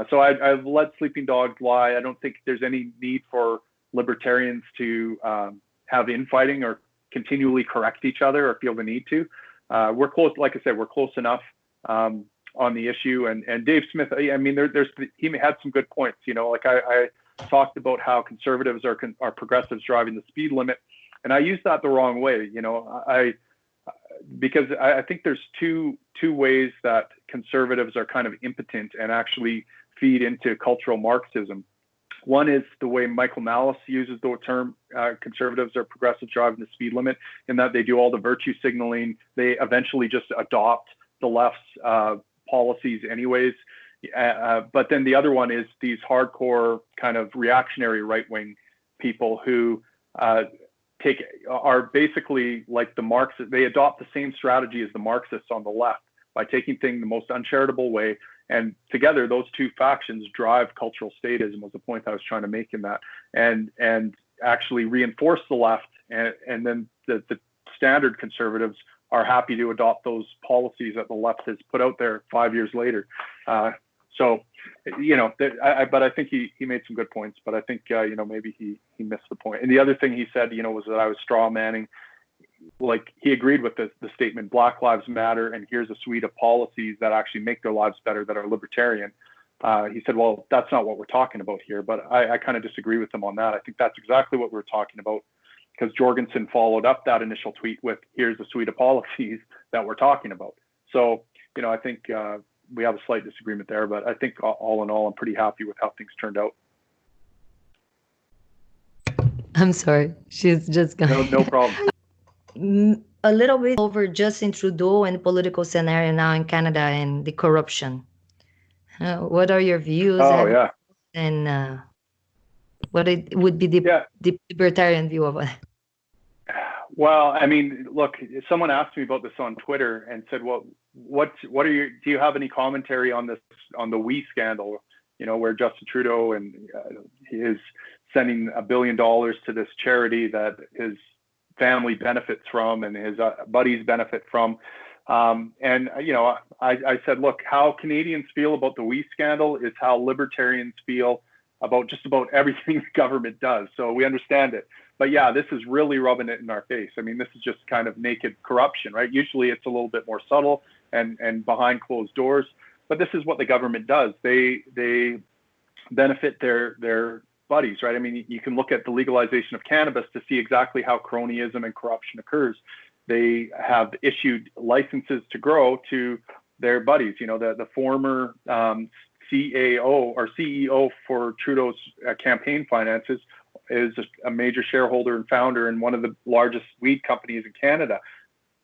So I've let sleeping dogs lie. I don't think there's any need for libertarians to have infighting or continually correct each other or feel the need to. We're close. Like I said, we're close enough on the issue. And Dave Smith, I mean, he had some good points. Like I talked about how conservatives are progressives driving the speed limit, and I used that the wrong way. Because I think there's two ways that conservatives are kind of impotent and actually feed into cultural Marxism. One is the way Michael Malice uses the term conservatives are progressive driving the speed limit, in that they do all the virtue signaling. They eventually just adopt the left's policies anyways. But then the other one is these hardcore kind of reactionary right-wing people who are basically like the Marxists. They adopt the same strategy as the Marxists on the left by taking things the most uncharitable way. And together, those two factions drive cultural statism, was the point I was trying to make in that, and actually reinforce the left. And then the standard conservatives are happy to adopt those policies that the left has put out there 5 years later. But I think he made some good points, but I think, maybe he missed the point. And the other thing he said, was that I was straw manning. Like, he agreed with the statement, Black Lives Matter, and here's a suite of policies that actually make their lives better that are libertarian. He said, well, that's not what we're talking about here, but I kind of disagree with him on that. I think that's exactly what we're talking about, because Jorgensen followed up that initial tweet with, here's a suite of policies that we're talking about. So, I think we have a slight disagreement there, but I think all in all, I'm pretty happy with how things turned out. I'm sorry, she's just going. No problem. A little bit over Justin Trudeau and the political scenario now in Canada and the corruption. What are your views? Oh, yeah. And what it would be the libertarian view of it? Well, I mean, look, someone asked me about this on Twitter and said, well, do you have any commentary on this, on the WE scandal, where Justin Trudeau and he is sending $1 billion to this charity that his family benefits from and his buddies benefit from. And, I said, look, how Canadians feel about the We scandal is how libertarians feel about just about everything the government does. So we understand it. But yeah, this is really rubbing it in our face. I mean, this is just kind of naked corruption, right? Usually it's a little bit more subtle and behind closed doors. But this is what the government does. They benefit their buddies, right? I mean, you can look at the legalization of cannabis to see exactly how cronyism and corruption occurs. They have issued licenses to grow to their buddies. The former CAO or CEO for Trudeau's campaign finances is a major shareholder and founder in one of the largest weed companies in Canada.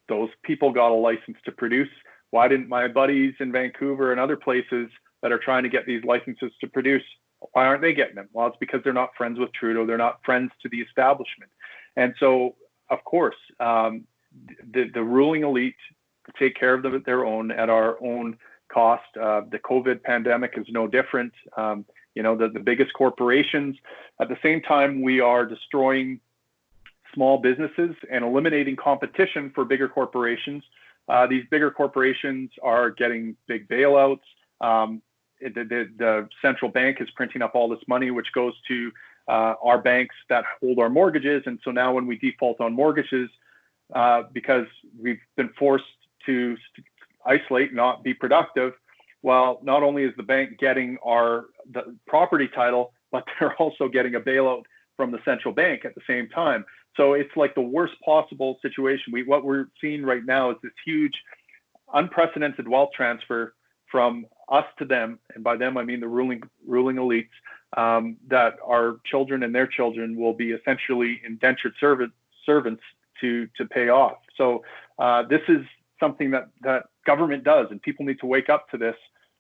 Those people got a license to produce. Why didn't my buddies in Vancouver and other places that are trying to get these licenses to produce, why aren't they getting them? Well, it's because they're not friends with Trudeau. They're not friends to the establishment. And so, of course, the ruling elite take care of their own at our own cost. The COVID pandemic is no different. The biggest corporations. At the same time, we are destroying small businesses and eliminating competition for bigger corporations. These bigger corporations are getting big bailouts. The central bank is printing up all this money, which goes to our banks that hold our mortgages. And so now when we default on mortgages, because we've been forced to isolate, not be productive, well, not only is the bank getting the property title, but they're also getting a bailout from the central bank at the same time. So it's like the worst possible situation. What we're seeing right now is this huge, unprecedented wealth transfer from us to them, and by them I mean the ruling elites, that our children and their children will be essentially indentured servants to pay off. So this is something that government does, and people need to wake up to this.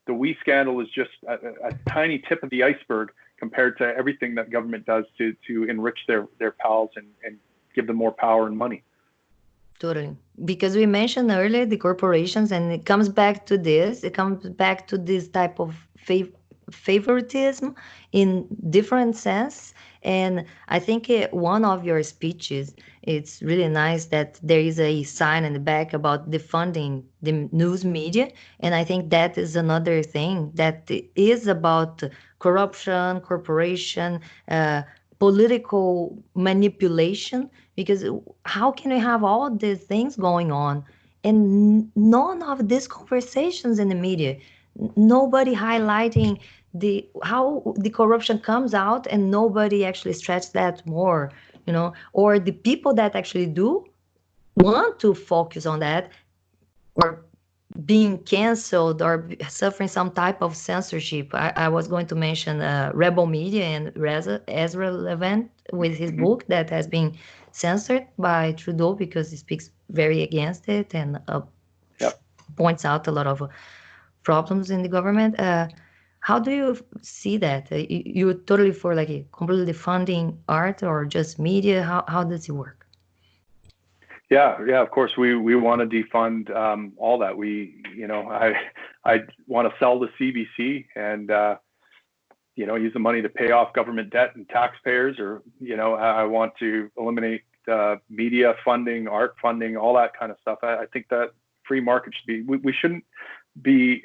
The We scandal is just a tiny tip of the iceberg compared to everything that government does to enrich their pals and give them more power and money. Totally. Because we mentioned earlier the corporations, and it comes back to this. It comes back to this type of favoritism in different sense. And I think one of your speeches, it's really nice that there is a sign in the back about defunding the news media. And I think that is another thing that is about corruption, corporation, political manipulation, because how can we have all these things going on and none of these conversations in the media, nobody highlighting how the corruption comes out and nobody actually stretch that more, or the people that actually do want to focus on that or being canceled or suffering some type of censorship. I was going to mention Rebel Media and Ezra Levant with his book that has been censored by Trudeau because he speaks very against it and points out a lot of problems in the government. How do you see that? You're totally for like completely funding art or just media? How does it work? Yeah, of course, we want to defund all that. I want to sell the CBC and use the money to pay off government debt and taxpayers, or I want to eliminate media funding, art funding, all that kind of stuff. I think that free market should be. We shouldn't be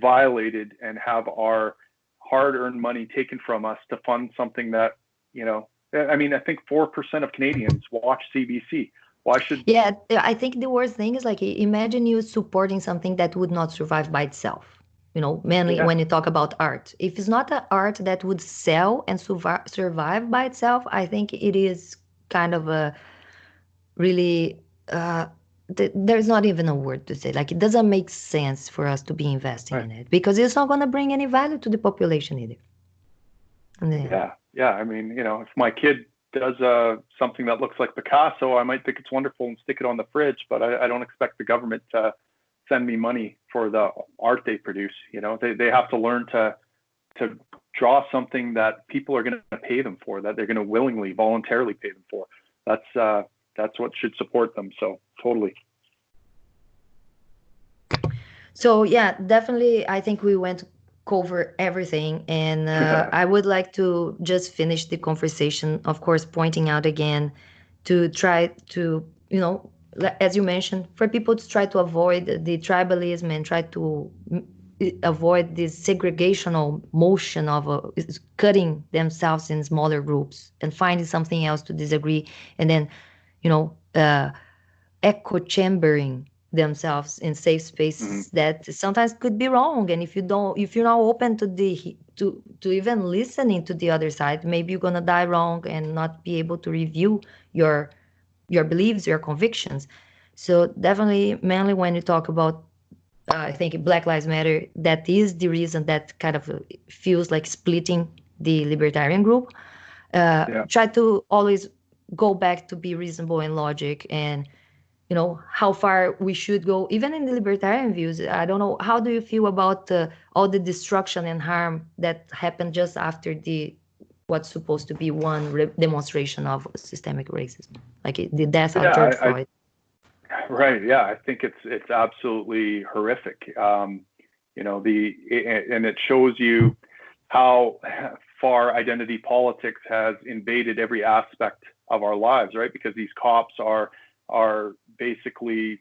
violated and have our hard-earned money taken from us to fund something that I mean, I think 4% of Canadians watch CBC. Why should? Yeah, I think the worst thing is like, imagine you supporting something that would not survive by itself. Mainly when you talk about art. If it's not an art that would sell and survive by itself, I think it is kind of a really, there's not even a word to say. Like, it doesn't make sense for us to be investing in it because it's not going to bring any value to the population either. Yeah. I mean, if my kid does something that looks like Picasso, I might think it's wonderful and stick it on the fridge, but I don't expect the government to send me money for the art they produce. They have to learn to draw something that people are going to pay them for, that they're going to willingly, voluntarily pay them for. That's what should support them. So totally. So yeah, definitely. I think we went cover everything, and I would like to just finish the conversation, of course, pointing out again to try to as you mentioned, for people to try to avoid the tribalism and try to avoid this segregational motion of cutting themselves in smaller groups and finding something else to disagree, and then, you know, echo chambering themselves in safe Mm-hmm. spaces that sometimes could be wrong. And if you're not open to to even listening to the other side, maybe you're gonna die wrong and not be able to review your beliefs, your convictions. So definitely, mainly when you talk about, I think Black Lives Matter, that is the reason that kind of feels like splitting the libertarian group. Yeah. Try to always go back to be reasonable and logic, and how far we should go, even in the libertarian views. I don't know, how do you feel about all the destruction and harm that happened just after the what's supposed to be one demonstration of systemic racism, like the death of George Yeah. Floyd? Right. Yeah. I think it's absolutely horrific. And it shows you how far identity politics has invaded every aspect of our lives, right? Because these cops are basically,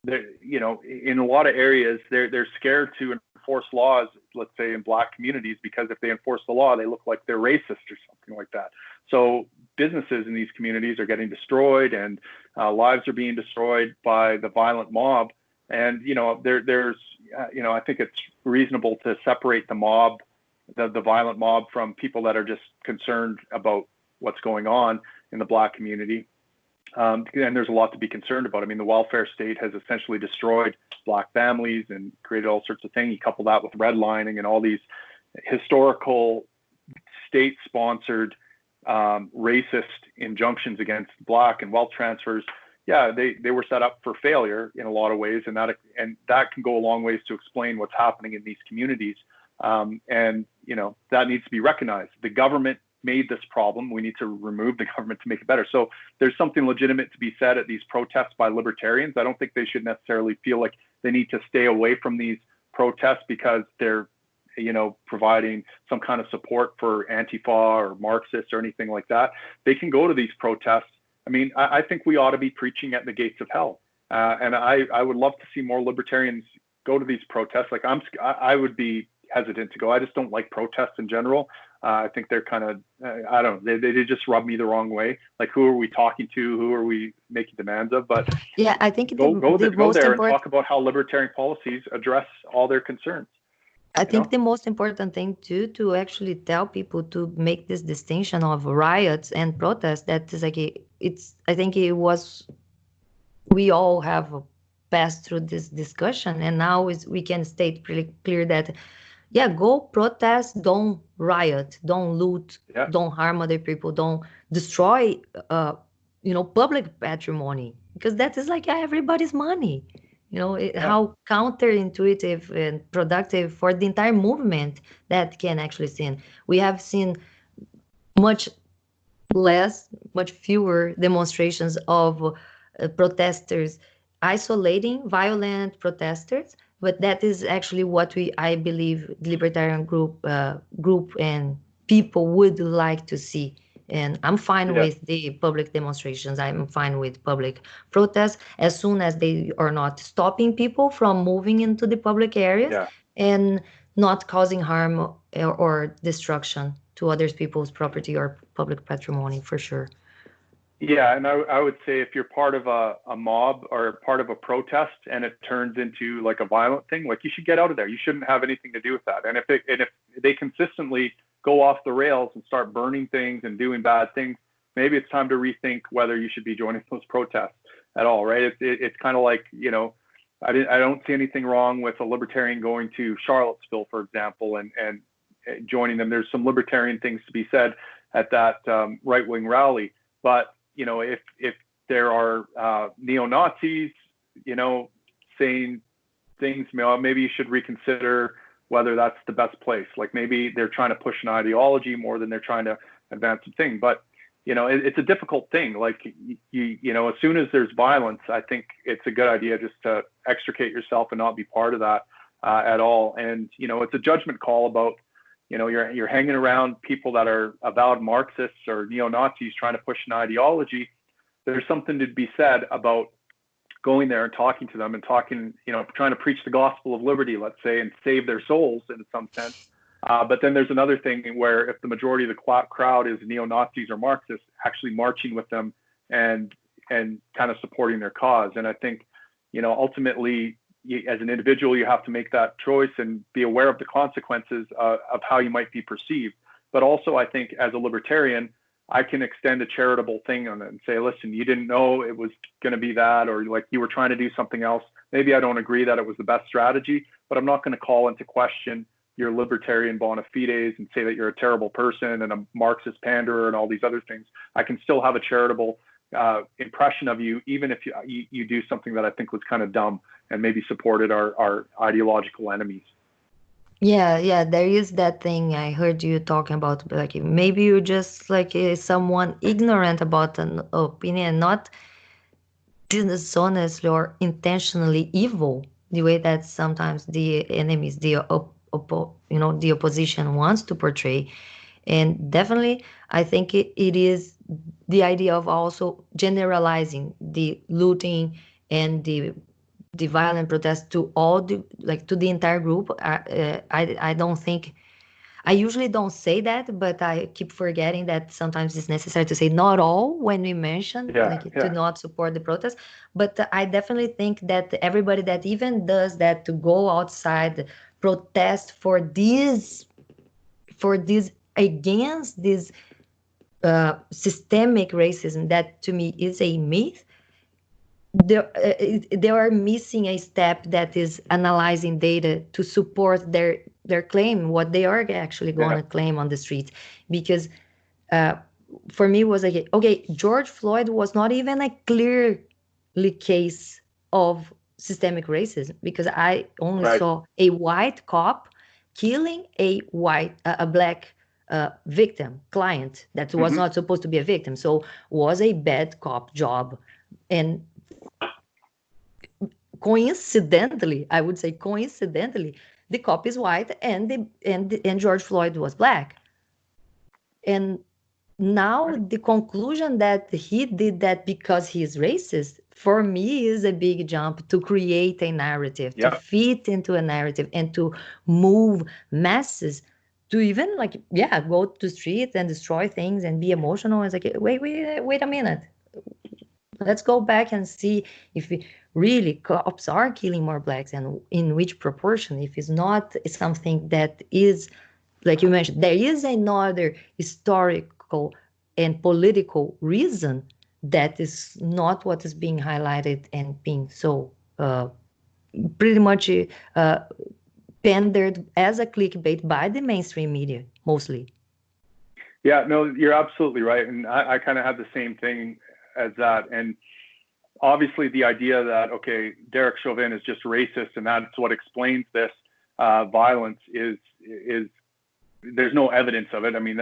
in a lot of areas, they're scared to enforce laws, let's say in Black communities, because if they enforce the law, they look like they're racist or something like that. So businesses in these communities are getting destroyed, and lives are being destroyed by the violent mob. And there's I think it's reasonable to separate the mob, the violent mob, from people that are just concerned about what's going on in the Black community. And there's a lot to be concerned about. I mean, the welfare state has essentially destroyed Black families and created all sorts of things. You couple that with redlining and all these historical state-sponsored racist injunctions against Black and wealth transfers. Yeah, they were set up for failure in a lot of ways, and that can go a long ways to explain what's happening in these communities. And that needs to be recognized. The government made this problem. We need to remove the government to make it better. So there's something legitimate to be said at these protests by libertarians. I don't think they should necessarily feel like they need to stay away from these protests because they're providing some kind of support for Antifa or Marxists or anything like that. They can go to these protests. I mean, I think we ought to be preaching at the gates of hell. And I would love to see more libertarians go to these protests. Like I would be hesitant to go. I just don't like protests in general. I think they're kind of, I don't know, they just rub me the wrong way. Like, who are we talking to? Who are we making demands of? But yeah, I think go there and important, talk about how libertarian policies address all their concerns. I think the most important thing too, to actually tell people to make this distinction of riots and protests, that is like, I think we all have passed through this discussion, and now we can state pretty clear that, yeah, go protest, don't riot, don't loot, Yeah. don't harm other people, don't destroy, public patrimony, because that is like everybody's money. How counterintuitive and productive for the entire movement that can actually seen. We have seen much much fewer demonstrations of protesters isolating violent protesters, but that is actually what I believe the libertarian group and people would like to see. And I'm fine Yeah. with the public demonstrations. I'm fine with public protests as soon as they are not stopping people from moving into the public areas, Yeah. and not causing harm or destruction to other people's property or public patrimony, for sure. Yeah, and I would say if you're part of a mob or part of a protest and it turns into like a violent thing, like, you should get out of there. You shouldn't have anything to do with that. And if they consistently go off the rails and start burning things and doing bad things, maybe it's time to rethink whether you should be joining those protests at all, right? It's kind of like, I don't see anything wrong with a libertarian going to Charlottesville, for example, and joining them. There's some libertarian things to be said at that right-wing rally, but if there are neo-Nazis, saying things, maybe you should reconsider whether that's the best place. Like, maybe they're trying to push an ideology more than they're trying to advance a thing. But it's a difficult thing. Like, as soon as there's violence, I think it's a good idea just to extricate yourself and not be part of that at all. And it's a judgment call about, you're hanging around people that are avowed Marxists or neo-Nazis trying to push an ideology. There's something to be said about going there and talking to them and talking, trying to preach the gospel of liberty, let's say, and save their souls in some sense. But then there's another thing where if the majority of the crowd is neo-Nazis or Marxists, actually marching with them and kind of supporting their cause. And I think, ultimately, as an individual, you have to make that choice and be aware of the consequences of how you might be perceived. But also, I think as a libertarian, I can extend a charitable thing on it and say, listen, you didn't know it was going to be that, or like you were trying to do something else. Maybe I don't agree that it was the best strategy, but I'm not going to call into question your libertarian bona fides and say that you're a terrible person and a Marxist panderer and all these other things. I can still have a charitable impression of you, even if you do something that I think was kind of dumb and maybe supported our ideological enemies. Yeah, there is that thing I heard you talking about, like maybe you're just like someone ignorant about an opinion, not dishonestly or intentionally evil, the way that sometimes the enemies, the opposition wants to portray. And definitely, I think it is the idea of also generalizing the looting and the violent protest to all to the entire group. I don't think I usually don't say that, but I keep forgetting that sometimes it's necessary to say not all when we mention to not support the protest. But I definitely think that everybody that even does that to go outside protest for this against this systemic racism, that to me is a myth. They are missing a step that is analyzing data to support their claim, what they are actually going to claim on the streets. Because for me, it was like, okay, George Floyd was not even a clearly case of systemic racism, because I only saw a white cop killing a black victim, client that was not supposed to be a victim. So was a bad cop job. And coincidentally, I would say coincidentally, the cop is white and George Floyd was black. And now the conclusion that he did that because he is racist, for me, is a big jump to create a narrative, to fit into a narrative and to move masses to even go to the street and destroy things and be emotional. It's like, wait a minute. Let's go back and see if really cops are killing more blacks and in which proportion. If it's not something that is, like you mentioned, there is another historical and political reason that is not what is being highlighted and being so pretty much pandered as a clickbait by the mainstream media, mostly. Yeah, no, you're absolutely right. And I kind of had the same thing as that. And obviously the idea that, okay, Derek Chauvin is just racist and that's what explains this violence is there's no evidence of it. I mean,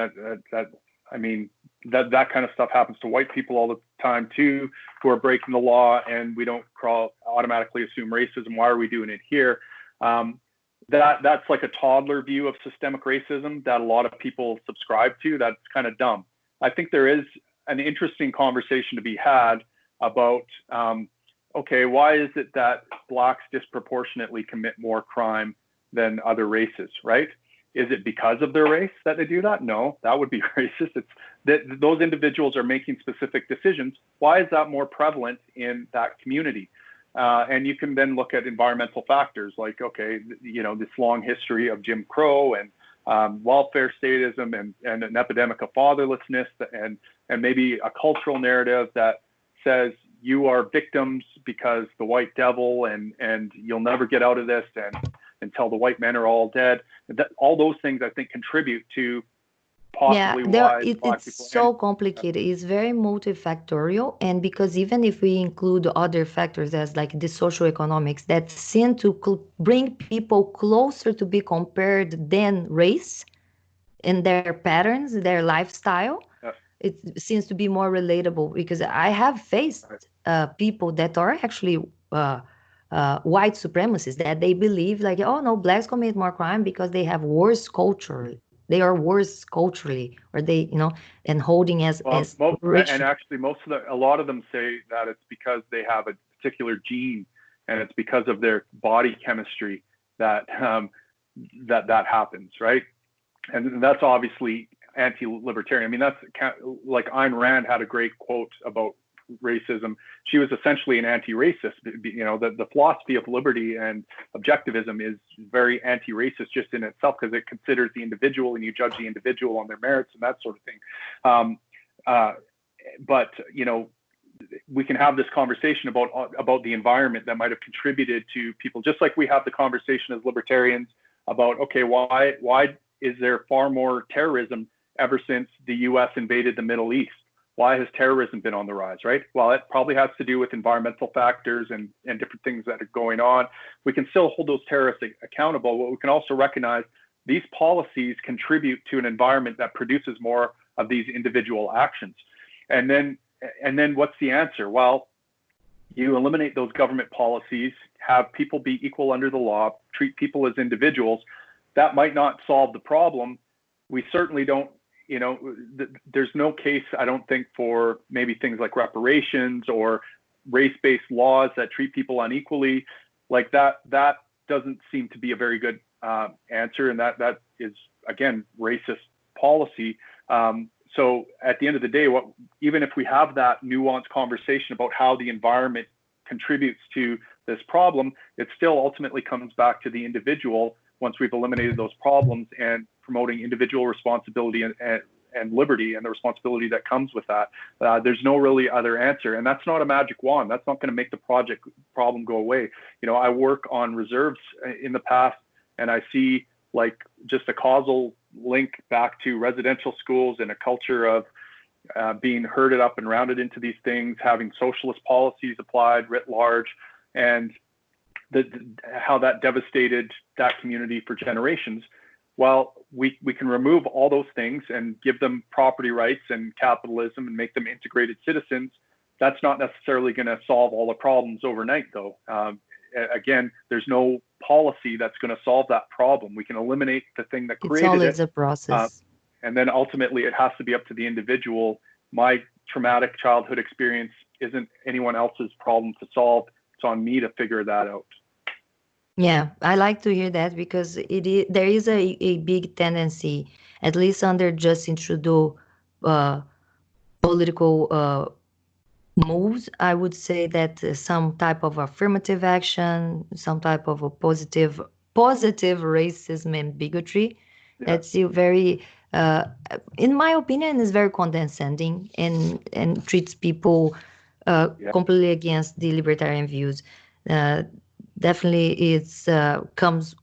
that kind of stuff happens to white people all the time too, who are breaking the law, and we don't automatically assume racism. Why are we doing it here? That's like a toddler view of systemic racism that a lot of people subscribe to. That's kind of dumb. I think there is an interesting conversation to be had about, okay, why is it that blacks disproportionately commit more crime than other races, right? Is it because of their race that they do that? No, that would be racist. It's that those individuals are making specific decisions. Why is that more prevalent in that community? And you can then look at environmental factors like, okay, this long history of Jim Crow and welfare statism and an epidemic of fatherlessness and maybe a cultural narrative that says you are victims because the white devil and you'll never get out of this until the white men are all dead. All those things I think contribute to possibly why it's so complicated. It's very multifactorial, and because even if we include other factors as like the socioeconomics that seem to bring people closer to be compared than race and their patterns, their lifestyle, it seems to be more relatable, because I have faced people that are actually white supremacists, that they believe like, oh no, blacks commit more crime because they have worse culture. they are worse culturally, or they, and holding Well, as rich. and actually, a lot of them say that it's because they have a particular gene, and it's because of their body chemistry that that happens, right? And that's obviously anti-libertarian. I mean, that's like Ayn Rand had a great quote about racism. She was essentially an anti-racist. The philosophy of liberty and objectivism is very anti-racist just in itself, because it considers the individual, and you judge the individual on their merits and that sort of thing. But we can have this conversation about the environment that might have contributed to people, just like we have the conversation as libertarians about, okay, why is there far more terrorism ever since the U.S. invaded the Middle East? Why has terrorism been on the rise, right? Well, it probably has to do with environmental factors and different things that are going on. We can still hold those terrorists accountable, but we can also recognize these policies contribute to an environment that produces more of these individual actions. And then what's the answer? Well, you eliminate those government policies, have people be equal under the law, treat people as individuals. That might not solve the problem. We certainly don't, there's no case, I don't think, for maybe things like reparations or race-based laws that treat people unequally. Like that doesn't seem to be a very good answer. And that is, again, racist policy. So at the end of the day, even if we have that nuanced conversation about how the environment contributes to this problem, it still ultimately comes back to the individual once we've eliminated those problems and promoting individual responsibility and liberty and the responsibility that comes with that. There's no really other answer. And that's not a magic wand. That's not going to make the problem go away. I work on reserves in the past, and I see like just a causal link back to residential schools and a culture of being herded up and rounded into these things, having socialist policies applied writ large, and how that devastated that community for generations. Well, we can remove all those things and give them property rights and capitalism and make them integrated citizens. That's not necessarily going to solve all the problems overnight, though. Again, there's no policy that's going to solve that problem. We can eliminate the thing that created it. It's always a process. And then ultimately it has to be up to the individual. My traumatic childhood experience isn't anyone else's problem to solve. It's on me to figure that out. Yeah, I like to hear that, because there is a big tendency, at least under Justin Trudeau political moves, I would say that some type of affirmative action, some type of a positive racism and bigotry, that's very, in my opinion, is very condescending and treats people completely against the libertarian views. Definitely, it's comes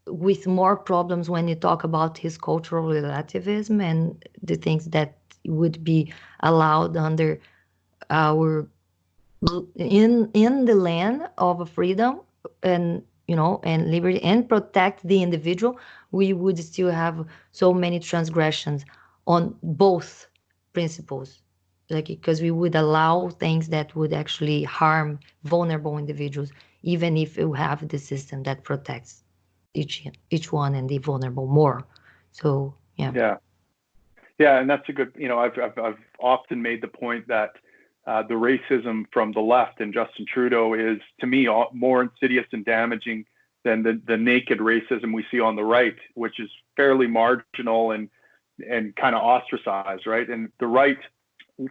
with more problems when you talk about his cultural relativism and the things that would be allowed under our in the land of freedom and and liberty and protect the individual. We would still have so many transgressions on both principles, like, because we would allow things that would actually harm vulnerable individuals, even if you have the system that protects each one and the vulnerable more. So yeah, and that's a good. I've often made the point that the racism from the left and Justin Trudeau is, to me, more insidious and damaging than the naked racism we see on the right, which is fairly marginal and kind of ostracized, right? And the right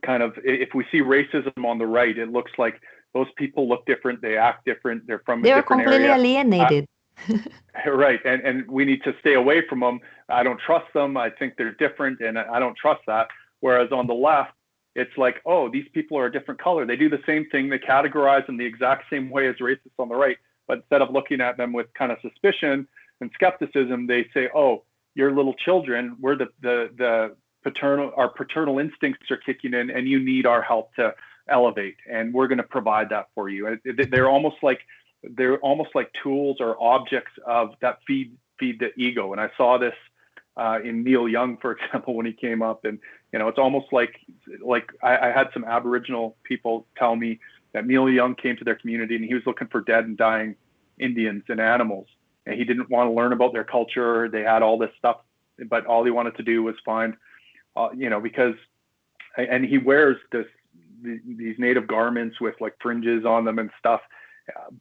kind of, if we see racism on the right, it looks like those people look different, they act different, they're from a different area. They're completely alienated. Right, and we need to stay away from them. I don't trust them. I think they're different, and I don't trust that. Whereas on the left, it's like, oh, these people are a different color. They do the same thing. They categorize them the exact same way as racists on the right. But instead of looking at them with kind of suspicion and skepticism, they say, oh, you're little children. We're our paternal instincts are kicking in, and you need our help to elevate, and we're going to provide that for you. They're almost like tools or objects of that feed the ego. And I saw this in Neil Young, for example, when he came up, and it's almost like I had some Aboriginal people tell me that Neil Young came to their community and he was looking for dead and dying Indians and animals, and he didn't want to learn about their culture. They had all this stuff but all he wanted to do was find, because, and he wears these native garments with like fringes on them and stuff.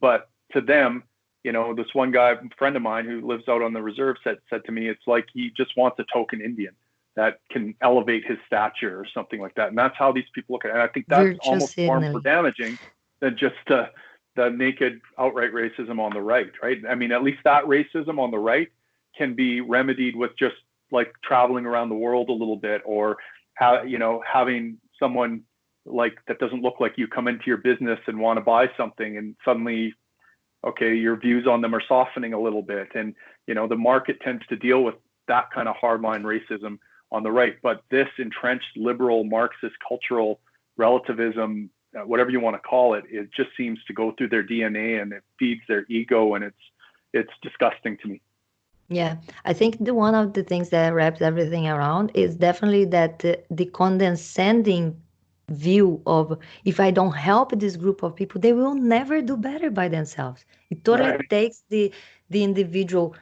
But to them, this one guy, friend of mine who lives out on the reserve said to me, it's like he just wants a token Indian that can elevate his stature or something like that. And that's how these people look at it. And I think that's almost far more damaging than just the naked outright racism on the right. I mean, at least that racism on the right can be remedied with just like traveling around the world a little bit, or having someone like that doesn't look like you come into your business and want to buy something, and suddenly, okay, your views on them are softening a little bit. And, the market tends to deal with that kind of hardline racism on the right. But this entrenched liberal Marxist cultural relativism, whatever you want to call it, it just seems to go through their DNA, and it feeds their ego, and it's disgusting to me. Yeah, I think one of the things that wraps everything around is definitely that the condescending view of, if I don't help this group of people, they will never do better by themselves. It totally takes the individual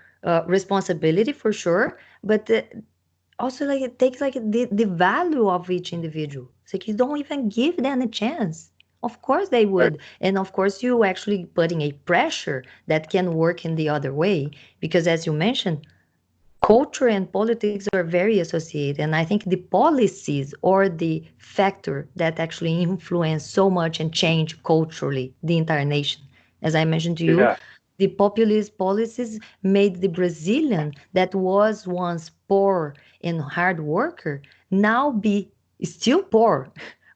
responsibility for sure, but also like it takes like the value of each individual. It's like you don't even give them a chance. Of course they would. Right. And of course you actually putting a pressure that can work in the other way, because as you mentioned, culture and politics are very associated. And I think the policies or the factor that actually influence so much and change culturally the entire nation, as I mentioned to you, the populist policies made the Brazilian that was once poor and hard worker now be still poor.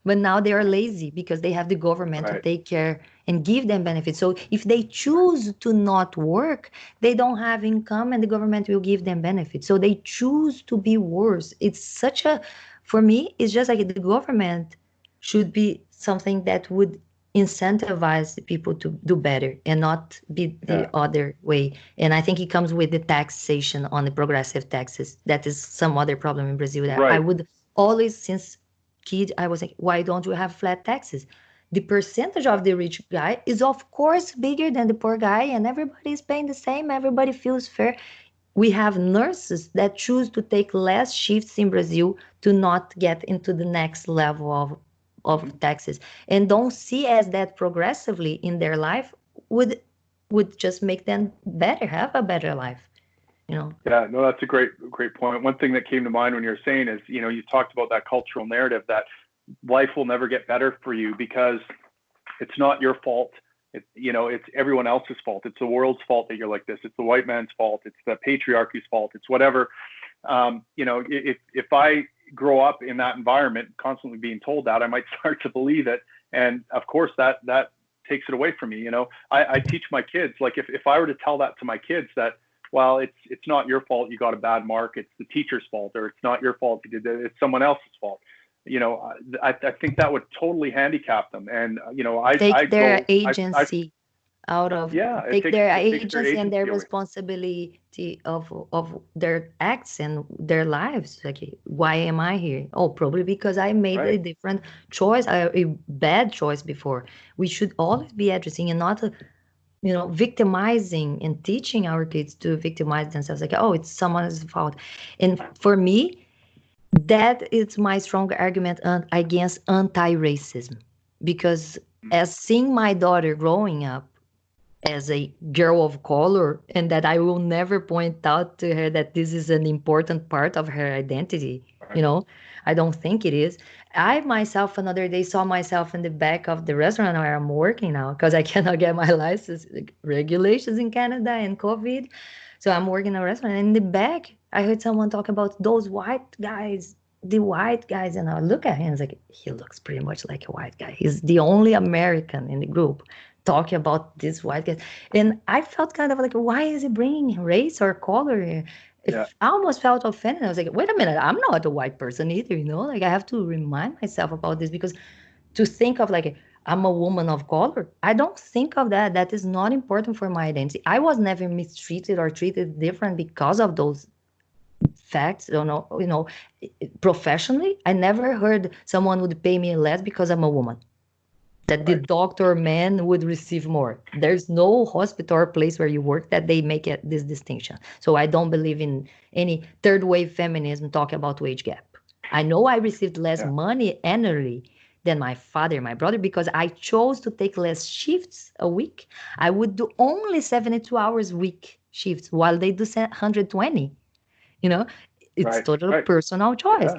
But now they are lazy because they have the government to take care and give them benefits. So if they choose to not work, they don't have income, and the government will give them benefits. So they choose to be worse. It's such a, for me, it's just like the government should be something that would incentivize the people to do better and not be the other way. And I think it comes with the taxation on the progressive taxes. That is some other problem in Brazil that I would always, since kid, I was like, why don't you have flat taxes? The percentage of the rich guy is of course bigger than the poor guy, and everybody is paying the same. Everybody feels fair. We have nurses that choose to take less shifts in Brazil to not get into the next level of taxes, and don't see as that progressively in their life would just make them better, have a better life. Yeah, no, that's a great point. One thing that came to mind when you were saying is, you talked about that cultural narrative that life will never get better for you because it's not your fault. It's everyone else's fault. It's the world's fault that you're like this. It's the white man's fault. It's the patriarchy's fault. It's whatever. If I grow up in that environment, constantly being told that, I might start to believe it. And of course that takes it away from me. I teach my kids, like if I were to tell that to my kids that, well, it's not your fault you got a bad mark, it's the teacher's fault, or it's not your fault you did it, it's someone else's fault. I think that would totally handicap them. And take their agency out of take their agency and their responsibility of their acts and their lives. Like, why am I here? Oh, probably because I made a different choice, a bad choice before. We should always be addressing and not victimizing and teaching our kids to victimize themselves. Like, oh, it's someone else's fault. And for me, that is my strong argument against anti-racism, because as seeing my daughter growing up as a girl of color, and that I will never point out to her that this is an important part of her identity, I don't think it is. I myself another day saw myself in the back of the restaurant where I'm working now, because I cannot get my license, regulations in Canada and COVID. So I'm working in a restaurant, and in the back, I heard someone talk about those white guys, the white guys, and I look at him and I was like, he looks pretty much like a white guy. He's the only American in the group talking about this white guy. And I felt kind of like, why is he bringing race or color? I almost felt offended. I was like, wait a minute, I'm not a white person either, Like, I have to remind myself about this, because to think of like, I'm a woman of color, I don't think of that. That is not important for my identity. I was never mistreated or treated different because of those facts. Professionally, I never heard someone would pay me less because I'm a woman. that the doctor man would receive more. There's no hospital or place where you work that they make this distinction. So I don't believe in any third wave feminism talking about wage gap. I know I received less money annually than my father and my brother because I chose to take less shifts a week. I would do only 72 hours a week shifts while they do 120. You know, it's total personal choice.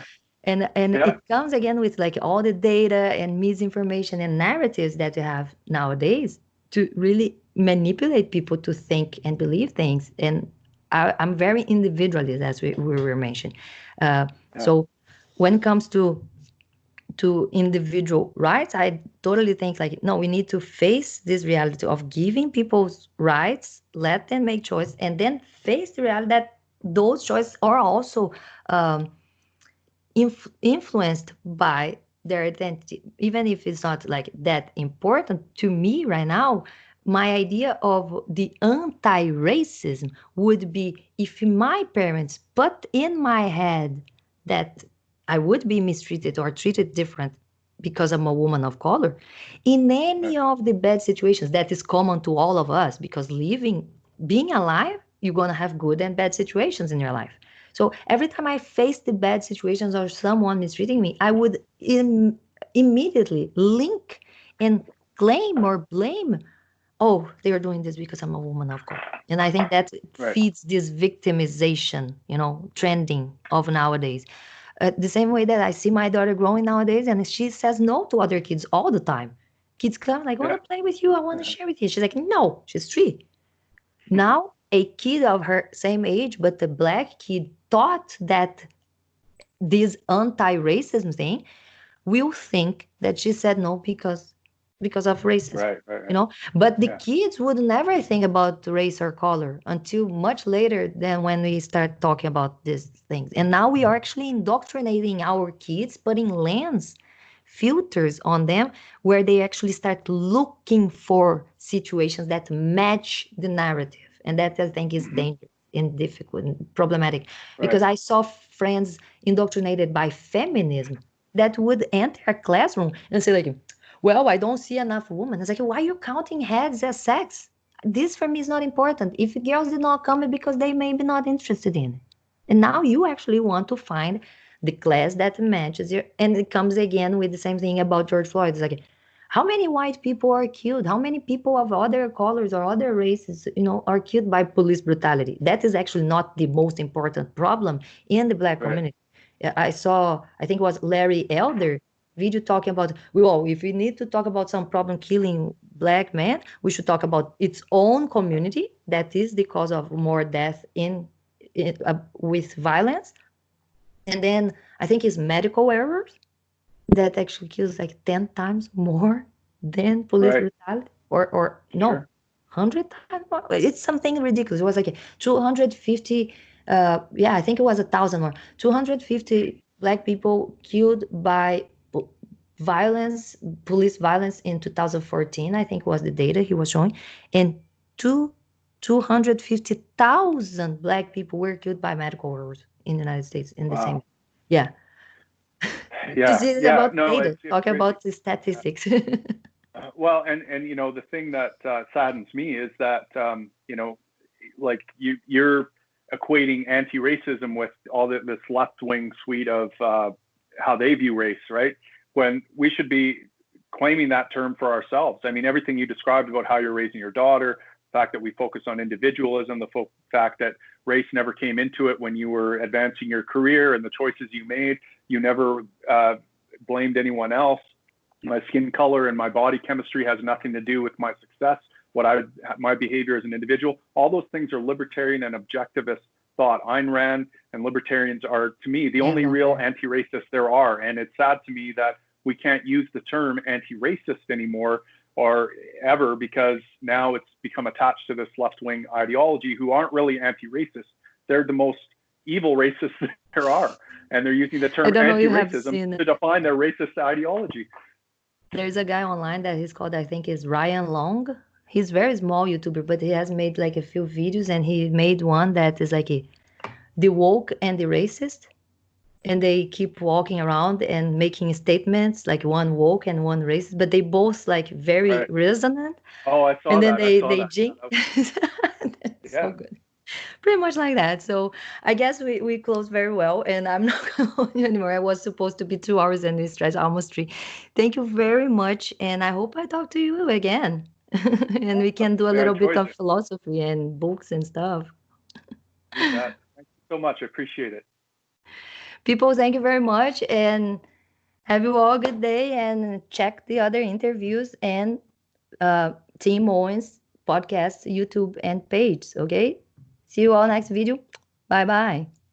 And it comes again with like all the data and misinformation and narratives that you have nowadays to really manipulate people to think and believe things. And I'm very individualist, as we were mentioning. So when it comes to individual rights, I totally think like, no, we need to face this reality of giving people's rights, let them make choice, and then face the reality that those choices are also influenced by their identity, even if it's not like that important to me right now. My idea of the anti-racism would be if my parents put in my head that I would be mistreated or treated different because I'm a woman of color in any of the bad situations that is common to all of us, because being alive, you're going to have good and bad situations in your life. So every time I face the bad situations or someone mistreating me, I would immediately link and claim or blame, oh, they are doing this because I'm a woman of color. And I think that feeds this victimization, trending of nowadays. The same way that I see my daughter growing nowadays, and she says no to other kids all the time. Kids come like, I want to play with you. I want to share with you. She's like, no, she's 3. Now, a kid of her same age, but the black kid thought that this anti-racism thing will think that she said no because of racism, But the kids would never think about race or color until much later than when we start talking about these things. And now we are actually indoctrinating our kids, putting filters on them, where they actually start looking for situations that match the narrative. And that, I think, is dangerous and difficult and problematic. Because I saw friends indoctrinated by feminism that would enter a classroom and say like, well, I don't see enough women. It's like, why are you counting heads as sex? This for me is not important. If girls did not come, because they may be not interested in it. And now you actually want to find the class that matches your, and it comes again with the same thing about George Floyd. It's like, how many white people are killed? How many people of other colors or other races, are killed by police brutality? That is actually not the most important problem in the black community. I saw, I think it was Larry Elder video talking about, well, if we need to talk about some problem killing black men, we should talk about its own community. That is the cause of more death with violence. And then I think it's medical errors that actually kills like 10 times more than police brutality, or no, 100 times more. It's something ridiculous. It was like 250, I think it was 1,000 more. 250 black people killed by police violence in 2014, I think was the data he was showing. And 250,000 black people were killed by medical errors in the United States in the same. Yeah. This is about data. Talk about the statistics. Well, and the thing that saddens me is that like you're equating anti-racism with all this left-wing suite of how they view race, right? When we should be claiming that term for ourselves. I mean, everything you described about how you're raising your daughter, the fact that we focus on individualism, the fact that race never came into it when you were advancing your career and the choices you made. You never blamed anyone else. My skin color and my body chemistry has nothing to do with my success, my behavior as an individual. All those things are libertarian and objectivist thought. Ayn Rand and libertarians are, to me, the only real anti-racists there are. And it's sad to me that we can't use the term anti-racist anymore or ever, because now it's become attached to this left-wing ideology who aren't really anti-racist. They're the most evil racists there are. And they're using the term anti-racism to define their racist ideology. There's a guy online that he's called, I think is Ryan Long. He's very small YouTuber, but he has made like a few videos, and he made one that is like the woke and the racist. and they keep walking around and making statements, like one woke and one racist, but they both like very Right. resonant. Oh, I saw And then that. I saw they that. jinx. That That's so yeah. good. Pretty much like that. So I guess we closed very well, and I'm not going to hold you anymore. I was supposed to be 2 hours and we stretched almost three. Thank you very much, and I hope I talk to you again. And we can do a Yeah, I little bit enjoyed of it. philosophy and books and stuff. You bet. Thank you so much. I appreciate it. People, thank you very much, and have you all a good day, and check the other interviews and Tim Moen's podcast, YouTube, and page. Okay? See you all next video. Bye bye.